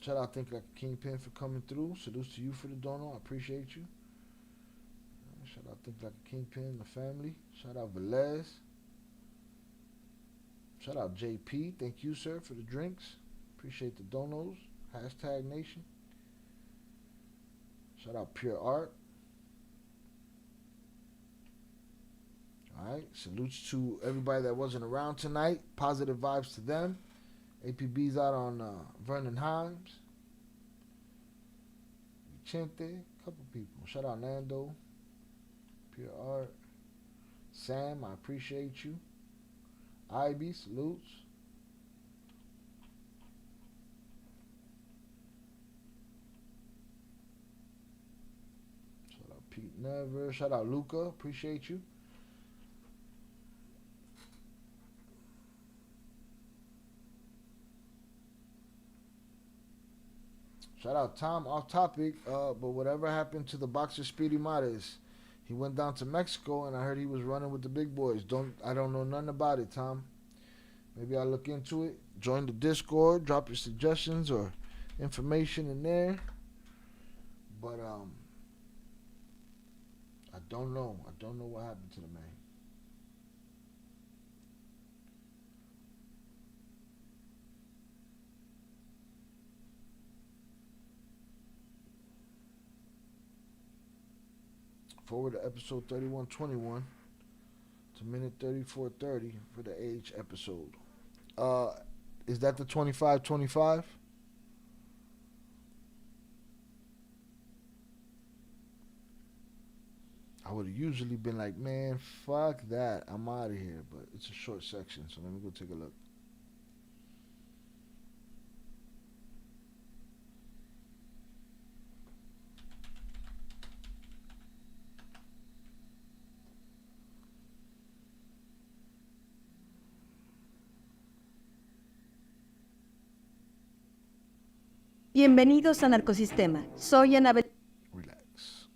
Shout out Think Like a Kingpin for coming through. Salutes to you for the dono. I appreciate you. Shout out Think Like a Kingpin, the family. Shout out Velez. Shout out JP. Thank you, sir, for the drinks. Appreciate the donos. Hashtag Nation. Shout out Pure Art. Alright, salutes to everybody that wasn't around tonight. Positive vibes to them. APB's out on Vernon Himes. Vicente, a couple people. Shout out Nando. Pure Art. Sam, I appreciate you. Ivy, salutes. Shout out Pete Never. Shout out Luca, appreciate you. Shout out Tom, off topic, but whatever happened to the boxer Speedy Mares? He went down to Mexico, and I heard he was running with the big boys. I don't know nothing about it, Tom. Maybe I'll look into it. Join the Discord, drop your suggestions or information in there. But I don't know. I don't know what happened to the man. Forward to episode 3121 to minute 34:30 for the age episode. Is that the 25:25? I would have usually been like, man, fuck that. I'm out of here. But it's a short section, so let me go take a look. Bienvenidos a Narcosistema. Soy Anabel. Relax.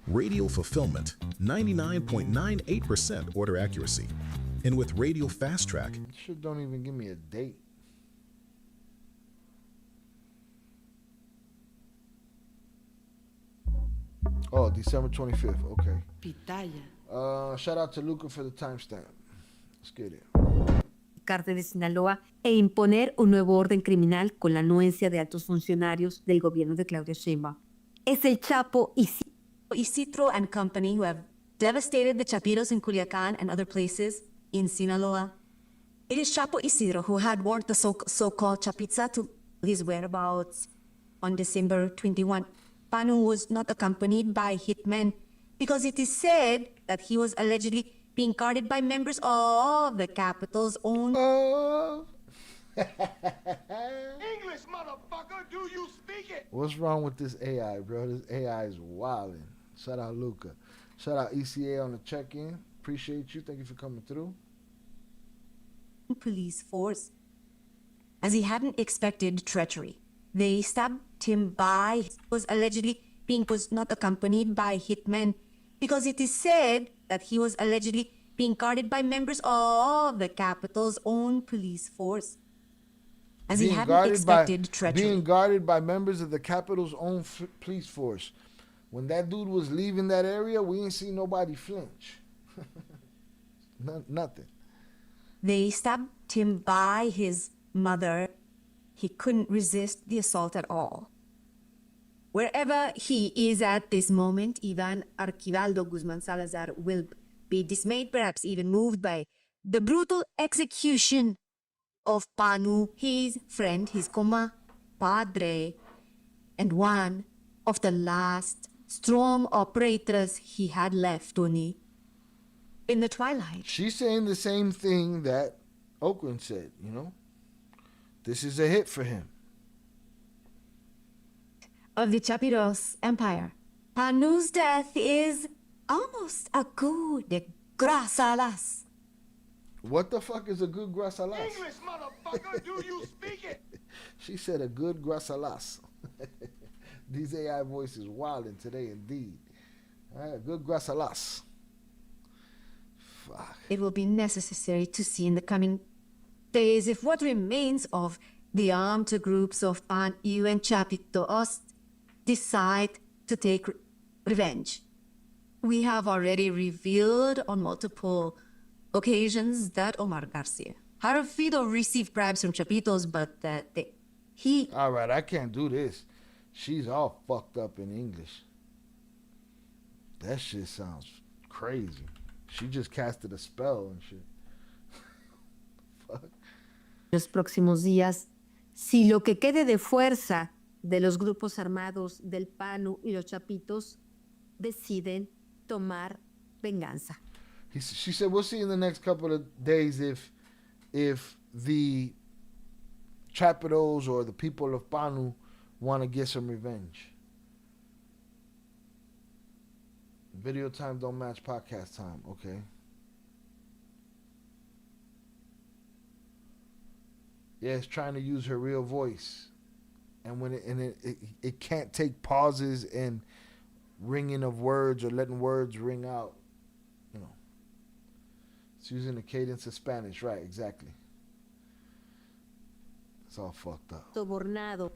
Radial fulfillment, 99.98% order accuracy. And with Radial Fast Track, Shit don't even give me a date. Oh, December 25th. Okay. Pitaya. Shout out to Luca for the timestamp. Let's get it. Cártel de Sinaloa e imponer un nuevo orden criminal con la anuencia de altos funcionarios del gobierno de Claudia Sheinbaum. Es el Chapo Isidro and company who have devastated the Chapitos in Culiacan and other places in Sinaloa. It is Chapo Isidro who had warned the so-called Chapitza to his whereabouts on December 21. Panu was not accompanied by hitmen because it is said that he was allegedly being guarded by members of the capital's own. English, motherfucker, do you speak it? What's wrong with this AI, bro? This AI is wilding. Shout out Luca. Shout out ECA on the check-in. Appreciate you. Thank you for coming through. Police force, as he hadn't expected treachery. They stabbed him by was allegedly was not accompanied by hitmen because it is said that he was allegedly being guarded by members of the capital's own police force. As he hadn't expected treachery. Being guarded by members of the capital's own police force. When that dude was leaving that area, we ain't seen nobody flinch. Nothing. They stabbed him by his mother. He couldn't resist the assault at all. Wherever he is at this moment, Ivan Archibaldo Guzman Salazar will be dismayed, perhaps even moved by the brutal execution of Panu, his friend, his compadre, and one of the last strong operators he had left, Tony, in the twilight. She's saying the same thing that Oakland said, you know? This is a hit for him. Of the Chapito's empire. Panu's death is almost a coup de grace a las. What the fuck is a good grace a las? English, motherfucker, do you speak it? She said a good grace a las. These AI voices wilding today indeed. All right, good grace a las. Fuck. It will be necessary to see in the coming days if what remains of the armed groups of Panu and Chapito decide to take revenge. We have already revealed on multiple occasions that Omar Garcia Jarfido received bribes from Chapitos, but that he... All right, I can't do this. She's all fucked up in English. That shit sounds crazy. She just casted a spell and shit. Fuck. Los próximos días, si lo que quede de fuerza de los grupos armados del Panu y los Chapitos deciden tomar venganza. She said, we'll see in the next couple of days if the Chapitos or the people of Panu want to get some revenge. Video time don't match podcast time. Okay. Yeah, it's trying to use her real voice. And when it can't take pauses and ringing of words or letting words ring out. You know. It's using the cadence of Spanish. Right, exactly. It's all fucked up. Sobornado.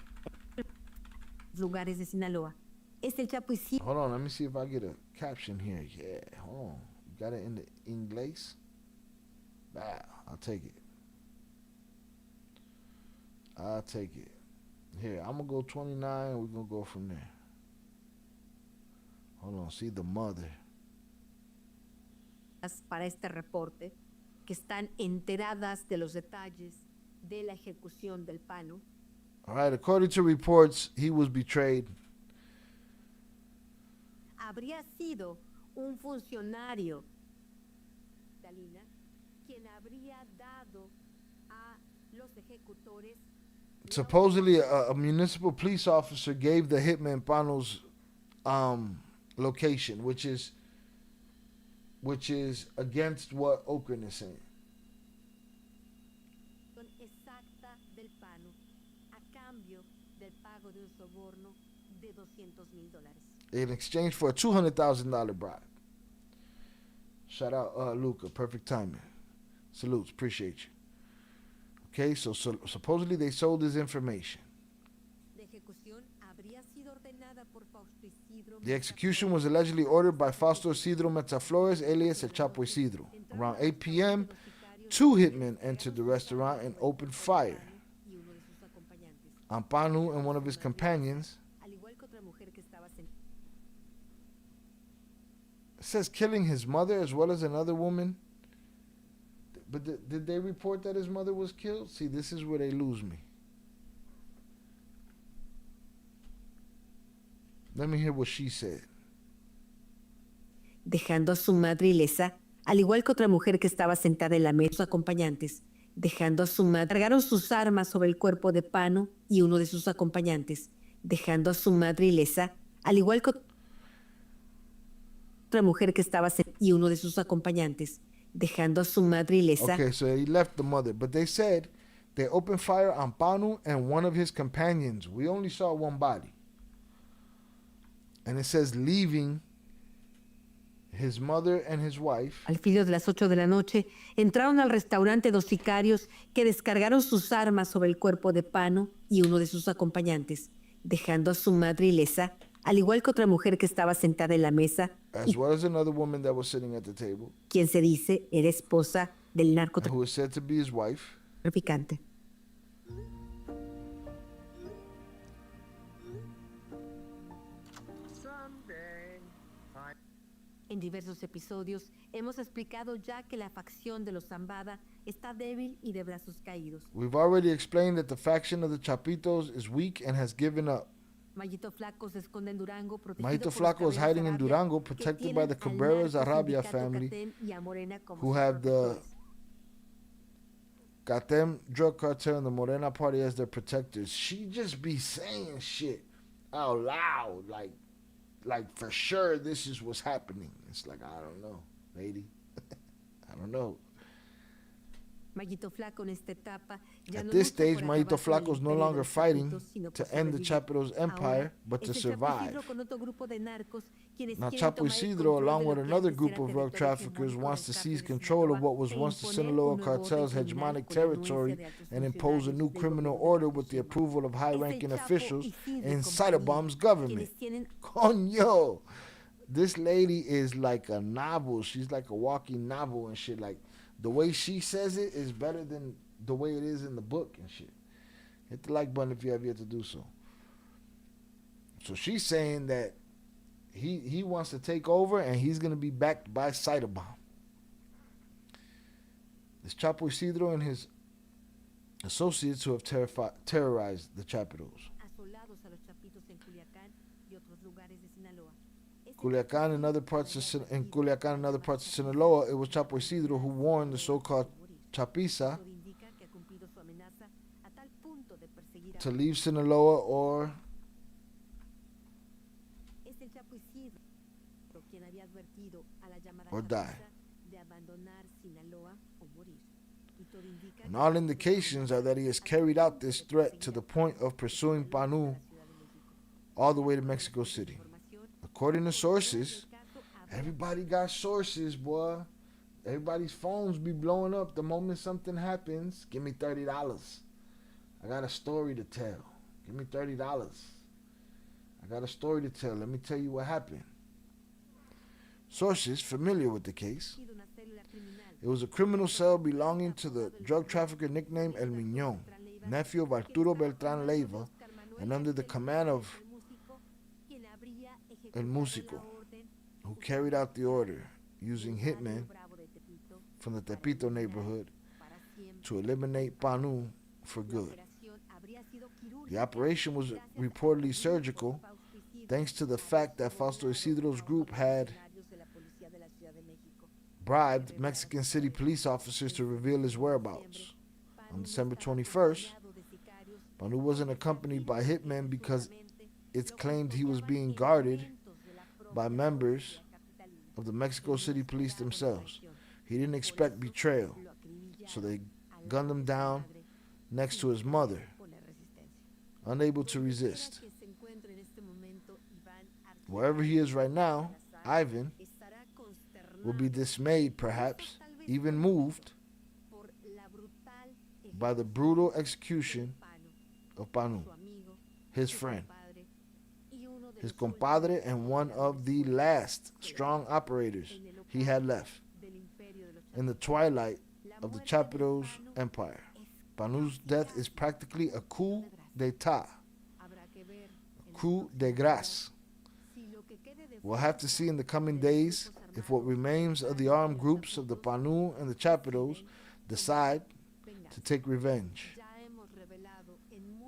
Lugares de Sinaloa. Es el Chapo y sí. Hold on, let me see if I get a caption here. Yeah, hold on. You got it in the English? Bah, I'll take it. I'll take it. Here, I'm going to go 29 and we're going to go from there. Hold on, see the mother. Para este reporte, que están enteradas de los detalles de la ejecución del Panu. All right, according to reports, he was betrayed. Habría sido un funcionario quien habría dado a los ejecutores. Supposedly, a municipal police officer gave the hitman Panu's location, which is against what Okran is saying. Exacta del Panu a cambio del pago de un soborno de $200,000. In exchange for a $200,000 bribe. Shout out Luca, perfect timing. Salutes, appreciate you. Okay, so supposedly they sold his information. The execution was allegedly ordered by Fausto Isidro Metaflores, alias El Chapo Isidro. Around 8 p.m., two hitmen entered the restaurant and opened fire on Panu and one of his companions. It says killing his mother as well as another woman. But did they report that his mother was killed? See, this is where they lose me. Let me hear what she said. Dejando a su madre ilesa, al igual que otra mujer que estaba sentada en la mesa, sus acompañantes, dejando a su madre, cargaron sus armas sobre el cuerpo de Panu y uno de sus acompañantes, dejando a su madre ilesa, al igual que... otra mujer que estaba y uno de sus acompañantes, dejando a su madre ilesa. Okay, so he left the mother, but they said they opened fire on Panu and one of his companions. We only saw one body. And it says leaving his mother and his wife. Al filo de las 8 de la noche, entraron al restaurante dos sicarios que descargaron sus armas sobre el cuerpo de Panu y uno de sus acompañantes, dejando a su madre ilesa, al igual que otra mujer que estaba sentada en la mesa, As well as another woman that was sitting at the table. quien se dice era esposa del Who is said to be his wife. narcotraficante. En diversos episodios hemos explicado ya que la facción de los Zambada está débil y de brazos caídos. We've already explained that the faction of the Chapitos is weak and has given up. Mayito Flaco se esconde en Durango, Mahito Flaco is hiding in Durango, protected by the Cabreras Arabia family, who have the Catem drug cartel and the Morena party as their protectors. She just be saying shit out loud, like for sure this is what's happening. It's like, I don't know, lady. I don't know. Mayito Flaco en esta etapa At this stage, Mahito Flaco is no longer fighting to end the Chapito's empire, but to survive. Now Chapo Isidro, along with another group of drug traffickers, wants to seize control of what was once the Sinaloa cartel's hegemonic territory and impose a new criminal order with the approval of high-ranking officials in Cyberbom's government. Coño! This lady is like a novel. She's like a walking novel and shit. Like, the way she says it is better than the way it is in the book and shit. Hit the like button if you have yet to do so. So she's saying that he wants to take over and he's going to be backed by Cyberbomb. This Chapo Isidro and his associates who have terrorized the Chapitos. Culiacan and other parts of Sinaloa, it was Chapo Isidro who warned the so-called Chapisa to leave Sinaloa or die. And all indications are that he has carried out this threat to the point of pursuing Panu all the way to Mexico City. According to sources, everybody got sources, boy. Everybody's phones be blowing up the moment something happens. Give me $30. I got a story to tell. Give me $30. I got a story to tell. Let me tell you what happened. Sources familiar with the case. It was a criminal cell belonging to the drug trafficker nicknamed El Miñón, nephew of Arturo Beltran Leiva, and under the command of El Músico, who carried out the order using hitmen from the Chapito neighborhood to eliminate Panu for good. The operation was reportedly surgical, thanks to the fact that Fausto Isidro's group had bribed Mexican City police officers to reveal his whereabouts. On December 21st, Panu wasn't accompanied by hitmen because it's claimed he was being guarded by members of the Mexico City police themselves. He didn't expect betrayal, so they gunned him down next to his mother, unable to resist. Wherever he is right now, Ivan will be dismayed, perhaps even moved, by the brutal execution of Panu, his friend, his compadre, and one of the last strong operators he had left in the twilight of the Chapito's empire. Panu's death is practically a coup d'etat, a coup de grace. We'll have to see in the coming days if what remains of the armed groups of the Panu and the Chapitos decide to take revenge.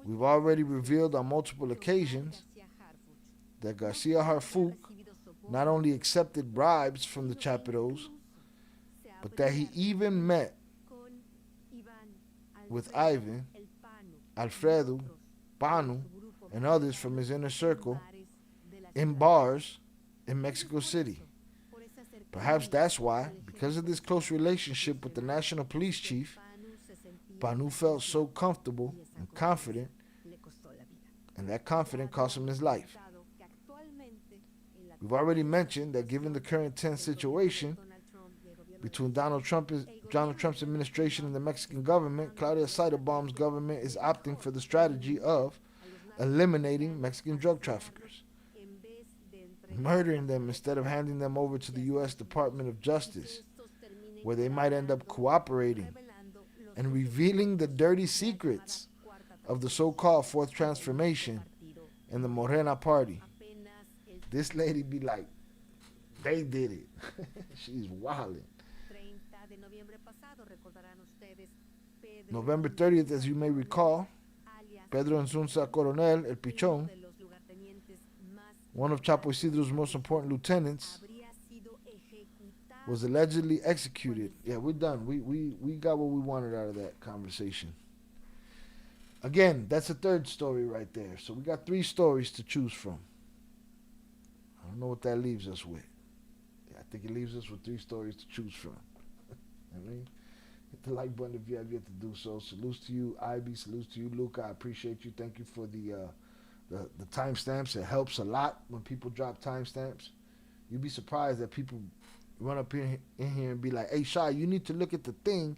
We've already revealed on multiple occasions that Garcia Harfuch not only accepted bribes from the Chapitos, but that he even met with Ivan, Alfredo, Panu, and others from his inner circle in bars in Mexico City, Perhaps that's why, because of this close relationship with the national police chief, Panu felt so comfortable and confident, and that confidence cost him his life. We've already mentioned that given the current tense situation between Donald Trump's administration and the Mexican government, Claudia Sheinbaum's government is opting for the strategy of eliminating Mexican drug traffickers, murdering them instead of handing them over to the U.S. Department of Justice, where they might end up cooperating and revealing the dirty secrets of the so-called Fourth Transformation and the Morena Party. This lady be like, they did it. She's wilding. November 30th, as you may recall, Pedro Insunza Coronel, El Pichón, one of Chapo Isidro's most important lieutenants, was allegedly executed. Yeah, we're done. We got what we wanted out of that conversation. Again, that's a third story right there. So we got 3 stories to choose from. I don't know what that leaves us with. Yeah, I think it leaves us with 3 stories to choose from. I mean, hit the like button if you have yet to do so. Salutes to you, Ivy. Salutes to you, Luca. I appreciate you. Thank you for the timestamps. It helps a lot when people drop timestamps. You'd be surprised that people run up in here and be like, hey, Shy, you need to look at the thing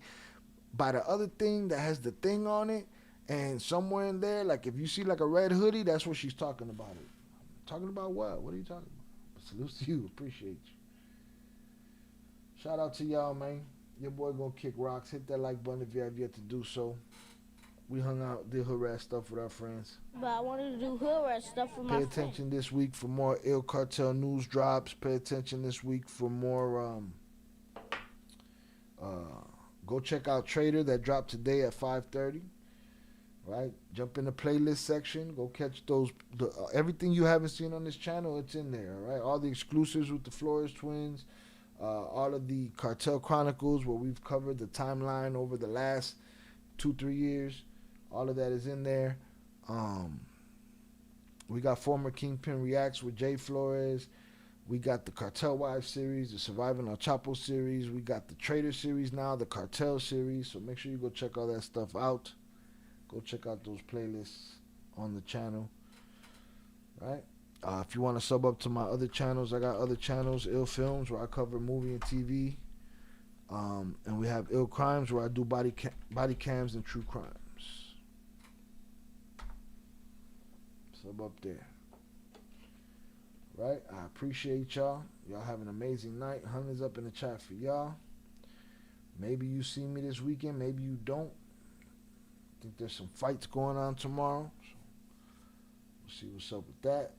by the other thing that has the thing on it. And somewhere in there, like if you see like a red hoodie, that's what she's talking about it. Talking about what? What are you talking about? Salutes to you. Appreciate you. Shout out to y'all, man. Your boy gonna kick rocks. Hit that like button if you have yet to do so. We hung out, did hood rat stuff with our friends. But I wanted to do hood rat stuff with my Pay friends. attention this week for more Il Cartel news drops. Pay attention this week for more. Go check out Trader that dropped today at 5:30. Right, jump in the playlist section. Go catch those. Everything you haven't seen on this channel, it's in there. All right, all the exclusives with the Flores twins, all of the Cartel Chronicles where we've covered the timeline over the last 2-3 years. All of that is in there. We got former Kingpin Reacts with Jay Flores. We got the Cartel Wives series, the Surviving El Chapo series. We got the Trader series now, the Cartel series. So make sure you go check all that stuff out. Go check out those playlists on the channel. Right? If you want to sub up to my other channels, I got other channels, Ill Films, where I cover movie and TV. And we have Ill Crimes, where I do body cams and true crimes. Sub up there. Right? I appreciate y'all. Y'all have an amazing night. Hunter's up in the chat for y'all. Maybe you see me this weekend. Maybe you don't. I think there's some fights going on tomorrow. So we'll see what's up with that.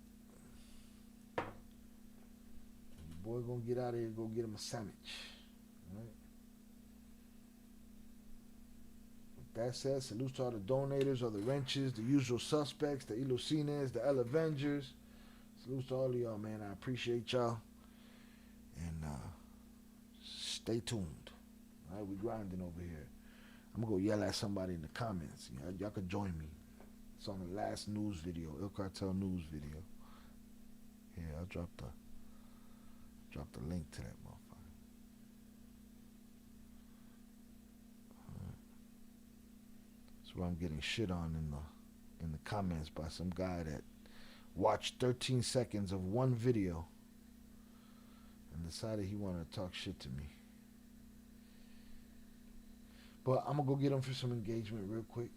Boy gonna get out of here, go get him a sandwich. All right. With that said, salute to all the donators, all the wrenches, the usual suspects, the Ilucines, the El Avengers. Salute to all of y'all, man. I appreciate y'all. And stay tuned. All right, we grinding over here. I'm going to go yell at somebody in the comments. Y'all can join me. It's on the last news video, Il Cartel news video. Yeah, I'll drop the link to that motherfucker. That's where I'm getting shit on in the comments by some guy that watched 13 seconds of one video and decided he wanted to talk shit to me. But I'm going to go get him for some engagement real quick.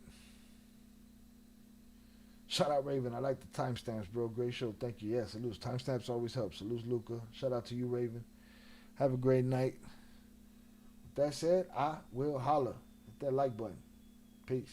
Shout out Raven. I like the timestamps, bro. Great show. Thank you. Yes, salutes. Timestamps always help. Salutes, Luca. Shout out to you, Raven. Have a great night. With that said, I will holla. Hit that like button. Peace.